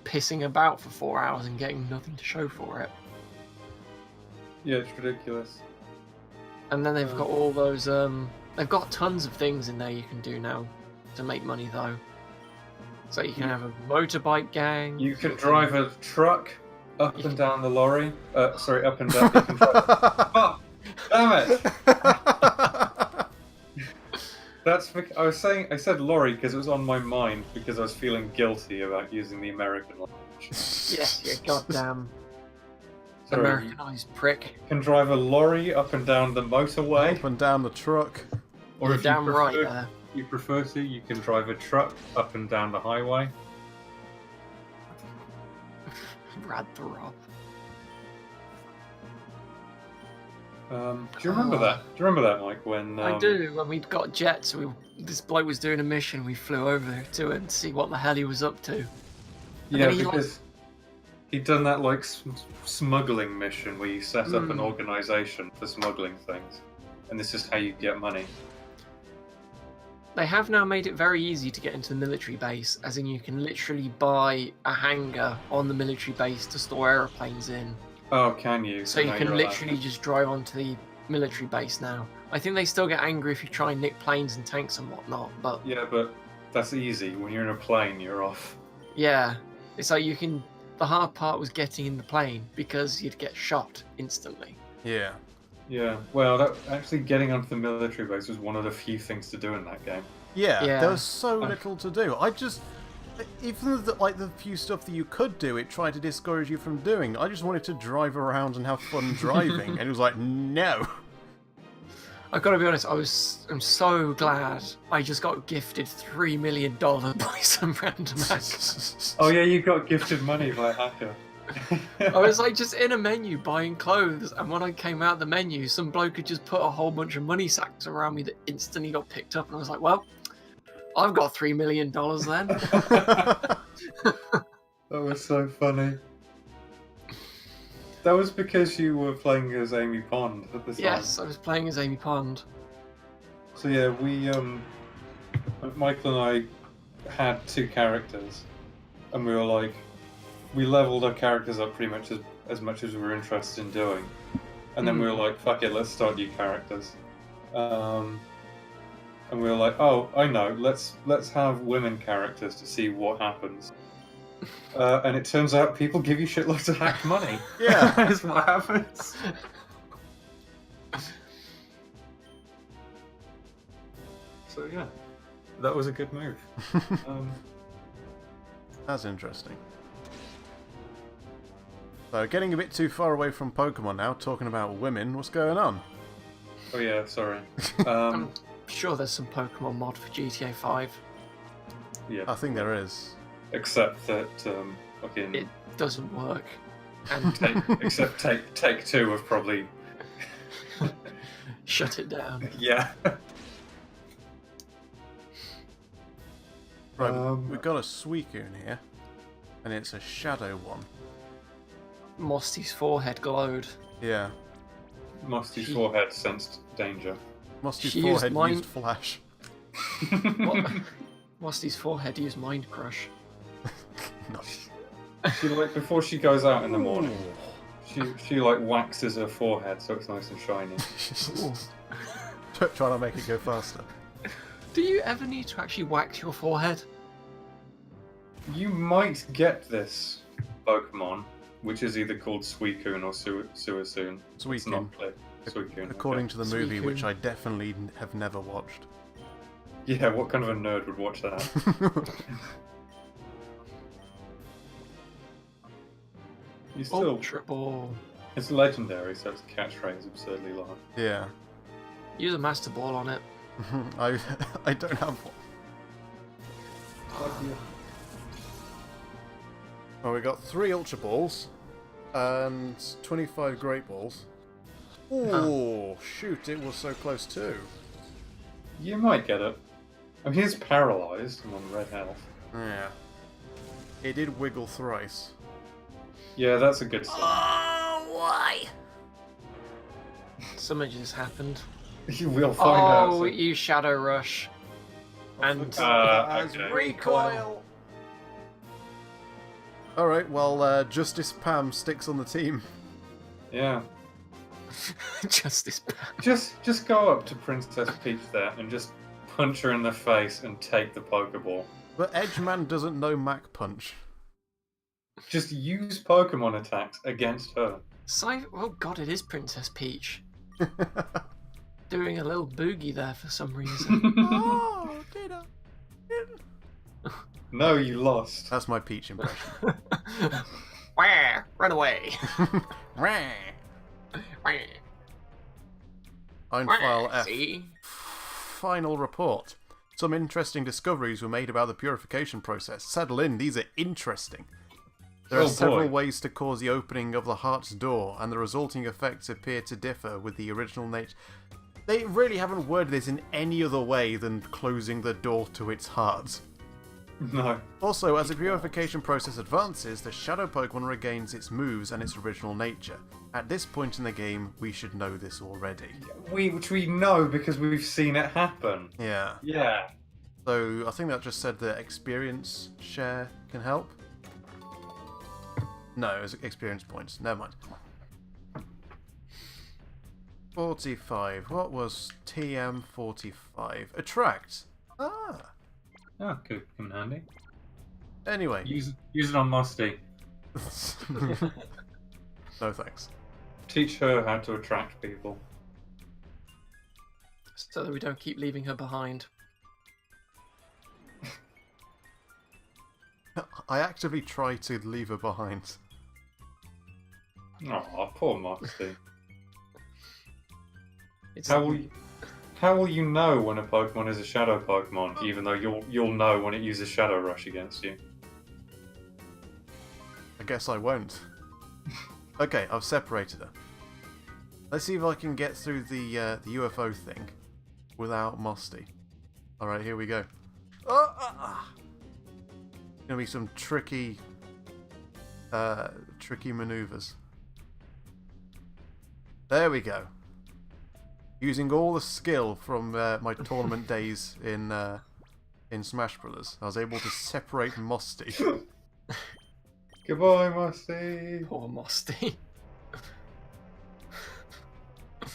Speaker 3: pissing about for 4 hours and getting nothing to show for it.
Speaker 2: Yeah, it's ridiculous.
Speaker 3: And then they've got all those, they've got tons of things in there you can do now to make money though. So you can have a motorbike gang.
Speaker 2: You can drive a truck up and down the lorry. Sorry, up and down. You can drive... Oh, damn it! I said lorry because it was on my mind because I was feeling guilty about using the American language.
Speaker 3: Yes, you goddamn
Speaker 2: Sorry,
Speaker 3: Americanized prick.
Speaker 2: You can drive a lorry up and down the motorway.
Speaker 1: Up and down the truck.
Speaker 2: Or
Speaker 3: You're
Speaker 2: if
Speaker 3: damn
Speaker 2: you
Speaker 3: right
Speaker 2: prefer,
Speaker 3: there.
Speaker 2: you prefer to, you can drive a truck up and down the highway.
Speaker 3: Rad the Rob.
Speaker 2: Do you remember that? Do you remember that, Mike? When
Speaker 3: I do. When we got jets, this bloke was doing a mission. We flew over to it and see what the hell he was up to.
Speaker 2: Yeah, because he'd done that like smuggling mission where you set up an organization for smuggling things, and this is how you get money.
Speaker 3: They have now made it very easy to get into the military base, as in you can literally buy a hangar on the military base to store aeroplanes in.
Speaker 2: Oh, can you?
Speaker 3: So you can literally just drive onto the military base now. I think they still get angry if you try and nick planes and tanks and whatnot, but...
Speaker 2: Yeah, but that's easy. When you're in a plane, you're off.
Speaker 3: Yeah. It's like you can... The hard part was getting in the plane, because you'd get shot instantly.
Speaker 1: Yeah.
Speaker 2: Yeah, well, actually getting onto the military base was one of the few things to do in that game.
Speaker 1: Yeah, there was so little to do. I just... Even the few stuff that you could do, it tried to discourage you from doing. I just wanted to drive around and have fun driving, and it was like, no.
Speaker 3: I've got to be honest, I'm so glad I just got gifted $3 million by some random hacker.
Speaker 2: Oh yeah, you got gifted money by a hacker.
Speaker 3: I was like just in a menu buying clothes, and when I came out the menu, some bloke had just put a whole bunch of money sacks around me that instantly got picked up, and I was like, well, I've got $3 million then.
Speaker 2: That was so funny. That was because you were playing as Amy Pond at the time.
Speaker 3: Yes, I was playing as Amy Pond.
Speaker 2: So yeah, we, Michael and I had two characters, and we were like, we leveled our characters up pretty much as much as we were interested in doing. And then we were like, fuck it, let's start new characters. And we were like, oh, I know, let's have women characters to see what happens. And it turns out people give you shitloads of hacked money.
Speaker 1: Yeah.
Speaker 2: That's what happens. So yeah, that was a good move.
Speaker 1: That's interesting. So, getting a bit too far away from Pokemon now, talking about women, what's going on?
Speaker 2: Oh yeah, sorry.
Speaker 3: I'm sure there's some Pokemon mod for GTA 5.
Speaker 2: Yeah.
Speaker 1: I think there is.
Speaker 2: Except that fucking
Speaker 3: doesn't work. And
Speaker 2: Except take two of probably.
Speaker 3: shut it down.
Speaker 2: Yeah.
Speaker 1: Right, we've got a Suicune here, and it's a shadow one.
Speaker 3: Mosty's forehead glowed.
Speaker 1: Yeah.
Speaker 2: Mosty's forehead sensed danger.
Speaker 1: Mosty's
Speaker 3: She
Speaker 1: forehead
Speaker 3: used
Speaker 1: used flash.
Speaker 3: Mosty's forehead used Mind Crush.
Speaker 1: Nice.
Speaker 2: She, like, before she goes out in the morning, she like waxes her forehead so it's nice and shiny.
Speaker 1: Trying to make it go faster.
Speaker 3: Do you ever need to actually wax your forehead?
Speaker 2: You might get this Pokemon, which is either called Suicune or Suicune. It's
Speaker 1: Suicune.
Speaker 2: not clear. Suicune.
Speaker 1: According to the movie,
Speaker 3: Suicune.
Speaker 1: which I definitely have never watched.
Speaker 2: Yeah, what kind of a nerd would watch that? You still.
Speaker 3: Ultra Ball.
Speaker 2: It's legendary, so its catchphrase is absurdly long.
Speaker 1: Yeah.
Speaker 3: Use a Master Ball on it.
Speaker 1: I don't have one. Well, we got 3 Ultra Balls and 25 Great Balls. Oh, shoot, it was so close too.
Speaker 2: You might get it. I mean, he's paralysed and on red health.
Speaker 1: Yeah. It did wiggle thrice.
Speaker 2: Yeah, that's a good sign.
Speaker 1: Oh, why?
Speaker 3: Something just happened.
Speaker 2: You will find out.
Speaker 3: Oh,
Speaker 2: soon.
Speaker 3: you Shadow Rush. And
Speaker 1: As
Speaker 2: okay.
Speaker 1: recoil. Alright, well, Justice Pam sticks on the team.
Speaker 2: Yeah.
Speaker 3: Justice Pam.
Speaker 2: Just go up to Princess Peach there and just punch her in the face and take the Pokeball.
Speaker 1: But Edgeman doesn't know Mach Punch.
Speaker 2: Just use Pokemon attacks against her.
Speaker 3: Oh god, it is Princess Peach. Doing a little boogie there for some reason.
Speaker 1: Oh, did I?
Speaker 2: No, you lost.
Speaker 1: That's my Peach impression.
Speaker 3: Wah! Run away!
Speaker 1: File F.
Speaker 3: See?
Speaker 1: Final report. Some interesting discoveries were made about the purification process. Settle in, these are interesting. There are several ways to cause the opening of the heart's door, and the resulting effects appear to differ with the original nature. They really haven't worded this in any other way than closing the door to its heart.
Speaker 2: No.
Speaker 1: Also, as the purification process advances, the Shadow Pokemon regains its moves and its original nature. At this point in the game, we should know this already.
Speaker 2: Which we know because we've seen it happen.
Speaker 1: Yeah.
Speaker 2: Yeah.
Speaker 1: So, I think that just said the experience share can help. No, it was experience points. Never mind. 45. What was TM45? Attract. Ah.
Speaker 2: Oh, could come in handy.
Speaker 1: Anyway.
Speaker 2: Use it on Musty.
Speaker 1: No thanks.
Speaker 2: Teach her how to attract people.
Speaker 3: So that we don't keep leaving her behind.
Speaker 1: I actively try to leave her behind.
Speaker 2: Oh, poor Musty.
Speaker 3: It's
Speaker 2: How will you know when a Pokemon is a Shadow Pokemon, even though you'll know when it uses Shadow Rush against you?
Speaker 1: I guess I won't. Okay, I've separated her. Let's see if I can get through the UFO thing without Musty. Alright, here we go. Gonna be some tricky maneuvers. There we go. Using all the skill from my tournament days in Smash Brothers, I was able to separate Musty.
Speaker 2: Goodbye, Musty.
Speaker 3: poor Mosty.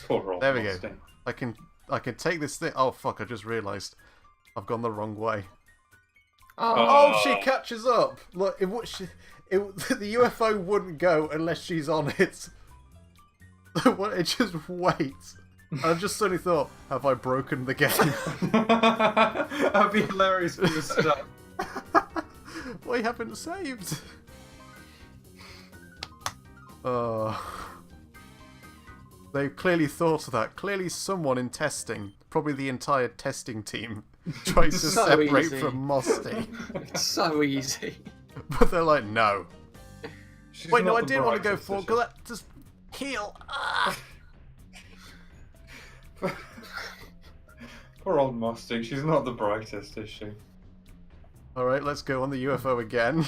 Speaker 2: Poor old
Speaker 1: There we
Speaker 2: Musty.
Speaker 1: go. I can take this thing. Oh fuck! I just realised I've gone the wrong way. Oh, she catches up. Look, the UFO wouldn't go unless she's on it. It just waits. I just suddenly thought, have I broken the game?
Speaker 2: That'd be hilarious if you were stuck.
Speaker 1: We haven't saved. They clearly thought of that. Clearly someone in testing, probably the entire testing team, tries to
Speaker 3: So
Speaker 1: separate
Speaker 3: easy.
Speaker 1: from Musty.
Speaker 3: It's so easy.
Speaker 1: But they're like, no. Wait, no,
Speaker 2: not
Speaker 1: I
Speaker 2: the
Speaker 1: did want to go
Speaker 2: brightest,
Speaker 1: for
Speaker 2: is
Speaker 1: because that just heal. Ah!
Speaker 2: she? Poor old Musty. She's not the brightest, is she?
Speaker 1: All right, let's go on the UFO again.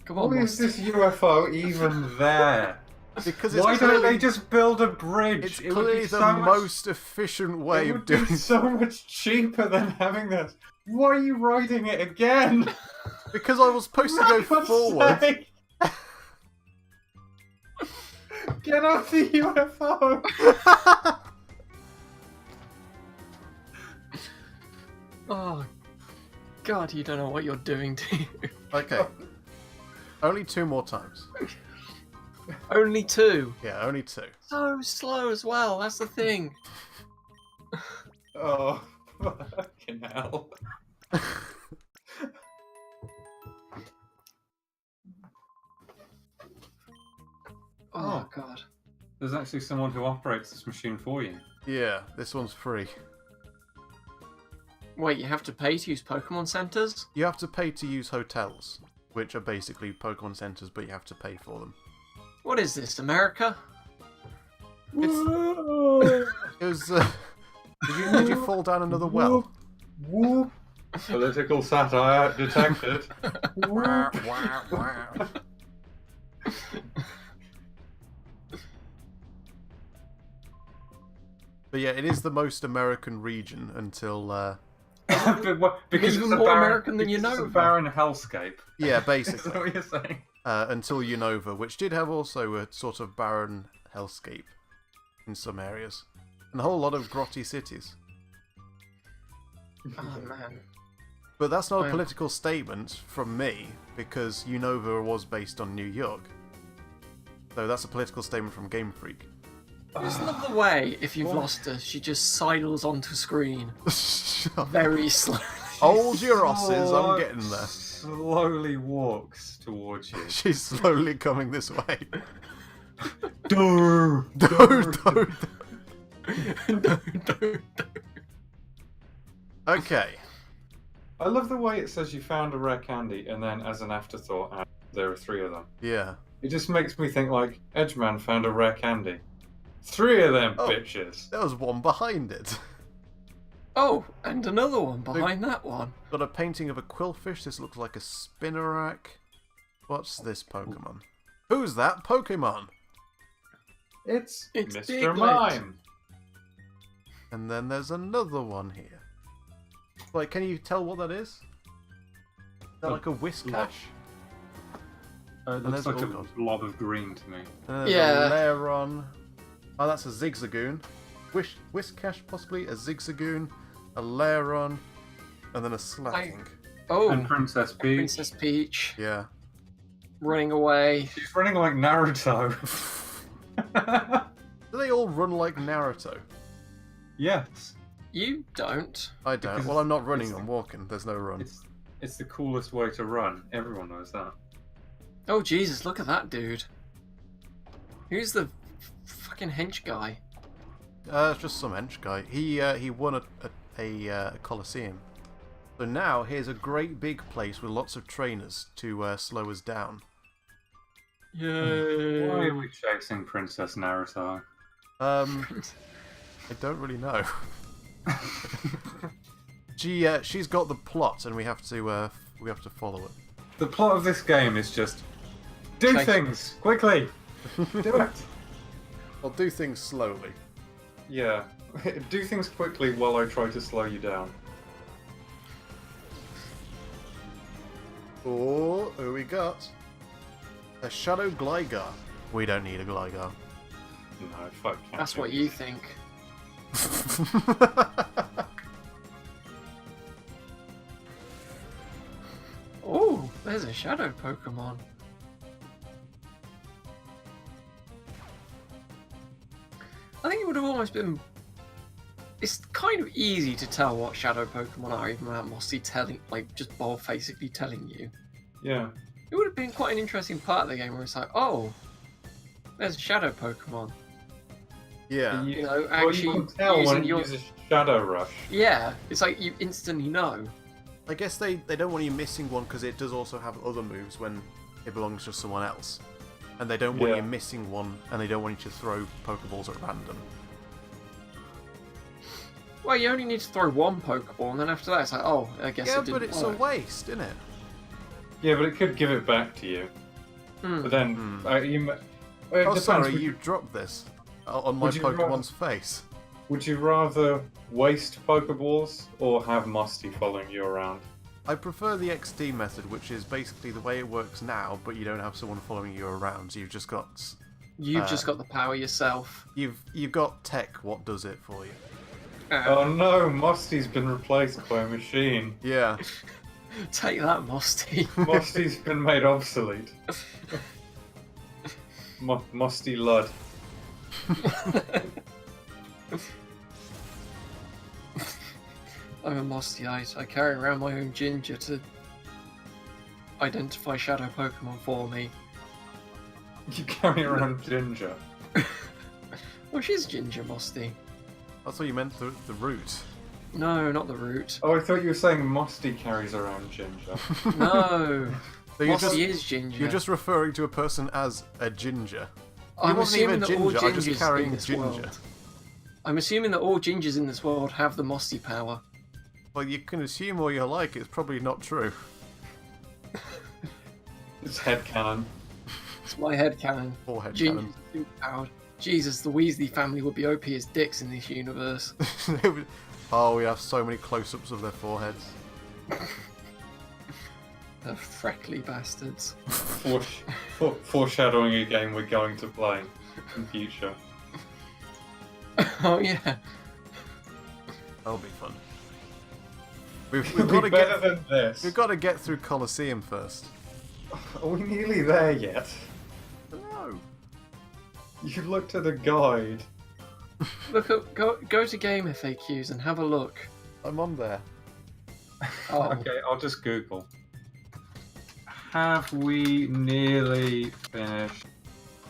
Speaker 3: Come on,
Speaker 2: Why is
Speaker 3: Musty.
Speaker 2: this UFO even there?
Speaker 1: Because it's
Speaker 2: Why don't
Speaker 1: clearly,
Speaker 2: they just build a bridge?
Speaker 1: it's
Speaker 2: It would
Speaker 1: clearly
Speaker 2: be
Speaker 1: the
Speaker 2: so much-
Speaker 1: most efficient way
Speaker 2: It
Speaker 1: of
Speaker 2: would
Speaker 1: doing
Speaker 2: be so much cheaper than having this. Why are you riding it again?
Speaker 1: Because I was supposed to go
Speaker 2: For God's
Speaker 1: forward.
Speaker 2: sake! Get off the UFO!
Speaker 3: Oh, God, you don't know what you're doing, do you?
Speaker 1: Okay. Only 2 more times.
Speaker 3: Only 2.
Speaker 1: Yeah, only 2.
Speaker 3: So slow as well, that's the thing.
Speaker 2: Oh, fucking hell.
Speaker 3: Oh, God.
Speaker 2: There's actually someone who operates this machine for you.
Speaker 1: Yeah, this one's free.
Speaker 3: Wait, you have to pay to use Pokemon centers?
Speaker 1: You have to pay to use hotels, which are basically Pokemon centers, but you have to pay for them.
Speaker 3: What is this, America?
Speaker 1: It was. Did you fall down another well?
Speaker 2: Whoop. Political satire detected.
Speaker 1: Wah, wah, wah. But yeah, it is the most American region until.
Speaker 2: Because
Speaker 3: Even
Speaker 2: it's a
Speaker 3: more
Speaker 2: barren,
Speaker 3: American than
Speaker 2: because it's a
Speaker 3: Unova.
Speaker 2: barren hellscape.
Speaker 1: Yeah,
Speaker 2: Is that
Speaker 1: basically.
Speaker 2: what you're saying?
Speaker 1: Until Unova, which did have also a sort of barren hellscape in some areas. And a whole lot of grotty cities.
Speaker 3: Oh, man.
Speaker 1: But that's not a
Speaker 3: Well-
Speaker 1: political statement from me, because Unova was based on New York. So that's a political statement from Game Freak.
Speaker 3: I just love the way, if you've lost her, she just sidles onto screen
Speaker 1: Shut up.
Speaker 3: very slowly.
Speaker 1: Hold your horses, I'm getting there.
Speaker 2: Slowly walks towards you.
Speaker 1: She's slowly coming this way.
Speaker 2: Durr,
Speaker 1: Don't.
Speaker 3: No.
Speaker 1: Okay.
Speaker 2: I love the way it says you found a rare candy, and then as an afterthought, there are 3 of them.
Speaker 1: Yeah.
Speaker 2: It just makes me think like, Edgeman found a rare candy. 3 of them
Speaker 1: Oh.
Speaker 2: bitches.
Speaker 1: There was one behind it.
Speaker 3: Oh, and another one behind that one.
Speaker 1: Got a painting of a quillfish. This looks like a Spinarak. What's this Pokemon? Who's that Pokemon?
Speaker 2: It's
Speaker 3: It's
Speaker 2: Mr.
Speaker 3: Diglett.
Speaker 2: Mime.
Speaker 1: And then there's another one here. Like, can you tell what that is? Is that like a Whiscash?
Speaker 2: It
Speaker 1: there's-
Speaker 2: looks like
Speaker 1: oh
Speaker 2: a
Speaker 1: God.
Speaker 2: blob of green to me.
Speaker 1: And there's
Speaker 3: Yeah.
Speaker 1: a Lairon. Oh, that's a Zigzagoon. Whiscash, possibly. A Zigzagoon. A Lairon. And then a Slacking.
Speaker 3: Oh,
Speaker 2: And Princess Peach.
Speaker 3: Princess Peach
Speaker 1: Yeah.
Speaker 3: running away.
Speaker 2: She's running like Naruto.
Speaker 1: Do they all run like Naruto?
Speaker 2: Yes.
Speaker 3: You don't.
Speaker 1: I don't.
Speaker 2: Because
Speaker 1: Well, I'm not running,
Speaker 2: it's-
Speaker 1: I'm walking. There's no run.
Speaker 2: It's the coolest way to run. Everyone knows that.
Speaker 3: Oh, Jesus, look at that dude. Who's the fucking hench guy?
Speaker 1: It's just some hench guy. He won a Colosseum. So now here's a great big place with lots of trainers to slow us down.
Speaker 3: Yay.
Speaker 2: Why are we chasing Princess Naruto?
Speaker 1: I don't really know. She's got the plot, and we have to follow it.
Speaker 2: The plot of this game is just do
Speaker 3: Chase-
Speaker 2: things quickly. Do it.
Speaker 1: I'll do things slowly.
Speaker 2: Yeah. Do things quickly while I try to slow you down.
Speaker 1: Oh, who we got? A Shadow Gligar. We don't need a Gligar.
Speaker 2: No, fuck.
Speaker 3: That's what you think. Oh, there's a shadow Pokemon. I think it would have almost been. It's kind of easy to tell what shadow Pokemon are, even without Mossy telling, like, just bald-facedly telling you.
Speaker 2: Yeah.
Speaker 3: It would have been quite an interesting part of the game where it's like, oh, there's a shadow Pokemon.
Speaker 1: Yeah.
Speaker 3: You know,
Speaker 2: Well,
Speaker 3: actually
Speaker 2: you can tell when
Speaker 3: using
Speaker 2: it
Speaker 3: your.
Speaker 2: uses Shadow Rush.
Speaker 3: Yeah, it's like you instantly know.
Speaker 1: I guess they don't want you missing one because it does also have other moves when it belongs to someone else. And they don't want you missing one, and they don't want you to throw Pokeballs at random.
Speaker 3: Well, you only need to throw one Pokeball, and then after that, it's like, oh, I guess it didn't
Speaker 1: but it's
Speaker 3: work.
Speaker 1: a waste, isn't it?
Speaker 2: Yeah, but it could give it back to you. But then
Speaker 1: Sorry, you dropped this on my Pokemon's face.
Speaker 2: Would you rather waste Pokeballs or have Musty following you around?
Speaker 1: I prefer the XD method, which is basically the way it works now, but you don't have someone following you around. So you've just got
Speaker 3: the power yourself.
Speaker 1: You've got tech. What does it for you?
Speaker 2: Oh no, Musty's been replaced by a machine.
Speaker 1: Yeah.
Speaker 3: Take that, Musty.
Speaker 2: Musty's been made obsolete. Musty Lud.
Speaker 3: I'm a Mostyite. I carry around my own ginger to identify shadow Pokemon for me.
Speaker 2: You carry around Ginger.
Speaker 3: Well, she's Ginger Musty.
Speaker 1: I thought you meant the root.
Speaker 3: No, not the root.
Speaker 2: Oh, I thought you were saying Musty carries around Ginger.
Speaker 3: No.
Speaker 1: So
Speaker 3: Musty is Ginger.
Speaker 1: You're just referring to a person as a ginger.
Speaker 3: I'm
Speaker 1: wasn't even
Speaker 3: assuming that all
Speaker 1: ginger, I'm just
Speaker 3: gingers
Speaker 1: carrying
Speaker 3: in this
Speaker 1: ginger.
Speaker 3: world. I'm assuming that all gingers in this world have the Musty power.
Speaker 1: Well, you can assume all you like. It's probably not true.
Speaker 2: It's headcanon.
Speaker 3: It's my headcanon.
Speaker 1: Or headcanon.
Speaker 3: Gingers are superpowered. Jesus, the Weasley family would be OP as dicks in this universe.
Speaker 1: Oh, we have so many close-ups of their foreheads.
Speaker 3: The freckly bastards.
Speaker 2: Foreshadowing a game we're going to play in future.
Speaker 3: Oh yeah.
Speaker 1: That'll be fun.
Speaker 2: We've
Speaker 1: We've got to
Speaker 2: better
Speaker 1: get.
Speaker 2: than this.
Speaker 1: We've got to get through Colosseum first.
Speaker 2: Are we nearly there yet?
Speaker 1: No.
Speaker 2: You looked at a guide.
Speaker 3: Look up, go to Game FAQs and have a look.
Speaker 1: I'm on there.
Speaker 3: Oh.
Speaker 2: Okay, I'll just Google. Have we nearly finished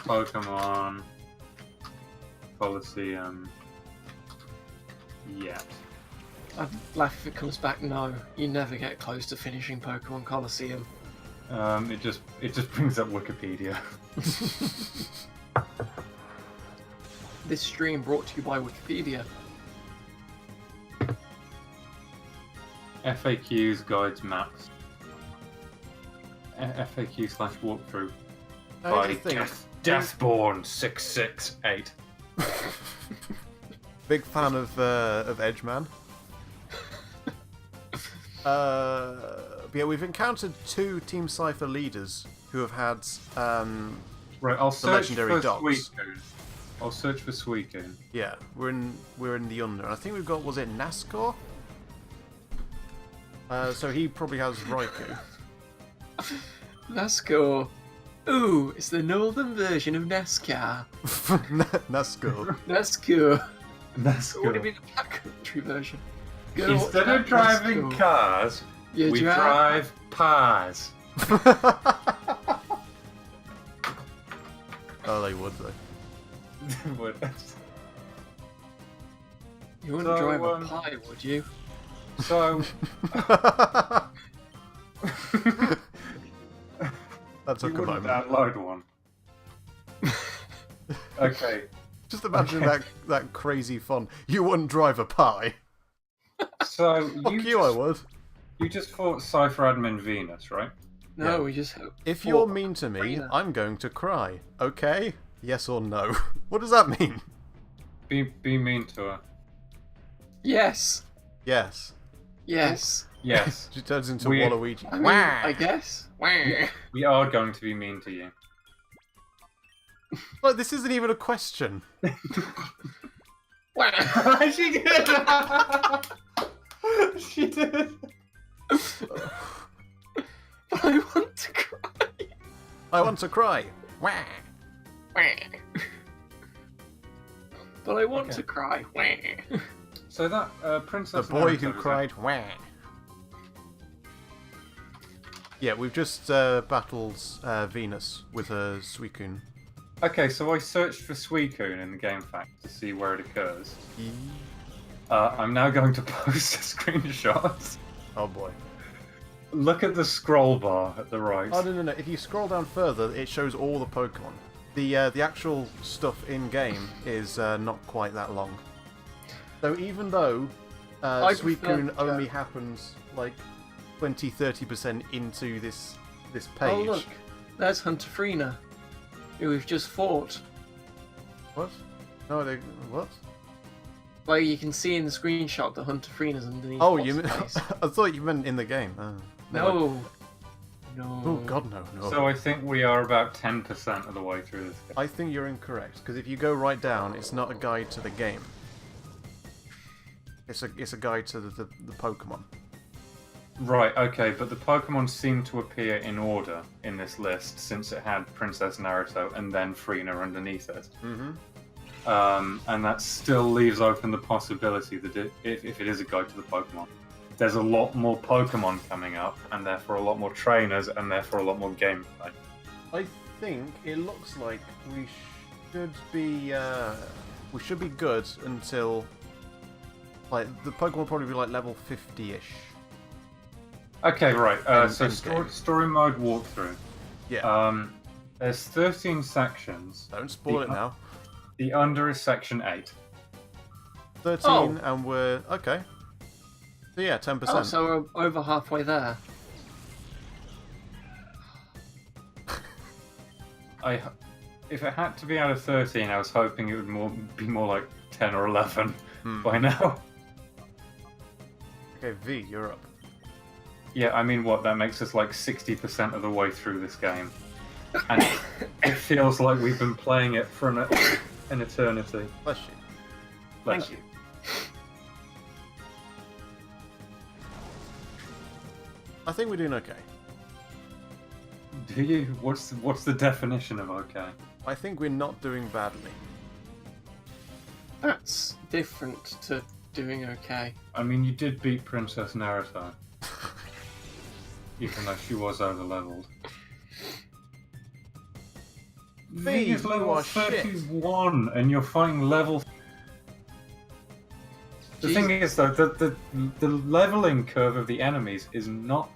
Speaker 2: Pokemon Colosseum yet?
Speaker 3: I'd laugh if it comes back. No, you never get close to finishing Pokemon Colosseum.
Speaker 2: It just brings up Wikipedia.
Speaker 3: This stream brought to you by Wikipedia.
Speaker 2: FAQs, guides, maps. FAQ/walkthrough. By Deathborn 668.
Speaker 1: Big fan of Edgeman. But yeah, we've encountered 2 Team Cypher leaders who have had
Speaker 2: Right, I'll
Speaker 1: the
Speaker 2: search
Speaker 1: legendary
Speaker 2: for
Speaker 1: dogs.
Speaker 2: Suicune. I'll search for Suicune.
Speaker 1: Yeah, we're in the under, and I think we've got, was it Nascor? So he probably has Raikou.
Speaker 3: NASCAR. Ooh, it's the northern version of NASCAR.
Speaker 1: Nascor.
Speaker 3: NASCAR.
Speaker 2: That's
Speaker 3: What would it be the black country version? Go
Speaker 2: Instead of driving
Speaker 3: NASCAR.
Speaker 2: cars,
Speaker 3: You
Speaker 2: we drive pars.
Speaker 1: Oh, they would though.
Speaker 3: You wouldn't
Speaker 2: So,
Speaker 3: drive a pie, would you?
Speaker 2: So,
Speaker 1: That took
Speaker 2: you
Speaker 1: a
Speaker 2: wouldn't
Speaker 1: moment.
Speaker 2: download one. Okay,
Speaker 1: Just imagine that crazy font. You wouldn't drive a pie.
Speaker 2: so
Speaker 1: Fuck you, I would.
Speaker 2: you just fought Cypher Admin Venus, right?
Speaker 3: No,
Speaker 1: Yeah.
Speaker 3: we just.
Speaker 1: If you're mean to me,
Speaker 3: Arena.
Speaker 1: I'm going to cry. Okay? Yes or no? What does that mean?
Speaker 2: Be mean to her.
Speaker 3: Yes.
Speaker 1: Yes.
Speaker 3: Yes.
Speaker 2: Yes,
Speaker 1: She turns into
Speaker 2: We-
Speaker 1: Waluigi.
Speaker 3: I mean, I guess. Wah.
Speaker 2: we are going to be mean to you.
Speaker 1: Look, this isn't even a question.
Speaker 3: Wah.
Speaker 2: She did. She did.
Speaker 3: But I want to cry.
Speaker 1: I want to cry. Wah.
Speaker 3: Wah. But I want
Speaker 2: Okay.
Speaker 3: to cry. Wah.
Speaker 2: So that
Speaker 1: The
Speaker 2: Princess
Speaker 1: boy
Speaker 2: Naruto
Speaker 1: who
Speaker 2: was
Speaker 1: cried. Wah. Yeah, we've just battled Venus with her Suicune.
Speaker 2: Okay, so I searched for Suicune in the game fact to see where it occurs. I'm now going to post a screenshot.
Speaker 1: Oh boy.
Speaker 2: Look at the scroll bar at the right.
Speaker 1: Oh no. If you scroll down further, it shows all the Pokemon. The actual stuff in game is not quite that long. So even though Suicune only happens like 20-30% into this page.
Speaker 3: Oh look, there's Hunterfrina, who we've just fought.
Speaker 1: What? No, what?
Speaker 3: Well, you can see in the screenshot the Hunterfrina's underneath.
Speaker 1: Oh,
Speaker 3: what's
Speaker 1: you?
Speaker 3: face.
Speaker 1: I thought you meant in the game. Oh.
Speaker 3: No.
Speaker 1: Oh God, no.
Speaker 2: So I think we are about 10% of the way through this game.
Speaker 1: I think you're incorrect, because if you go right down, it's not a guide to the game. It's a guide to the Pokemon.
Speaker 2: Right, okay, but the Pokemon seem to appear in order in this list, since it had Princess Naruto and then Frina underneath it.
Speaker 1: Mm-hmm.
Speaker 2: And that still leaves open the possibility that if it is a guide to the Pokemon, there's a lot more Pokemon coming up, and therefore a lot more trainers, and therefore a lot more gameplay.
Speaker 1: I think it looks like we should be good until like the Pokemon will probably be like level 50-ish.
Speaker 2: Okay, right. So
Speaker 1: Endgame.
Speaker 2: story mode walkthrough.
Speaker 1: Yeah.
Speaker 2: There's 13 sections.
Speaker 1: Don't spoil it now.
Speaker 2: The under is section 8.
Speaker 1: 13, and we're okay. So yeah, 10%.
Speaker 3: Oh, so we're over halfway there.
Speaker 2: If it had to be out of 13, I was hoping it would be more like 10 or 11 by now.
Speaker 1: Okay, V, you're up.
Speaker 2: Yeah, I mean, what? That makes us like 60% of the way through this game. And it feels like we've been playing it for an eternity.
Speaker 1: Bless you.
Speaker 3: Thank you.
Speaker 1: I think we're doing okay.
Speaker 2: Do you? What's the definition of okay?
Speaker 1: I think we're not doing badly.
Speaker 3: That's different to doing okay.
Speaker 2: I mean, you did beat Princess Naruto. Even though she was over-leveled. V is level 31, and you're fighting level... The thing is, though, the leveling curve of the enemies is not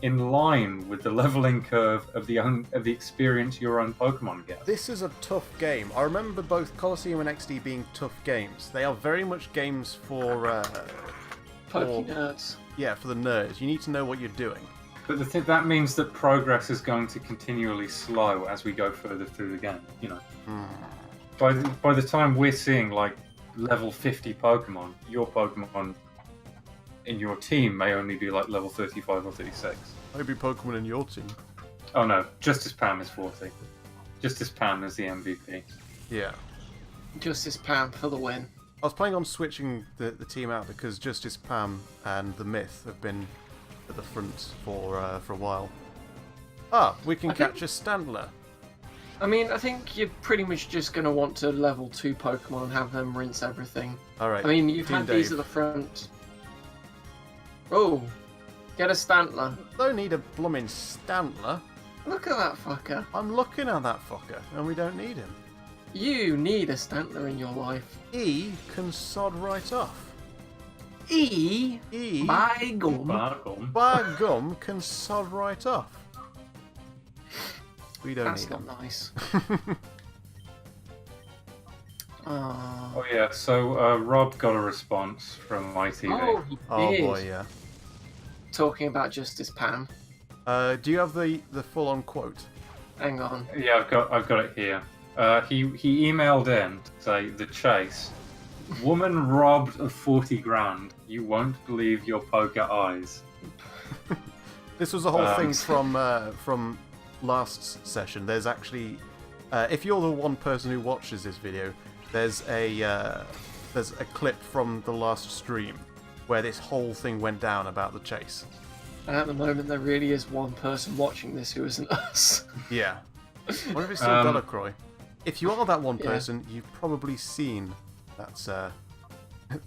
Speaker 2: in line with the leveling curve of the experience your own Pokemon get.
Speaker 1: This is a tough game. I remember both Colosseum and XD being tough games. They are very much games for...
Speaker 3: nerds.
Speaker 1: Yeah, for the nerds. You need to know what you're doing.
Speaker 2: But that means that progress is going to continually slow as we go further through the game, you know. By the time we're seeing, like, level 50 Pokemon, your Pokemon in your team may only be, like, level 35 or 36.
Speaker 1: Maybe Pokemon in your team.
Speaker 2: Oh no, Justice Pam is 40. Justice Pam is the MVP.
Speaker 1: Yeah.
Speaker 3: Justice Pam for the win.
Speaker 1: I was planning on switching the team out because Justice Pam and the Myth have been at the front for a while. Ah, we can catch a Stantler.
Speaker 3: I mean, I think you're pretty much just going to want to level 2 Pokemon and have them rinse everything.
Speaker 1: Alright.
Speaker 3: I mean, you've
Speaker 1: Team
Speaker 3: had
Speaker 1: Dave.
Speaker 3: these at the front. Oh, get a Stantler.
Speaker 1: Don't need a blooming Stantler.
Speaker 3: Look at that fucker.
Speaker 1: I'm looking at that fucker, and we don't need him.
Speaker 3: You need a Stantler in your life.
Speaker 1: E can sod right off.
Speaker 3: E? By gum.
Speaker 1: By gum can sod right off. We don't
Speaker 3: That's
Speaker 1: need
Speaker 3: not
Speaker 1: him.
Speaker 3: nice.
Speaker 2: Oh yeah, so Rob got a response from ITV.
Speaker 3: Oh, he
Speaker 1: Oh
Speaker 3: did.
Speaker 1: boy, yeah.
Speaker 3: Talking about Justice Pam.
Speaker 1: Do you have the full-on quote?
Speaker 3: Hang on.
Speaker 2: Yeah, I've got it here. He emailed in to say, "The chase. Woman robbed of 40 grand. You won't believe your poker eyes."
Speaker 1: This was the whole thing from last session. There's actually, if you're the one person who watches this video, there's a clip from the last stream where this whole thing went down about the chase.
Speaker 3: And at the moment, there really is one person watching this who isn't us.
Speaker 1: Yeah. I wonder if it's still Delacroix. If you are that one person, you've probably seen that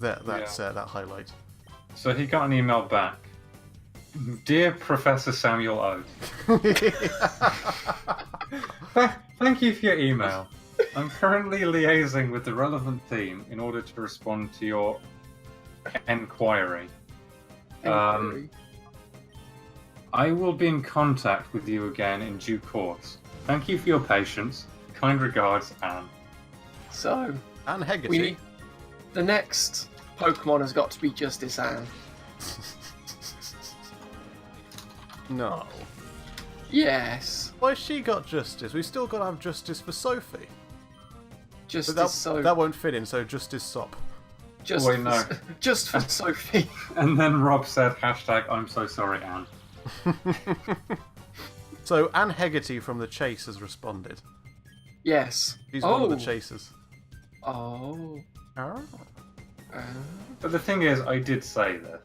Speaker 1: that highlight.
Speaker 2: So he got an email back. "Dear Professor Samuel O. Thank you for your email. I'm currently liaising with the relevant team in order to respond to your enquiry. I will be in contact with you again in due course. Thank you for your patience. Kind regards, Anne.
Speaker 3: So,
Speaker 1: And Hegarty.
Speaker 3: the next Pokemon has got to be Justice Anne.
Speaker 1: No.
Speaker 3: Yes.
Speaker 1: Why she got justice? We still got to have justice for Sophie.
Speaker 3: Justice
Speaker 1: But that won't fit in, so Justice Sop.
Speaker 3: Just
Speaker 2: Wait, no.
Speaker 3: Just for Sophie.
Speaker 2: And then Rob said, hashtag, I'm so sorry, Anne.
Speaker 1: So Anne Hegarty from The Chase has responded.
Speaker 3: Yes.
Speaker 1: She's one of the chasers.
Speaker 3: Oh.
Speaker 2: But the thing is, I did say that,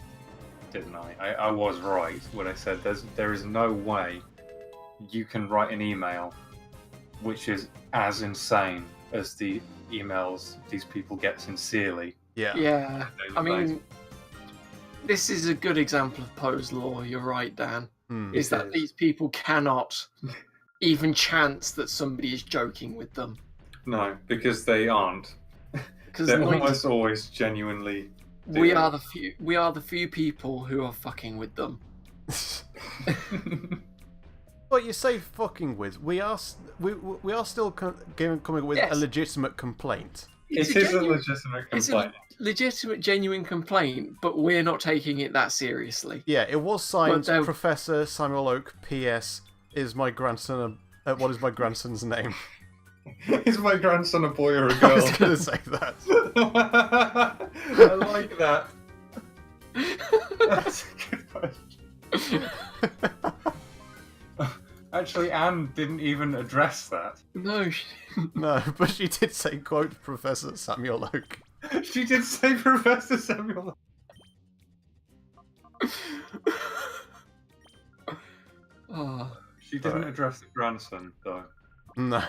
Speaker 2: didn't I? I was right when I said there is no way you can write an email which is as insane as the emails these people get sincerely.
Speaker 1: Yeah.
Speaker 3: Yeah. I mean, this is a good example of Poe's law. You're right, Dan. Is that these people cannot even chance that somebody is joking with them.
Speaker 2: No, because they aren't. They're almost always genuinely.
Speaker 3: We are the few people who are fucking with them.
Speaker 1: What you say fucking with? We are still coming up with a legitimate complaint.
Speaker 2: It is a legitimate complaint.
Speaker 3: It's a legitimate, genuine complaint, but we're not taking it that seriously.
Speaker 1: Yeah, it was signed Professor Samuel Oak. P.S. Is my grandson what is my grandson's name?
Speaker 2: Is my grandson a boy or a girl?
Speaker 1: I was going to say that.
Speaker 2: I like that. That's a good question. Actually, Anne didn't even address that.
Speaker 3: No.
Speaker 1: No, but she did say, quote, Professor Samuel Oak.
Speaker 2: She did say Professor Samuel Oak.
Speaker 3: Oh.
Speaker 2: She didn't address the grandson, though.
Speaker 1: No.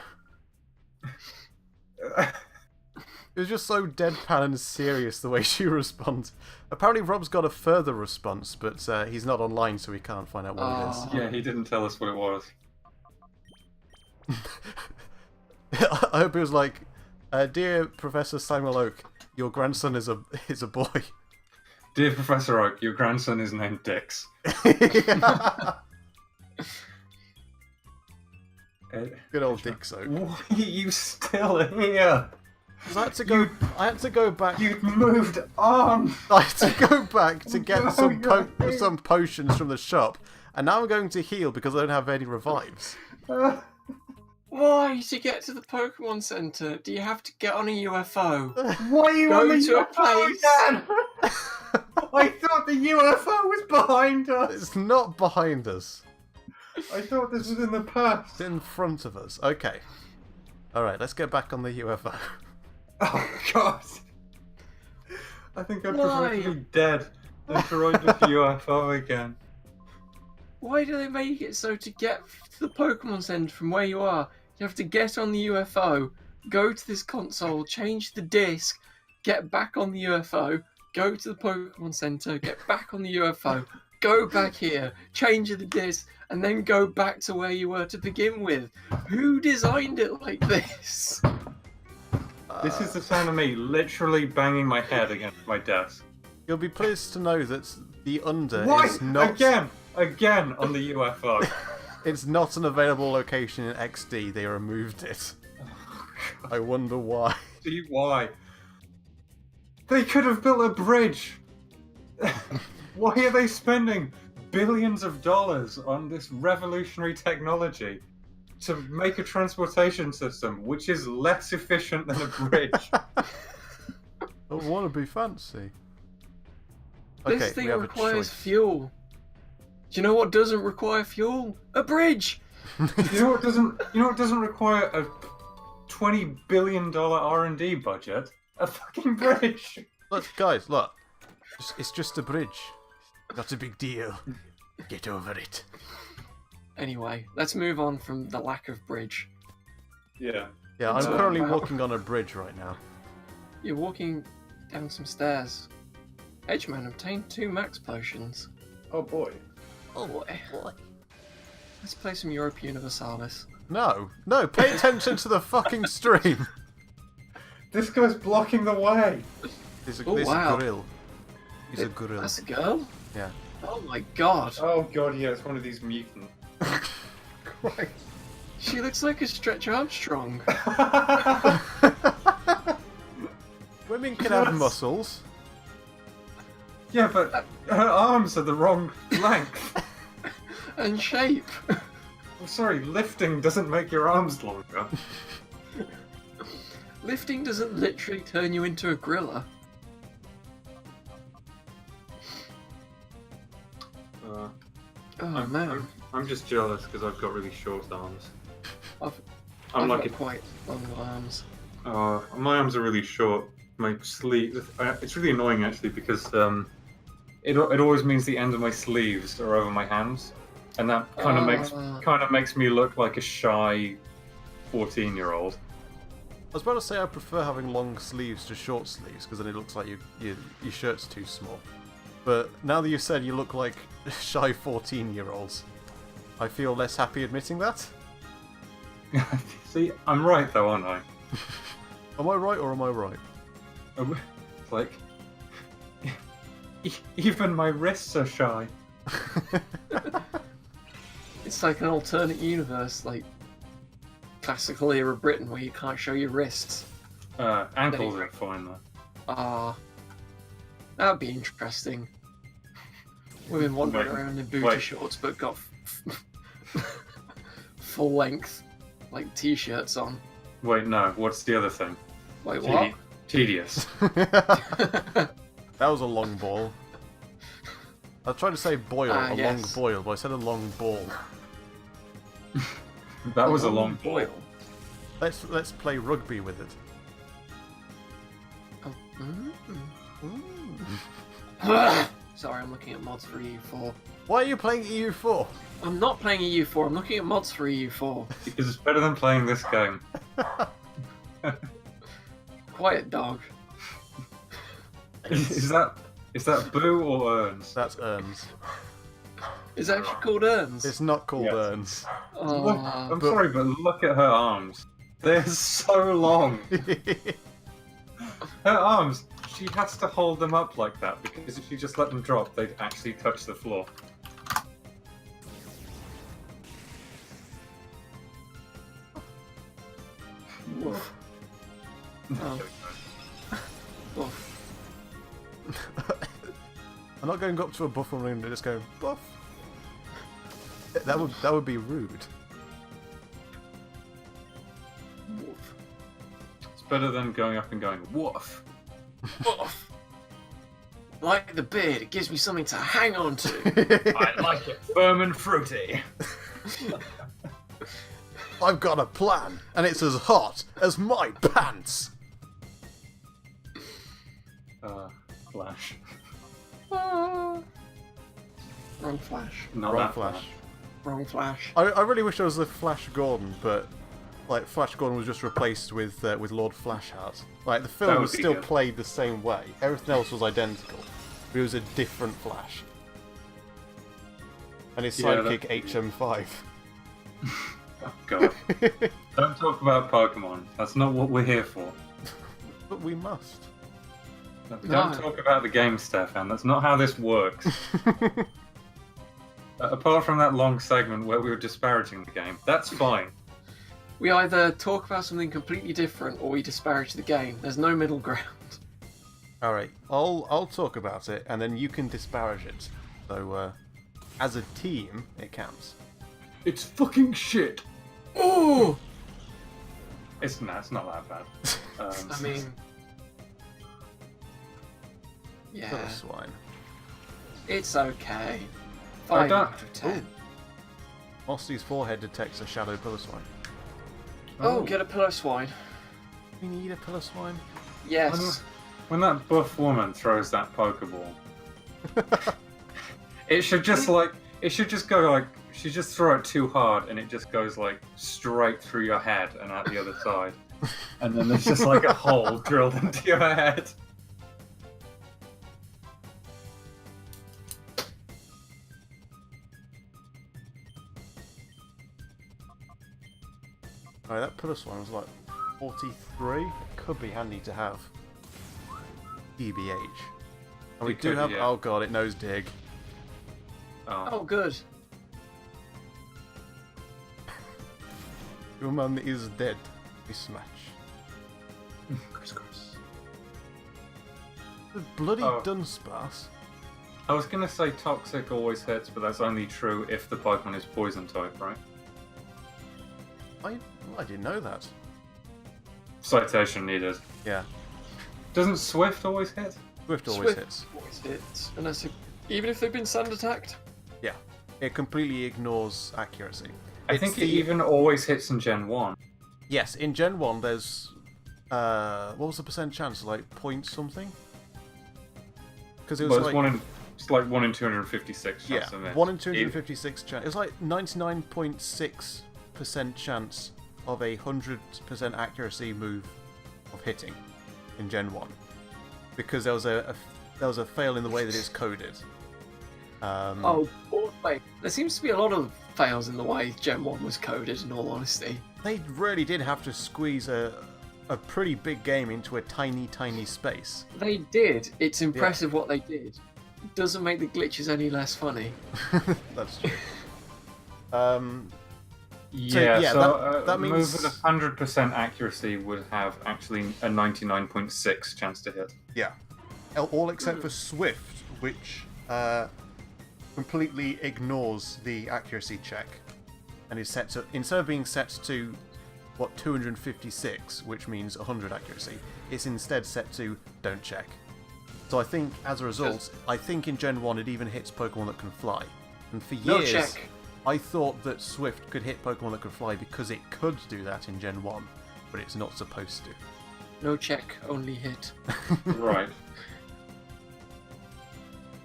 Speaker 1: It was just so deadpan and serious the way she responds. Apparently Rob's got a further response, but he's not online, so we can't find out what it is.
Speaker 2: Yeah, he didn't tell us what it was.
Speaker 1: I hope it was like, Dear Professor Samuel Oak, your grandson is a boy.
Speaker 2: Dear Professor Oak, your grandson is named Dix.
Speaker 1: Good old Dix Oak.
Speaker 2: Why are you still here?
Speaker 1: I had to go back.
Speaker 2: You'd moved on.
Speaker 1: I had to go back to get some potions from the shop, and now I'm going to heal because I don't have any revives.
Speaker 3: Why? To get to the Pokemon Center, do you have to get on a UFO?
Speaker 2: Why are you
Speaker 3: Go
Speaker 2: on the
Speaker 3: to a
Speaker 2: UFO
Speaker 3: place.
Speaker 2: again? I thought the UFO was behind us.
Speaker 1: It's not behind us.
Speaker 2: I thought this was in the past.
Speaker 1: It's in front of us. Okay. Alright, let's get back on the UFO.
Speaker 2: Oh, God. I think I'd prefer to be dead than to ride this UFO again.
Speaker 3: Why do they make it so to get to the Pokemon Center from where you are, you have to get on the UFO, go to this console, change the disc, get back on the UFO, go to the Pokemon Center, get back on the UFO, go back here, change the disc, and then go back to where you were to begin with? Who designed it like this?
Speaker 2: This is the sound of me literally banging my head against my desk.
Speaker 1: You'll be pleased to know that the under
Speaker 2: Why?
Speaker 1: is not...
Speaker 2: Again on the UFO.
Speaker 1: It's not an available location in XD. They removed it. I wonder why.
Speaker 2: See why? They could have built a bridge. Why are they spending billions of dollars on this revolutionary technology to make a transportation system which is less efficient than a bridge?
Speaker 1: I want to be fancy.
Speaker 3: This thing requires fuel. Do you know what doesn't require fuel? A bridge!
Speaker 2: You know what doesn't require a $20 billion R&D budget? A fucking bridge!
Speaker 1: Look, guys, look. It's just a bridge. Not a big deal. Get over it.
Speaker 3: Anyway, let's move on from the lack of bridge.
Speaker 2: Yeah.
Speaker 1: Yeah, I'm currently walking on a bridge right now.
Speaker 3: You're walking down some stairs. Edgeman obtained 2 max potions.
Speaker 2: Oh boy.
Speaker 3: Oh boy. Let's play some Europa Universalis.
Speaker 1: No, pay attention to the fucking stream.
Speaker 2: This guy's blocking the way.
Speaker 1: There's a
Speaker 3: wow.
Speaker 1: grill. He's a grill.
Speaker 3: That's a girl?
Speaker 1: Yeah.
Speaker 3: Oh my god.
Speaker 2: Oh god, yeah, it's one of these mutants. Christ.
Speaker 3: She looks like a Stretch Armstrong.
Speaker 1: Women can have muscles.
Speaker 2: Yeah, but her arms are the wrong length.
Speaker 3: And shape.
Speaker 2: I'm sorry, lifting doesn't make your arms longer.
Speaker 3: Lifting doesn't literally turn you into a gorilla. Oh man.
Speaker 2: I'm just jealous because I've got really short arms.
Speaker 3: I've
Speaker 2: I'm like
Speaker 3: got quite long arms.
Speaker 2: my arms are really short. My sleeve. It's really annoying actually because it always means the end of my sleeves are over my hands, and that kind of makes me look like a shy 14-year-old.
Speaker 1: I was about to say I prefer having long sleeves to short sleeves because then it looks like your shirt's too small. But now that you said you look like shy 14-year-olds, I feel less happy admitting that.
Speaker 2: See, I'm right though, aren't I?
Speaker 1: Am I right or am I right?
Speaker 2: It's like even my wrists are shy.
Speaker 3: It's like an alternate universe, like classical era Britain, where you can't show your wrists.
Speaker 2: Ankles are fine though.
Speaker 3: That'd be interesting. Women wandering around in booty shorts, but got full length, like t-shirts on.
Speaker 2: Wait, no. What's the other thing?
Speaker 3: Wait, what?
Speaker 2: Tedious.
Speaker 1: That was a long ball. I was trying to say boil, a long boil, but I said a long ball.
Speaker 2: That was a long ball.
Speaker 1: Let's play rugby with it.
Speaker 3: Oh. Sorry, I'm looking at mods for EU4.
Speaker 1: Why are you playing EU4?
Speaker 3: I'm not playing EU4, I'm looking at mods for EU4.
Speaker 2: Because it's better than playing this game.
Speaker 3: Quiet dog.
Speaker 2: Is that Boo or Earns?
Speaker 1: That's Earns.
Speaker 3: Is it actually called Earns?
Speaker 1: It's not called
Speaker 2: Yes.
Speaker 1: Earns.
Speaker 2: Look, I'm sorry, but look at her arms. They're so long. Her arms, she has to hold them up like that because if you just let them drop, they'd actually touch the floor.
Speaker 3: Woof. Oh. Woof.
Speaker 1: I'm not going up to a buff room and just going buff. That would be rude.
Speaker 3: Woof.
Speaker 2: It's better than going up and going woof.
Speaker 3: Woof. Like the beard, it gives me something to hang on to.
Speaker 2: I like it firm and fruity.
Speaker 1: I've got a plan, and it's as hot as my pants.
Speaker 2: Flash.
Speaker 3: Wrong Flash.
Speaker 2: Not
Speaker 1: Wrong
Speaker 2: that
Speaker 1: Flash.
Speaker 3: Wrong Flash.
Speaker 1: I really wish I was the Flash Gordon, but like Flash Gordon was just replaced with Lord Flashheart. Like the
Speaker 2: That
Speaker 1: film
Speaker 2: would
Speaker 1: was
Speaker 2: be
Speaker 1: still
Speaker 2: good.
Speaker 1: played the same way. Everything else was identical, but it was a different Flash. And his
Speaker 2: Yeah,
Speaker 1: sidekick HM5.
Speaker 2: Oh god. Don't talk about Pokemon. That's not what we're here for.
Speaker 1: But we must.
Speaker 2: Don't talk about the game, Stefan. That's not how this works. Apart from that long segment where we were disparaging the game, that's fine.
Speaker 3: We either talk about something completely different or we disparage the game. There's no middle ground.
Speaker 1: All right, I'll talk about it, and then you can disparage it. So, as a team, it counts.
Speaker 2: It's fucking shit.
Speaker 3: Oh!
Speaker 2: It's not that bad.
Speaker 3: I mean... Yeah,
Speaker 1: What a swine.
Speaker 3: it's okay.
Speaker 2: I
Speaker 3: 5
Speaker 2: don't-
Speaker 3: out of 10.
Speaker 1: Mosty's forehead detects a shadow pillar swine.
Speaker 3: Oh, get a pillow swine.
Speaker 1: We need a pillar swine.
Speaker 3: Yes.
Speaker 2: When that buff woman throws that Pokeball, it should just go like, she just throw it too hard and it just goes like straight through your head and out the other side. And then there's just like a hole drilled into your head.
Speaker 1: Alright, that pillar swine was like 43. It could be handy to have. EBH. And we
Speaker 2: It
Speaker 1: do
Speaker 2: could,
Speaker 1: have.
Speaker 2: yeah.
Speaker 1: Oh god, it knows dig.
Speaker 3: Oh, good.
Speaker 1: Human is dead. Mismatch.
Speaker 2: Criss.
Speaker 1: The bloody
Speaker 2: Oh.
Speaker 1: Dunsparce.
Speaker 2: I was gonna say toxic always hits, but that's only true if the Pokemon is poison type, right?
Speaker 1: I didn't know that.
Speaker 2: Citation needed.
Speaker 1: Yeah.
Speaker 2: Doesn't Swift always hit?
Speaker 1: Swift always
Speaker 3: Swift
Speaker 1: hits.
Speaker 3: always hits. Unless even if they've been sand attacked.
Speaker 1: Yeah. It completely ignores accuracy.
Speaker 2: I think it even always hits in Gen 1.
Speaker 1: Yes, in Gen 1 there's... what was the percent chance? Like point something? Because it was like...
Speaker 2: It's like 1 in 256 chance
Speaker 1: Yeah,
Speaker 2: of it.
Speaker 1: 1 in 256 chance. It was like 99.6% chance of a 100% accuracy move of hitting in Gen 1. Because there was a fail in the way that it's coded.
Speaker 3: Wait. There seems to be a lot of fails in the way Gen 1 was coded, in all honesty.
Speaker 1: They really did have to squeeze a pretty big game into a tiny, tiny space.
Speaker 3: They did. It's impressive what they did. It doesn't make the glitches any less funny.
Speaker 1: That's true.
Speaker 2: That
Speaker 1: means...
Speaker 2: move with 100% accuracy would have actually a 99.6 chance to hit.
Speaker 1: Yeah. All except for Swift, which completely ignores the accuracy check. And is set to... Instead of being set to, 256, which means 100 accuracy, it's instead set to don't check. So I think, as a result, I think in Gen 1 it even hits Pokemon that can fly. And for
Speaker 3: No
Speaker 1: years,
Speaker 3: check.
Speaker 1: I thought that Swift could hit Pokemon that could fly because it could do that in Gen 1, but it's not supposed to.
Speaker 3: No check, only hit.
Speaker 2: Right.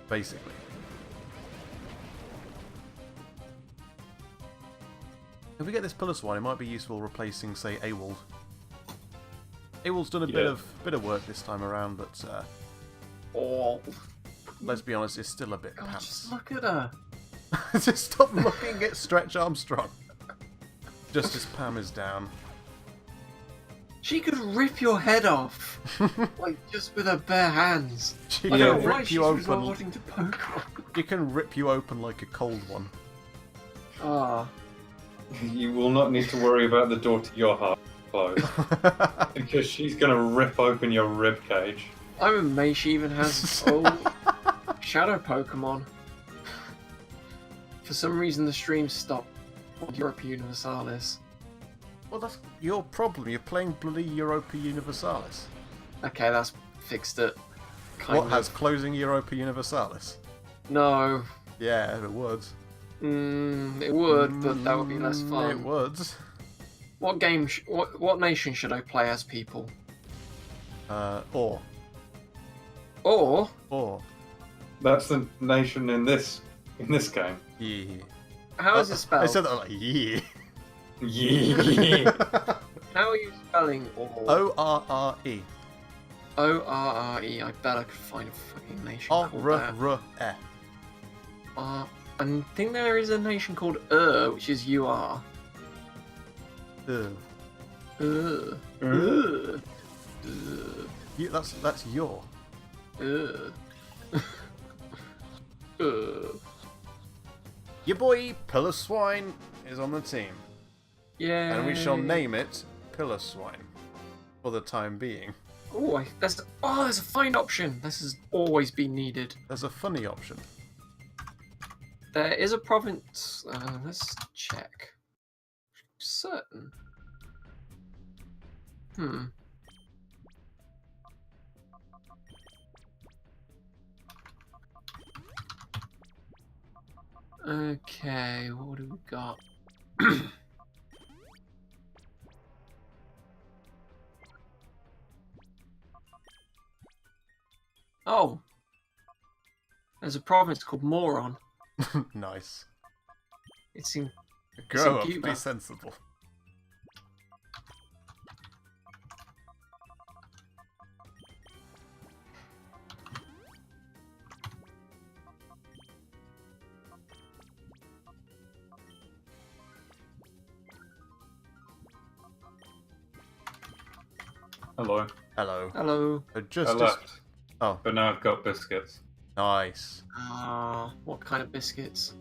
Speaker 1: Basically. If we get this Piloswine, it might be useful replacing, say, Awald. Awald's done a bit of work this time around, but let's be honest, it's still a bit
Speaker 3: God,
Speaker 1: pants.
Speaker 3: just look at her.
Speaker 1: Just stop looking at Stretch Armstrong. Justice Pam is down.
Speaker 3: She could rip your head off, like just with her bare hands.
Speaker 1: She
Speaker 3: I
Speaker 1: can
Speaker 3: don't know why
Speaker 1: rip
Speaker 3: she's
Speaker 1: you open.
Speaker 3: resorting to Pokemon.
Speaker 1: She can rip you open like a cold one.
Speaker 3: Ah,
Speaker 2: You will not need to worry about the door to your heart closed, because she's going to rip open your rib cage.
Speaker 3: I'm amazed she even has shadow Pokemon. For some reason, the stream stopped on Europa Universalis.
Speaker 1: Well, that's your problem. You're playing bloody Europa Universalis.
Speaker 3: Okay, that's fixed it.
Speaker 1: What has closing Europa Universalis?
Speaker 3: No.
Speaker 1: Yeah, it would.
Speaker 3: It would, but that would be less fun.
Speaker 1: It would.
Speaker 3: What game? What nation should I play as people?
Speaker 1: Or.
Speaker 3: Or
Speaker 2: That's the nation in this game.
Speaker 1: Yeah.
Speaker 3: how is it spelled?
Speaker 1: I said that like yeah.
Speaker 2: Yeah.
Speaker 3: How are you spelling or?
Speaker 1: O-R-R-E.
Speaker 3: O-R-R-E. I bet I could find a fucking nation called that.
Speaker 1: R-R-E.
Speaker 3: I think there is a nation called which is U-R.
Speaker 1: Ugh. That's your. Your boy Piloswine is on the team.
Speaker 3: Yeah.
Speaker 1: And we shall name it Piloswine. For the time being.
Speaker 3: Oh, there's a find option. This has always been needed.
Speaker 1: There's a funny option.
Speaker 3: There is a province. Let's check. Certain. Okay, what do we got? Oh, there's a province called Moron.
Speaker 1: Nice.
Speaker 3: It's in.
Speaker 1: Grow up,
Speaker 3: Cuba.
Speaker 1: be sensible.
Speaker 2: Hello.
Speaker 1: Hello.
Speaker 3: Hello.
Speaker 2: I
Speaker 1: Just as...
Speaker 2: left,
Speaker 1: Oh.
Speaker 2: but now I've got biscuits.
Speaker 1: Nice.
Speaker 3: What kind of biscuits?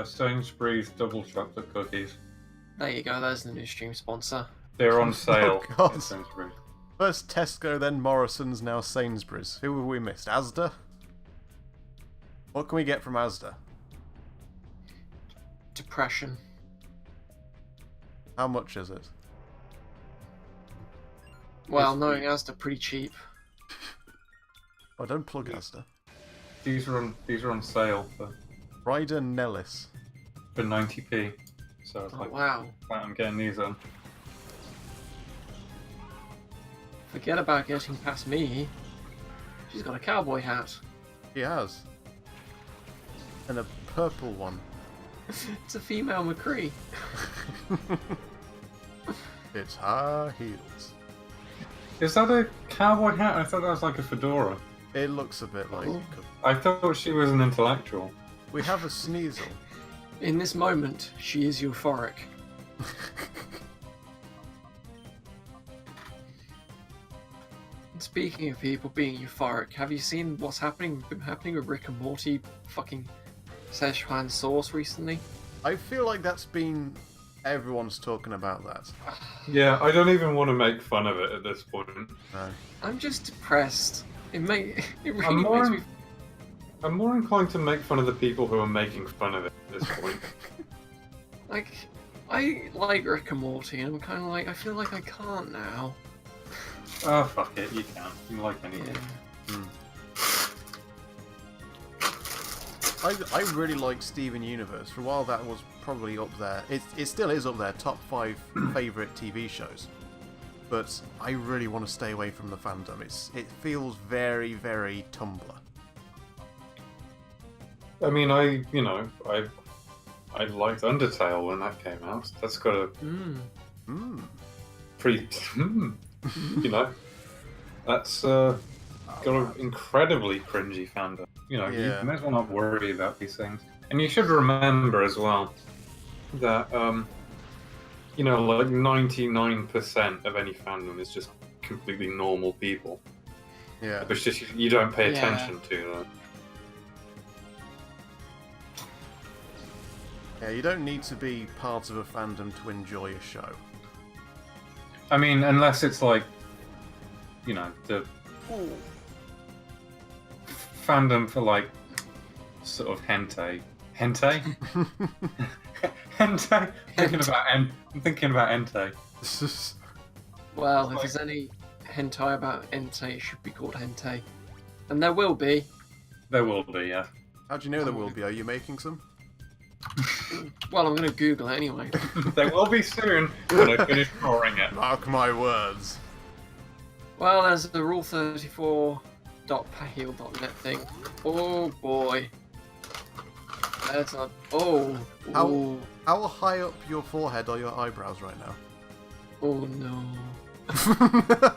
Speaker 2: Sainsbury's double chocolate cookies.
Speaker 3: There you go. There's the new stream sponsor.
Speaker 2: They're on sale
Speaker 1: Oh, God.
Speaker 2: at Sainsbury's.
Speaker 1: First Tesco, then Morrison's, now Sainsbury's. Who have we missed? Asda? What can we get from Asda?
Speaker 3: Depression.
Speaker 1: How much is it?
Speaker 3: Well, knowing Asda, pretty cheap.
Speaker 1: Oh, don't plug Asda.
Speaker 2: These are on sale
Speaker 1: Ryder Nellis.
Speaker 2: for 90p. So it's
Speaker 3: Oh,
Speaker 2: like,
Speaker 3: wow.
Speaker 2: I'm getting these on.
Speaker 3: Forget about getting past me. She's got a cowboy hat.
Speaker 1: He has. And a purple one.
Speaker 3: It's a female McCree.
Speaker 1: It's high heels.
Speaker 2: Is that a cowboy hat? I thought that was like a fedora.
Speaker 1: It looks a bit like...
Speaker 3: Oh.
Speaker 2: I thought she was an intellectual.
Speaker 1: We have a Sneasel.
Speaker 3: In this moment, she is euphoric. Speaking of people being euphoric, have you seen what's been happening with Rick and Morty fucking Szechuan sauce recently?
Speaker 1: I feel like that's been... Everyone's talking about that.
Speaker 2: Yeah, I don't even want to make fun of it at this point.
Speaker 1: No.
Speaker 3: I'm just depressed. It really
Speaker 2: I'm
Speaker 3: makes me.
Speaker 2: more inclined to make fun of the people who are making fun of it at this point.
Speaker 3: Like, I like Rick and Morty, and I'm kind of like, I feel like I can't now.
Speaker 2: Oh, fuck it, you can. You like anything.
Speaker 3: Yeah.
Speaker 1: I really like Steven Universe. For a while that was probably up there. It still is up there, top 5 favourite TV shows. But I really want to stay away from the fandom. It feels very, very Tumblr.
Speaker 2: I mean, I liked Undertale when that came out. That's got a pretty, you know, that's got an incredibly cringy fandom. You know,
Speaker 1: Yeah.
Speaker 2: you may as well not worry about these things. And you should remember as well that, you know, like 99% of any fandom is just completely normal people.
Speaker 1: Yeah.
Speaker 2: It's just you don't pay
Speaker 3: Yeah.
Speaker 2: attention to them.
Speaker 1: Yeah, you don't need to be part of a fandom to enjoy a show.
Speaker 2: I mean, unless it's like, you know, the fandom for like sort of hentai. Hentai? Hentai? I'm thinking about hentai.
Speaker 3: Well, if there's any hentai about hentai, it should be called hentai, and there will be.
Speaker 2: There will be, yeah.
Speaker 1: How do you know there will be? Are you making some?
Speaker 3: Well, I'm going to Google it anyway.
Speaker 2: There will be soon when I finish drawing it.
Speaker 1: Mark my words.
Speaker 3: Well, there's the rule34.pahil.net thing. Oh boy. That's not. Oh.
Speaker 1: How-
Speaker 3: Oh.
Speaker 1: How high up your forehead are your eyebrows right now?
Speaker 3: Oh no.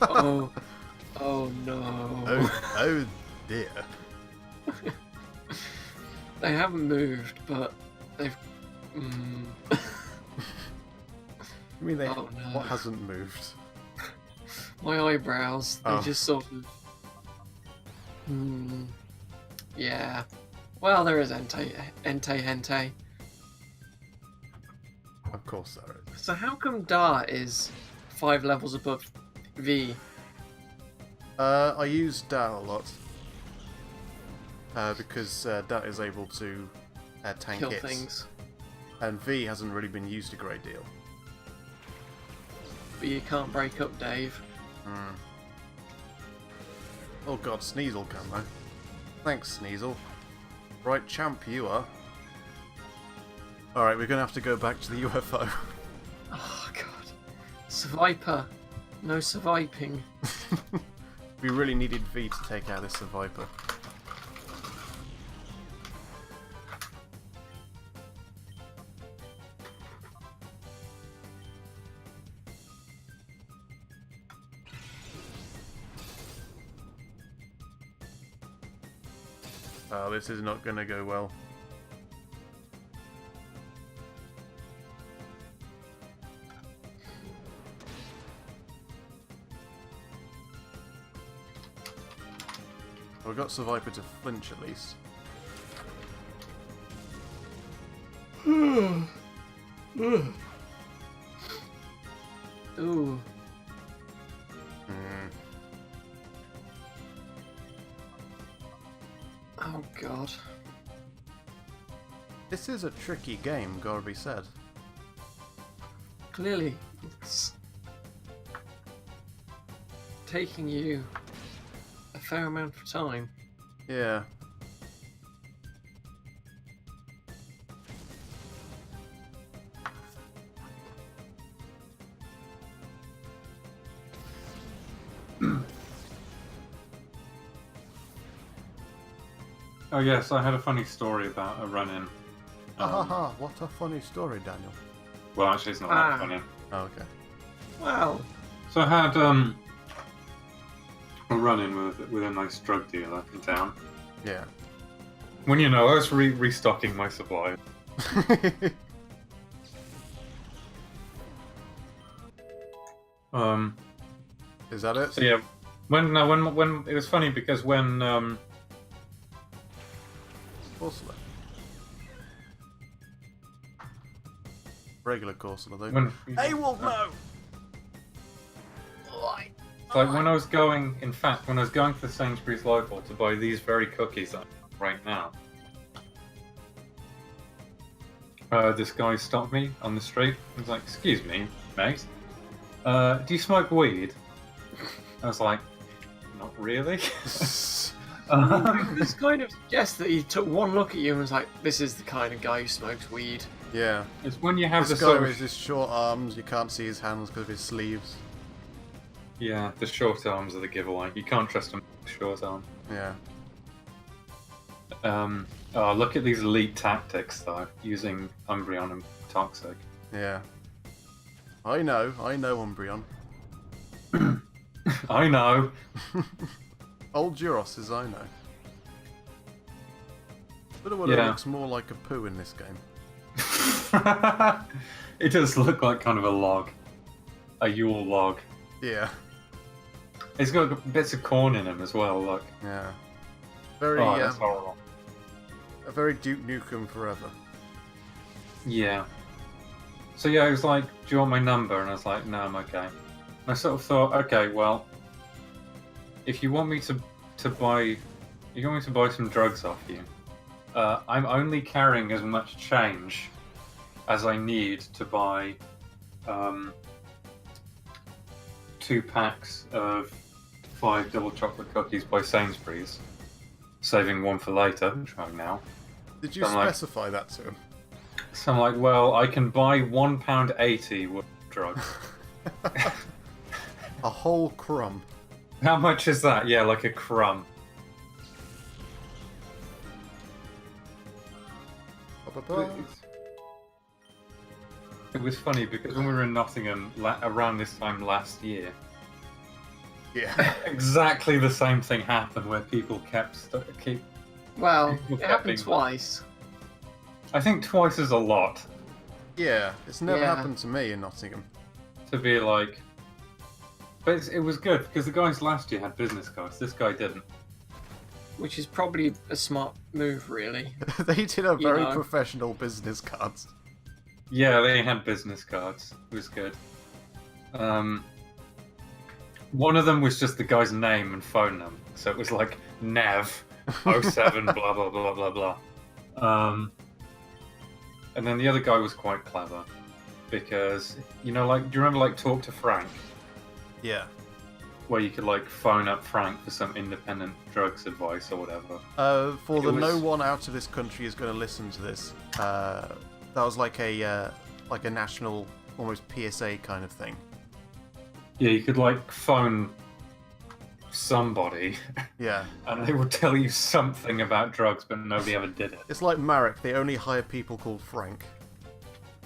Speaker 3: Oh. Oh no.
Speaker 1: Oh dear.
Speaker 3: They haven't moved, but they've.
Speaker 1: I mean,
Speaker 3: Oh, no.
Speaker 1: what hasn't moved?
Speaker 3: My eyebrows, they
Speaker 1: Oh.
Speaker 3: just sort of. Yeah. Well, there is hentai.
Speaker 1: Of course there is.
Speaker 3: So how come Dart is 5 levels above V?
Speaker 1: I use Dart a lot. Because Dart is able to tank
Speaker 3: Kill
Speaker 1: hits.
Speaker 3: things.
Speaker 1: And V hasn't really been used a great deal.
Speaker 3: But you can't break up Dave.
Speaker 1: Oh god, Sneasel can though. Thanks, Sneasel. Right, champ you are. Alright, we're gonna have to go back to the UFO.
Speaker 3: Oh god. Surviper. No surviving.
Speaker 1: We really needed V to take out this Surviper. Oh, this is not gonna go well. We got Sir Viper to flinch at least.
Speaker 3: Ooh. Oh god.
Speaker 1: This is a tricky game, gotta be said.
Speaker 3: Clearly, it's taking you a fair amount of time.
Speaker 1: Yeah.
Speaker 2: Oh yes, I had a funny story about a run-in.
Speaker 1: Ha! What a funny story, Daniel.
Speaker 2: Well, actually, it's not that funny.
Speaker 1: Oh, okay.
Speaker 3: Wow.
Speaker 2: So I had a run-in with a nice drug dealer in town.
Speaker 1: Yeah.
Speaker 2: When I was restocking my supply.
Speaker 1: Is that it?
Speaker 2: So yeah, when it was funny because when
Speaker 1: Corsola. Regular Corsola, though.
Speaker 2: when
Speaker 1: Hey, Wolf, no!
Speaker 2: like when I was going, in fact, when I was going to the Sainsbury's local to buy these very cookies that I'm right now, this guy stopped me on the street. He was like, "Excuse me, mate, do you smoke weed?" I was like, "Not really."
Speaker 3: This kind of suggests that he took one look at you and was like, "This is the kind of guy who smokes weed."
Speaker 1: Yeah.
Speaker 2: It's when you have
Speaker 1: This
Speaker 2: the
Speaker 1: guy
Speaker 2: sort
Speaker 1: with
Speaker 2: of
Speaker 1: his short arms, you can't see his hands because of his sleeves.
Speaker 2: yeah, the short arms are the giveaway. You can't trust him with short arm.
Speaker 1: Yeah.
Speaker 2: Oh, look at these elite tactics though, using Umbreon and Toxic.
Speaker 1: Yeah. I know Umbreon.
Speaker 2: I know.
Speaker 1: Old Duros is I know. But
Speaker 2: Yeah.
Speaker 1: looks more like a poo in this game.
Speaker 2: It does look like kind of a log, a Yule log.
Speaker 1: Yeah.
Speaker 2: It's got bits of corn in him as well. Look.
Speaker 1: Yeah. Very,
Speaker 2: Oh, that's horrible.
Speaker 1: a very Duke Nukem forever.
Speaker 2: Yeah. So yeah, he was like, "Do you want my number?" And I was like, "No, I'm okay." And I sort of thought, okay, well, if you want me to buy, if you want me to buy some drugs off you, I'm only carrying as much change as I need to buy 2 packs of 5 double chocolate cookies by Sainsbury's, saving one for later, which I'm now.
Speaker 1: Did you
Speaker 2: I'm like-
Speaker 1: specify that to him?
Speaker 2: So I'm like, well, I can buy £1.80 worth of drugs.
Speaker 1: A whole crumb.
Speaker 2: How much is that? Yeah, like a crumb. It was funny because when we were in Nottingham around this time last year,
Speaker 1: Yeah.
Speaker 2: exactly the same thing happened where people keep.
Speaker 3: Well,
Speaker 2: People
Speaker 3: it
Speaker 2: kept
Speaker 3: happened
Speaker 2: being-
Speaker 3: twice.
Speaker 2: I think twice is a lot
Speaker 1: Yeah. It's never
Speaker 3: Yeah.
Speaker 1: happened to me in Nottingham.
Speaker 2: to be like. But it was good because the guys last year had business cards. This guy didn't.
Speaker 3: Which is probably a smart move, really.
Speaker 1: They did have
Speaker 3: You
Speaker 1: very
Speaker 3: know.
Speaker 1: professional business cards.
Speaker 2: Yeah, they had business cards. It was good. One of them was just the guy's name and phone number. So it was like Nev07 blah blah blah blah blah. And then the other guy was quite clever because do you remember like Talk to Frank,
Speaker 1: Yeah.
Speaker 2: where you could like phone up Frank for some independent drugs advice or whatever.
Speaker 1: For
Speaker 2: It
Speaker 1: no
Speaker 2: was-
Speaker 1: one out of this country is going to listen to this. That was like a national, almost PSA kind of thing.
Speaker 2: Yeah, you could like phone somebody
Speaker 1: Yeah.
Speaker 2: and they would tell you something about drugs, but nobody ever did it.
Speaker 1: It's like Marek. They only hire people called Frank.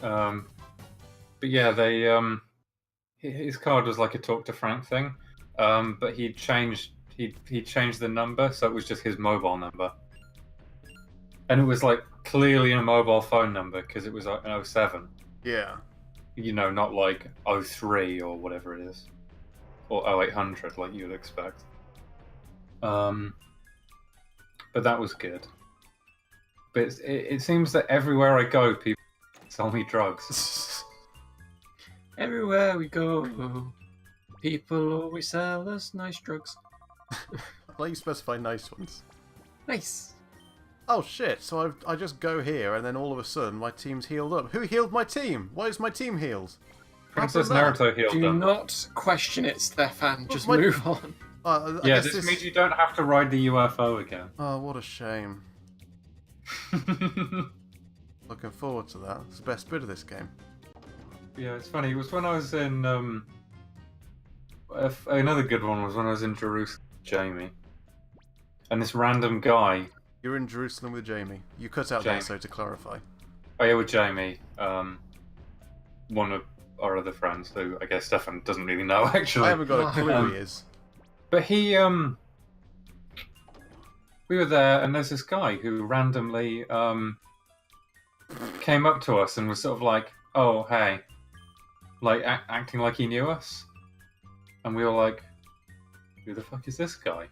Speaker 2: But yeah, his card was like a Talk to Frank thing, but he changed the number, so it was just his mobile number, and it was like clearly a mobile phone number because it was like an 07,
Speaker 1: Yeah.
Speaker 2: not like 03 or whatever it is, or 0800 like you would expect. but that was good. But it seems that everywhere I go, people sell me drugs.
Speaker 3: Everywhere we go, people always sell us nice drugs.
Speaker 1: Why you specify nice ones?
Speaker 3: Nice.
Speaker 1: Oh shit, so I just go here and then all of a sudden my team's healed up. Who healed my team? Why is my team healed?
Speaker 2: Princess Naruto healed
Speaker 3: Do
Speaker 2: them.
Speaker 3: not question it, Stefan. Just
Speaker 1: my-
Speaker 3: move on.
Speaker 1: I
Speaker 2: Yeah,
Speaker 1: guess
Speaker 2: this means you don't have to ride the UFO again.
Speaker 1: Oh, what a shame. Looking forward to that. It's the best bit of this game.
Speaker 2: Yeah, it's funny. It was when I was in another good one was when I was in Jerusalem with Jamie, and this random guy.
Speaker 1: You're in Jerusalem with Jamie. You cut out
Speaker 2: Jamie.
Speaker 1: there, so to clarify.
Speaker 2: Oh yeah, with Jamie, one of our other friends who I guess Stefan doesn't really know actually.
Speaker 1: I haven't got a clue who he is.
Speaker 2: But he we were there, and there's this guy who randomly came up to us and was sort of like, "Oh, hey," like acting like he knew us, and we were like, "Who the fuck is this guy?"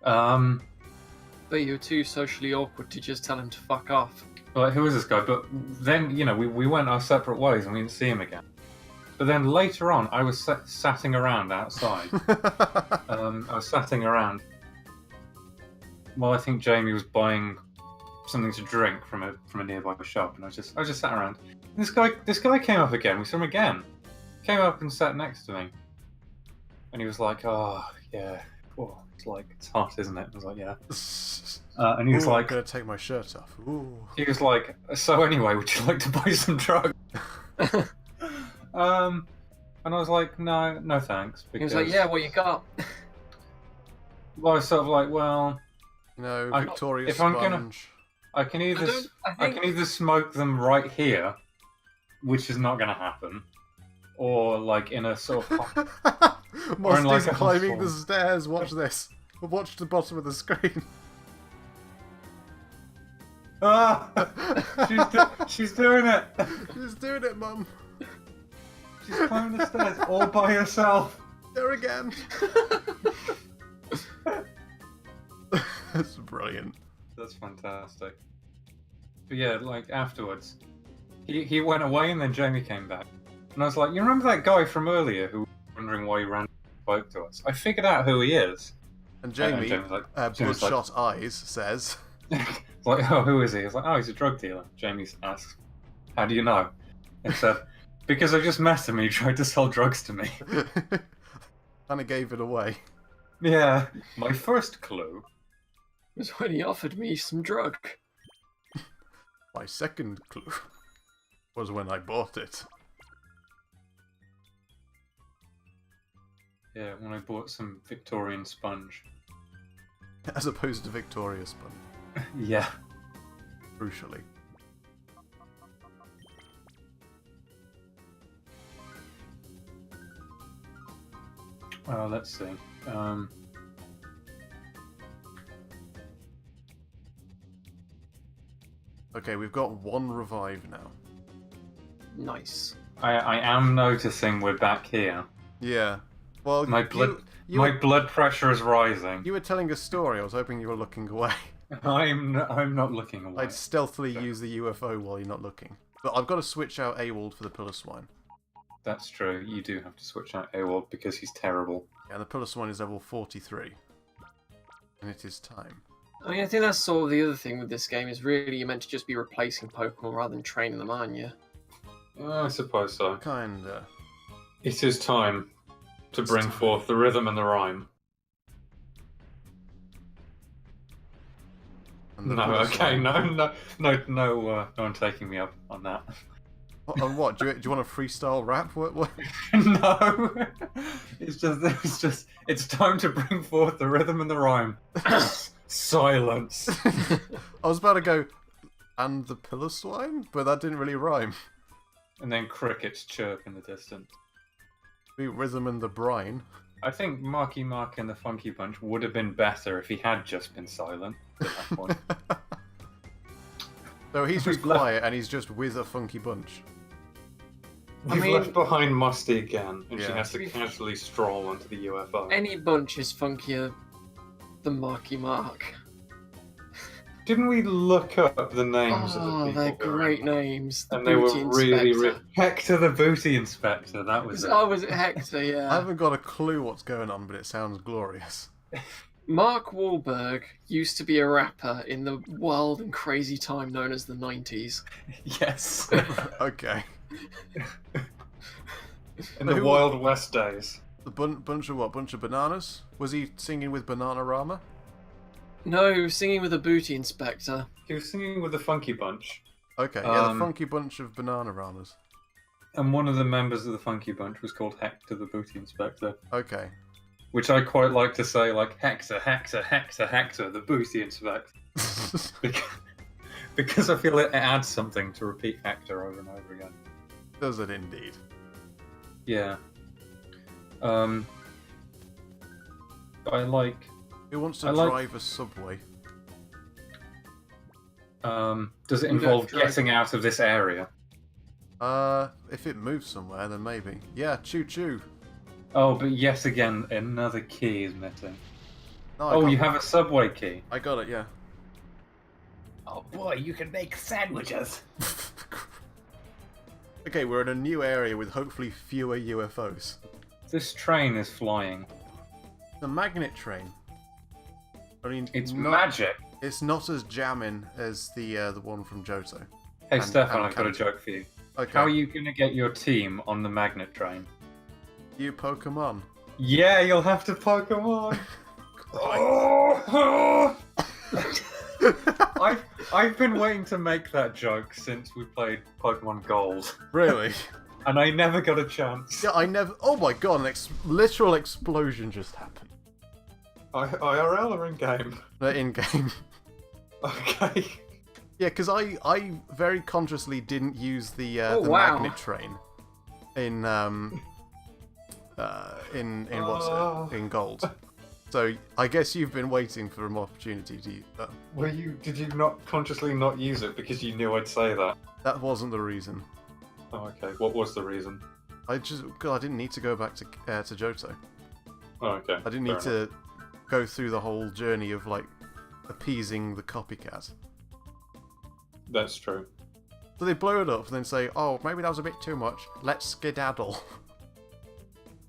Speaker 3: But you were too socially awkward to just tell him to fuck off.
Speaker 2: Like, who is this guy? But then, we went our separate ways and we didn't see him again. But then later on, I was satting around outside. I was satting around. Well, I think Jamie was buying something to drink from a nearby shop, and I was just sat around. And this guy came up again. We saw him again. Came up and sat next to me, and he was like, "Oh yeah, oh, it's hot, isn't it?" I was like, "Yeah." And he was like,
Speaker 1: "I'm gonna take my shirt off." Ooh.
Speaker 2: He was like, "So anyway, would you like to buy some drugs?" And I was like, no thanks.
Speaker 3: He was like, "Yeah, what you got?"
Speaker 2: Well, I was sort of like, well,
Speaker 1: No,
Speaker 2: I'm-
Speaker 1: Victoria
Speaker 2: if I'm gonna-
Speaker 1: Sponge.
Speaker 2: I can either
Speaker 3: I
Speaker 2: I can either smoke them right here, which is not going to happen, or like in a sort of
Speaker 1: Mosty's
Speaker 2: like a
Speaker 1: climbing
Speaker 2: hostel.
Speaker 1: the stairs. Watch this. Watch the bottom of the screen.
Speaker 2: she's doing it.
Speaker 1: She's doing it, Mum.
Speaker 2: She's climbing the stairs all by herself.
Speaker 1: There again. That's brilliant.
Speaker 2: That's fantastic. But yeah, like afterwards, he went away and then Jamie came back, and I was like, "You remember that guy from earlier who was wondering why he ran spoke to us? I figured out who he is."
Speaker 1: And Jamie,
Speaker 2: Jamie's like, Jamie's
Speaker 1: bloodshot eyes, says,
Speaker 2: like, "Oh, who is he?" I was like, "Oh, he's a drug dealer." Jamie asks, "How do you know?" I said, "Because I just met him and he tried to sell drugs to me."
Speaker 1: and it gave it away.
Speaker 2: Yeah, my first clue.
Speaker 3: was when he offered me some drug.
Speaker 1: My second clue was when I bought it.
Speaker 2: Yeah, when I bought some Victorian sponge.
Speaker 1: As opposed to Victoria Sponge,
Speaker 2: Yeah.
Speaker 1: crucially.
Speaker 2: Let's see.
Speaker 1: Okay, we've got one revive now.
Speaker 3: Nice.
Speaker 2: I am noticing we're back here.
Speaker 1: Yeah. Well,
Speaker 2: My blood pressure is rising.
Speaker 1: You were telling a story. I was hoping you were looking away.
Speaker 2: I'm not looking away.
Speaker 1: I'd stealthily use the UFO while you're not looking. But I've got to switch out AWOLD for the Pillar Swine.
Speaker 2: That's true. You do have to switch out AWOL because he's terrible.
Speaker 1: Yeah, the Pillar Swine is level 43. And it is time.
Speaker 3: I mean, I think that's sort of the other thing with this game is really you're meant to just be replacing Pokemon rather than training them, aren't you?
Speaker 2: I suppose so.
Speaker 1: Kinda.
Speaker 2: It is time to bring forth the rhythm and the rhyme.
Speaker 1: And the
Speaker 2: No,
Speaker 1: Pillar
Speaker 2: okay,
Speaker 1: Swine-
Speaker 2: no one taking me up on that.
Speaker 1: On what? Do you want a freestyle rap? What?
Speaker 2: No, it's time to bring forth the rhythm and the rhyme. Silence.
Speaker 1: I was about to go, and the Pillar Swine? But that didn't really rhyme.
Speaker 2: And then crickets chirp in the distance.
Speaker 1: The Rhythm and the Brine.
Speaker 2: I think Marky Mark and the Funky Bunch would have been better if he had just been silent at that point.
Speaker 1: So he's just
Speaker 2: We've left-
Speaker 1: quiet and he's just with a funky bunch.
Speaker 2: We've left behind Musty again, and she
Speaker 1: Yeah.
Speaker 2: has to casually stroll onto the UFO.
Speaker 3: Any bunch is funkier than Marky Mark.
Speaker 2: Didn't we look up the names of the
Speaker 3: Oh,
Speaker 2: people?
Speaker 3: they're great names. The
Speaker 2: And they were
Speaker 3: Booty
Speaker 2: really,
Speaker 3: Inspector.
Speaker 2: Hector the Booty Inspector. That was it.
Speaker 3: Oh, was it Hector?
Speaker 1: I
Speaker 3: Yeah.
Speaker 1: haven't got a clue what's going on, but it sounds glorious.
Speaker 3: Mark Wahlberg used to be a rapper in the wild and crazy time known as the 90s.
Speaker 2: Yes.
Speaker 1: Okay.
Speaker 2: In the Wild West days.
Speaker 1: The bunch of what? Bunch of bananas? Was he singing with Bananarama?
Speaker 3: No, he was singing with a Booty Inspector.
Speaker 2: He was singing with the Funky Bunch.
Speaker 1: Okay, yeah, the funky bunch of Bananaramas.
Speaker 2: And one of the members of the Funky Bunch was called Hector the Booty Inspector.
Speaker 1: Okay.
Speaker 2: Which I quite like to say, like, Hector, Hector, Hector, Hector, the Booty Inspector. Because I feel it adds something to repeat Hector over and over again.
Speaker 1: Does it indeed?
Speaker 2: Yeah. I like...
Speaker 1: Who wants to drive a subway?
Speaker 2: Does it involve getting out of this area?
Speaker 1: If it moves somewhere, then maybe. Yeah, choo-choo.
Speaker 2: Oh, but yet again, another key is missing.
Speaker 1: No,
Speaker 2: you have a subway key.
Speaker 1: I got it, yeah.
Speaker 2: Oh boy, you can make sandwiches.
Speaker 1: Okay, we're in a new area with hopefully fewer UFOs.
Speaker 2: This train is flying.
Speaker 1: The magnet train. I mean,
Speaker 2: It's magic.
Speaker 1: It's not as jamming as the one from Johto.
Speaker 2: Hey, Stefan, I've got a joke for you.
Speaker 1: Okay.
Speaker 2: How are you going to get your team on the magnet train?
Speaker 1: You Pokemon.
Speaker 2: Yeah, you'll have to Pokemon. I've been waiting to make that joke since we played Pokemon Gold.
Speaker 1: Really?
Speaker 2: And I never got a chance.
Speaker 1: Yeah, I never... Oh my god, an literal explosion just happened.
Speaker 2: IRL or in-game?
Speaker 1: In-game.
Speaker 2: Okay.
Speaker 1: Yeah, because I very consciously didn't use the magnet train in in Gold. So I guess you've been waiting for an opportunity to use that.
Speaker 2: Did you not consciously not use it because you knew I'd say that?
Speaker 1: That wasn't the reason.
Speaker 2: Oh, okay. What was the reason?
Speaker 1: I didn't need to go back to Johto.
Speaker 2: Oh, okay.
Speaker 1: I didn't need to go through the whole journey of like appeasing the copycat.
Speaker 2: That's true.
Speaker 1: So they blow it up and then say, "Oh, maybe that was a bit too much. Let's skedaddle."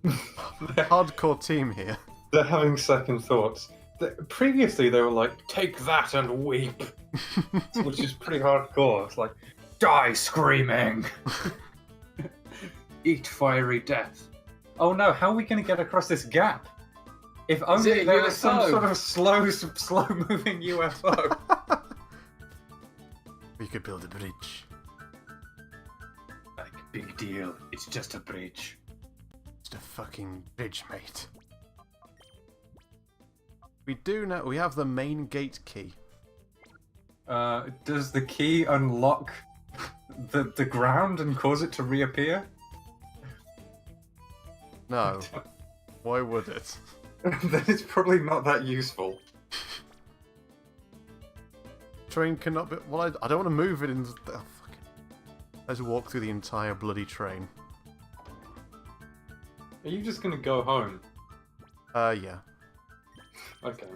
Speaker 1: Hardcore team here.
Speaker 2: They're having second thoughts. Previously, they were like, "Take that and weep," which is pretty hardcore. It's like, "Die screaming, eat fiery death." Oh no! How are we going to get across this gap? If only there was some sort of slow-moving UFO.
Speaker 1: We could build a bridge.
Speaker 2: Like, big deal. It's just a bridge.
Speaker 1: Just a fucking bridge, mate. We do know we have the main gate key.
Speaker 2: Does the key unlock the ground and cause it to reappear?
Speaker 1: No. Why would it?
Speaker 2: Then it's probably not that useful.
Speaker 1: Train cannot be... Well, I don't want to move it into... Oh, fucking... Let's walk through the entire bloody train.
Speaker 2: Are you just gonna go home?
Speaker 1: Yeah.
Speaker 2: Okay.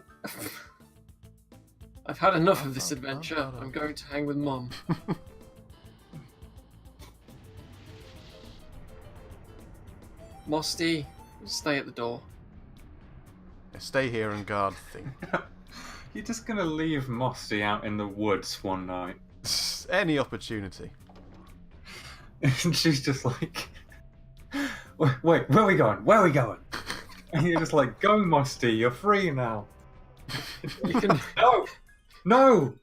Speaker 3: I've had enough of this adventure. I'm going to hang with Mum. Mosty, stay at the door.
Speaker 1: Stay here and guard the thing.
Speaker 2: You're just gonna leave Mosty out in the woods one night.
Speaker 1: Any opportunity.
Speaker 2: And she's just like, wait, where are we going? Where are we going? And you're just like, go Mosty, you're free now.
Speaker 3: You can...
Speaker 2: No!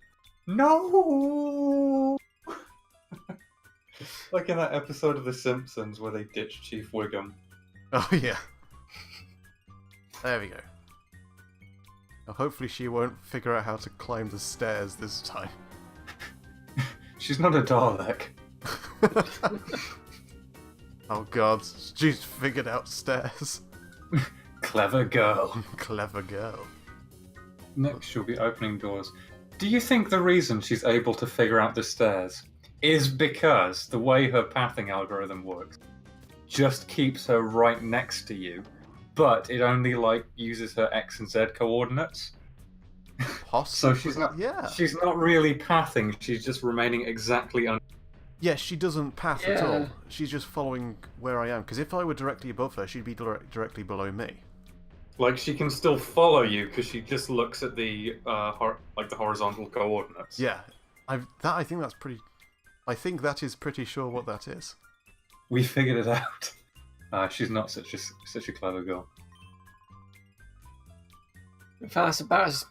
Speaker 2: Like in that episode of The Simpsons where they ditched Chief Wiggum.
Speaker 1: Oh yeah. There we go. Now, hopefully she won't figure out how to climb the stairs this time.
Speaker 2: She's not a Dalek.
Speaker 1: Oh god, she's figured out stairs.
Speaker 2: Clever girl.
Speaker 1: Clever girl.
Speaker 2: Next she'll be opening doors. Do you think the reason she's able to figure out the stairs is because the way her pathing algorithm works just keeps her right next to you, but it only like uses her X and Z coordinates?
Speaker 1: Possibly.
Speaker 2: So she's not.
Speaker 1: Yeah.
Speaker 2: She's not really pathing. She's just remaining exactly on.
Speaker 1: Yeah, she doesn't path at
Speaker 3: Yeah.
Speaker 1: all. She's just following where I am. Because if I were directly above her, she'd be directly below me.
Speaker 2: Like she can still follow you because she just looks at the the horizontal coordinates.
Speaker 1: Yeah, I think that's pretty. I think that is pretty sure what that is.
Speaker 2: We figured it out. She's not such a clever girl.
Speaker 3: In fact, that's about as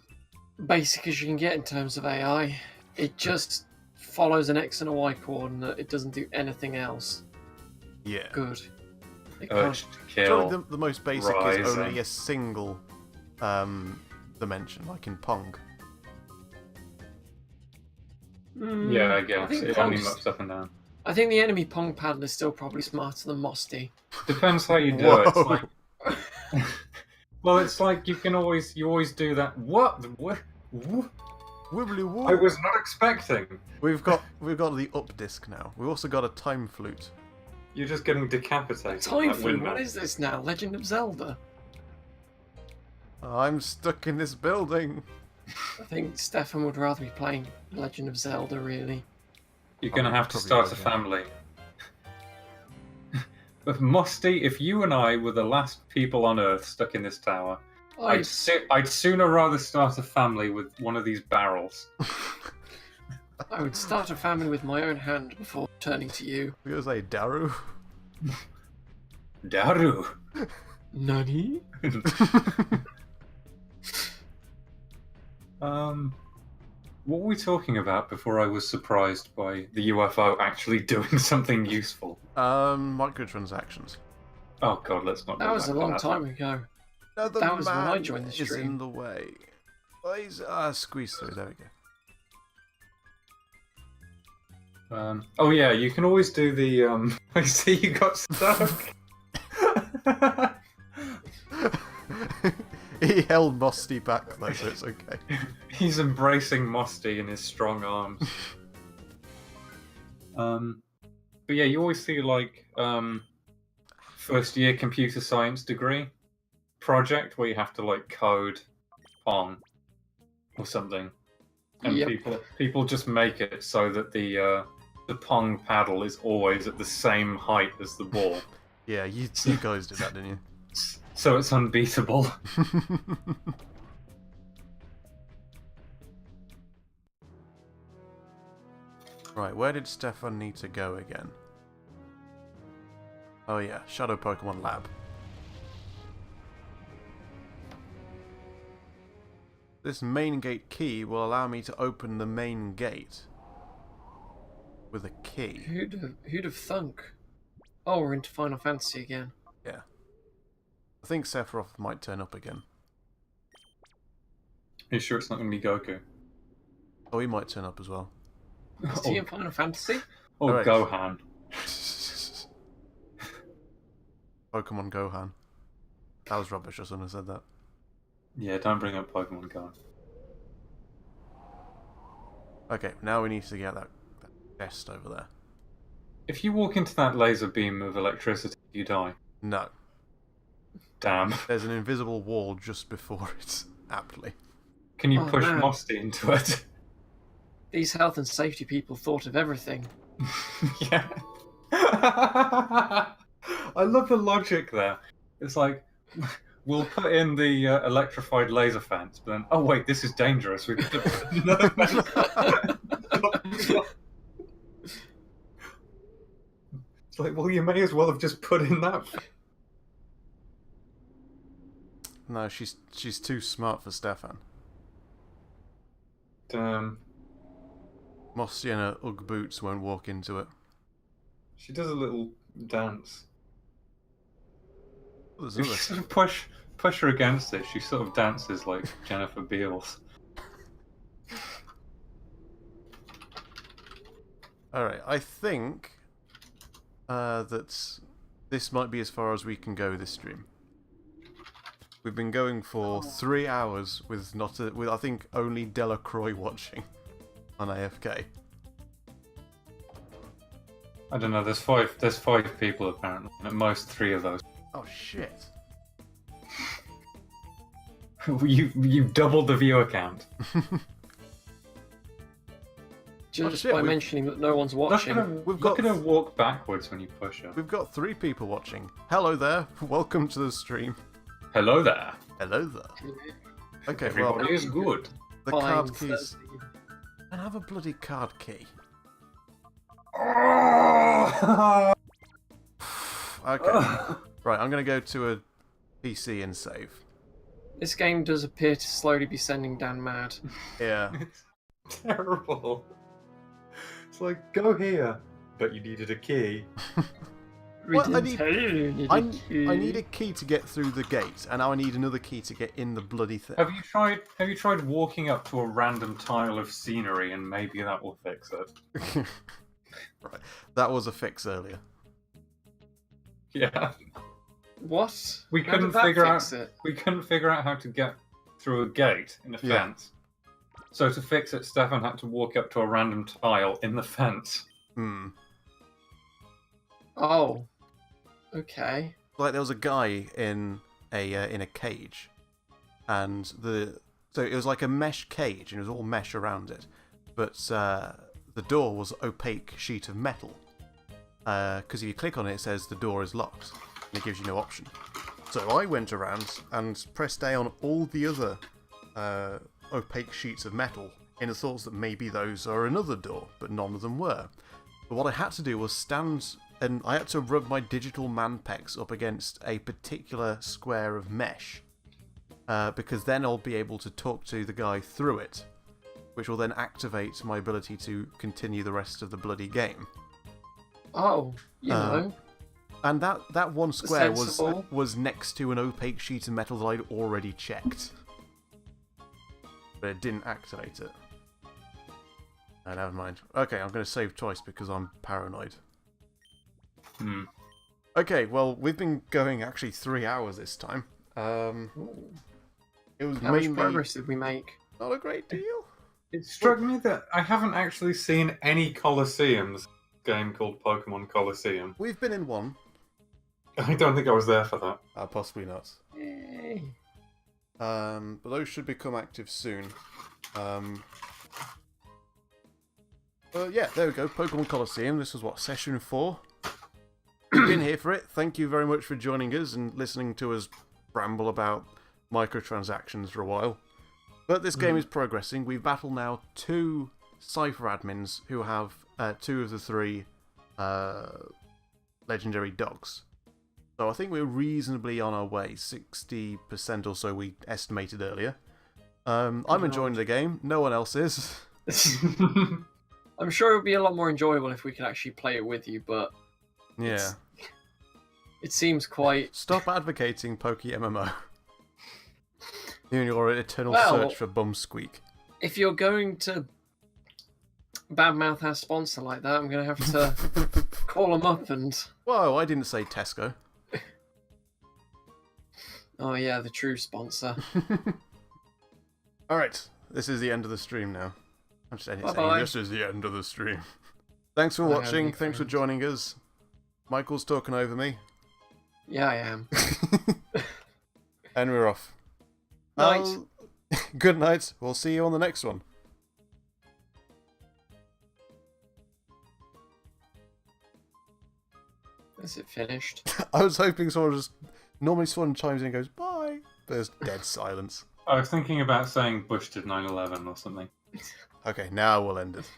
Speaker 3: basic as you can get in terms of AI. It just follows an X and a Y coordinate. It doesn't do anything else.
Speaker 1: Yeah.
Speaker 3: Good. It
Speaker 2: Urge
Speaker 3: can't-
Speaker 2: to kill.
Speaker 1: Surely the most basic is
Speaker 2: Rising.
Speaker 1: only a single dimension, like in Pong.
Speaker 2: Yeah, I guess
Speaker 3: think
Speaker 2: it only
Speaker 3: Pong's-
Speaker 2: moves up and down.
Speaker 3: I think the enemy Pong paddle is still probably smarter than Mosty.
Speaker 2: Depends how you do it. It's
Speaker 1: Whoa.
Speaker 2: like, well, it's like you always do that. What?
Speaker 1: Wibbly woo.
Speaker 2: I was not expecting.
Speaker 1: We've got the up disc now. We've also got a time flute.
Speaker 2: You're just getting decapitated.
Speaker 3: Time
Speaker 2: that
Speaker 3: Flute,
Speaker 2: windmill.
Speaker 3: what is this now? Legend of Zelda?
Speaker 1: I'm stuck in this building.
Speaker 3: I think Stefan would rather be playing Legend of Zelda, really.
Speaker 2: You're gonna have to
Speaker 1: Probably
Speaker 2: start
Speaker 1: would,
Speaker 2: a
Speaker 1: yeah.
Speaker 2: family. But Musty, if you and I were the last people on Earth stuck in this tower, I'd sooner rather start a family with one of these barrels.
Speaker 3: I would start a family with my own hand before turning to you.
Speaker 1: We gonna say Daru.
Speaker 2: Daru.
Speaker 3: Nani?
Speaker 2: What were we talking about before I was surprised by the UFO actually doing something useful?
Speaker 1: Microtransactions.
Speaker 2: Oh god, let's not.
Speaker 3: That
Speaker 2: go
Speaker 3: was
Speaker 2: back
Speaker 3: a
Speaker 2: to
Speaker 3: long
Speaker 2: that.
Speaker 3: time ago.
Speaker 1: No, the
Speaker 3: That was when I
Speaker 1: man
Speaker 3: joined the
Speaker 1: is
Speaker 3: stream.
Speaker 1: in the way. Please, squeeze through. There we go.
Speaker 2: Oh yeah, you can always do the. I see you got stuck.
Speaker 1: He held Mosty back though, so it's okay.
Speaker 2: He's embracing Musty in his strong arms. But yeah, you always see like first year computer science degree project where you have to like code Pong or something, and
Speaker 3: Yep.
Speaker 2: people just make it so that the Pong paddle is always at the same height as the ball,
Speaker 1: Yeah, you guys did that, didn't
Speaker 2: so it's unbeatable.
Speaker 1: you? Right, where did Stefan need to go again? Oh yeah, Shadow Pokemon Lab. This main gate key will allow me to open the main gate with a key.
Speaker 3: Who'd have thunk? Oh, we're into Final Fantasy again.
Speaker 1: Yeah. I think Sephiroth might turn up again.
Speaker 2: Are you sure it's not going to be Goku?
Speaker 1: Oh, he might turn up as well.
Speaker 3: Is he in Final Fantasy?
Speaker 2: Or
Speaker 1: Alright.
Speaker 2: Gohan?
Speaker 1: Pokemon Gohan. That was rubbish, I shouldn't have said that.
Speaker 2: Yeah, don't bring up Pokemon Go.
Speaker 1: Okay, now we need to get that chest over there.
Speaker 2: If you walk into that laser beam of electricity, you die.
Speaker 1: No.
Speaker 2: Damn.
Speaker 1: There's an invisible wall just before it, aptly.
Speaker 2: Can you
Speaker 3: Oh,
Speaker 2: push
Speaker 3: man.
Speaker 2: Musty into it?
Speaker 3: These health and safety people thought of everything.
Speaker 2: Yeah. I love the logic there. It's like, we'll put in the electrified laser fence, but then, oh wait, this is dangerous. We've got to put another fence. It's like, well, you may as well have just put in that.
Speaker 1: No, she's too smart for Stefan.
Speaker 2: Damn.
Speaker 1: Mossy and her Ugg boots won't walk into it.
Speaker 2: She does a little dance.
Speaker 1: There's
Speaker 2: If you
Speaker 1: another.
Speaker 2: sort of push her against it, she sort of dances like Jennifer Beals.
Speaker 1: Alright, I think that this might be as far as we can go this stream. We've been going for 3 hours with I think only Delacroix watching on AFK.
Speaker 2: I don't know. There's five people apparently, and at most 3 of those.
Speaker 1: Oh shit.
Speaker 2: You've doubled the viewer count.
Speaker 3: Just
Speaker 1: shit,
Speaker 3: by
Speaker 1: we've-
Speaker 3: mentioning that no one's watching.
Speaker 2: Look at her walk backwards when you push her.
Speaker 1: We've got 3 people watching. Hello there. Welcome to the stream.
Speaker 2: Hello there.
Speaker 1: Hello there. Okay,
Speaker 2: Everybody
Speaker 1: well,
Speaker 2: is good.
Speaker 1: the
Speaker 3: Fine,
Speaker 1: card keys.
Speaker 3: Thursday.
Speaker 1: And have a bloody card key. Okay. Right, I'm going to go to a PC and save.
Speaker 3: This game does appear to slowly be sending Dan mad.
Speaker 1: Yeah.
Speaker 2: It's terrible. It's like, go here. But you needed a key.
Speaker 3: We
Speaker 1: Well, I
Speaker 3: didn't
Speaker 1: need-
Speaker 3: tell you you needed
Speaker 1: I
Speaker 3: a key.
Speaker 1: need a key to get through the gate, and now I need another key to get in the bloody thing.
Speaker 2: Have you tried walking up to a random tile of scenery and maybe that will fix it?
Speaker 1: Right. That was a fix earlier.
Speaker 2: Yeah.
Speaker 3: What?
Speaker 2: We
Speaker 3: How
Speaker 2: couldn't
Speaker 3: did that
Speaker 2: figure
Speaker 3: fix
Speaker 2: out
Speaker 3: it?
Speaker 2: we couldn't figure out how to get through a gate in a
Speaker 1: Yeah.
Speaker 2: fence. So to fix it, Stefan had to walk up to a random tile in the fence.
Speaker 1: Hmm.
Speaker 3: Oh. Okay.
Speaker 1: Like there was a guy in a cage, and so it was like a mesh cage, and it was all mesh around it, but the door was an opaque sheet of metal. Because if you click on it, it says the door is locked, and it gives you no option. So I went around and pressed A on all the other opaque sheets of metal in the thoughts that maybe those are another door, but none of them were. But what I had to do was stand, and I had to rub my digital manpex up against a particular square of mesh, because then I'll be able to talk to the guy through it, which will then activate my ability to continue the rest of the bloody game.
Speaker 3: Oh, you know.
Speaker 1: And that one square
Speaker 3: Sensible.
Speaker 1: was next to an opaque sheet of metal that I'd already checked. But it didn't activate it. No, never mind. Okay, I'm going to save twice because I'm paranoid.
Speaker 2: Hmm.
Speaker 1: Okay, well, we've been going actually 3 hours this time. It was
Speaker 3: How much
Speaker 1: mainly
Speaker 3: progress did we make?
Speaker 1: not a great deal.
Speaker 2: It struck me that I haven't actually seen any Colosseums game called Pokemon Colosseum.
Speaker 1: We've been in one.
Speaker 2: I don't think I was there for that.
Speaker 1: Possibly not.
Speaker 3: Yay.
Speaker 1: But those should become active soon. Yeah, there we go. Pokemon Colosseum. This was what, session 4? You've been here for it. Thank you very much for joining us and listening to us ramble about microtransactions for a while. But this game is progressing. We've battled now 2 Cypher admins who have 2 of the 3 legendary dogs. So I think we're reasonably on our way. 60% or so we estimated earlier. I'm enjoying the game. No one else is.
Speaker 3: I'm sure it would be a lot more enjoyable if we could actually play it with you, but
Speaker 1: Yeah.
Speaker 3: it seems quite...
Speaker 1: Stop advocating Poke MMO. In your eternal
Speaker 3: Well-
Speaker 1: search for bum squeak.
Speaker 3: If you're going to badmouth our sponsor like that, I'm going to have to call them up and...
Speaker 1: Whoa, I didn't say Tesco.
Speaker 3: Oh yeah, the true sponsor.
Speaker 1: Alright, this is the end of the stream now. I'm just saying
Speaker 3: Bye-bye.
Speaker 1: this is the end of the stream. Thanks for
Speaker 3: Bye,
Speaker 1: watching,
Speaker 3: my
Speaker 1: thanks for
Speaker 3: friend.
Speaker 1: joining us. Michael's talking over me.
Speaker 3: Yeah, I am.
Speaker 1: And we're off.
Speaker 3: Night.
Speaker 1: Good night. We'll see you on the next one.
Speaker 3: Is it finished?
Speaker 1: I was hoping someone just... Normally someone chimes in and goes, bye. But there's dead silence.
Speaker 2: I was thinking about saying Bush did 9/11 or something.
Speaker 1: Okay, now we'll end it.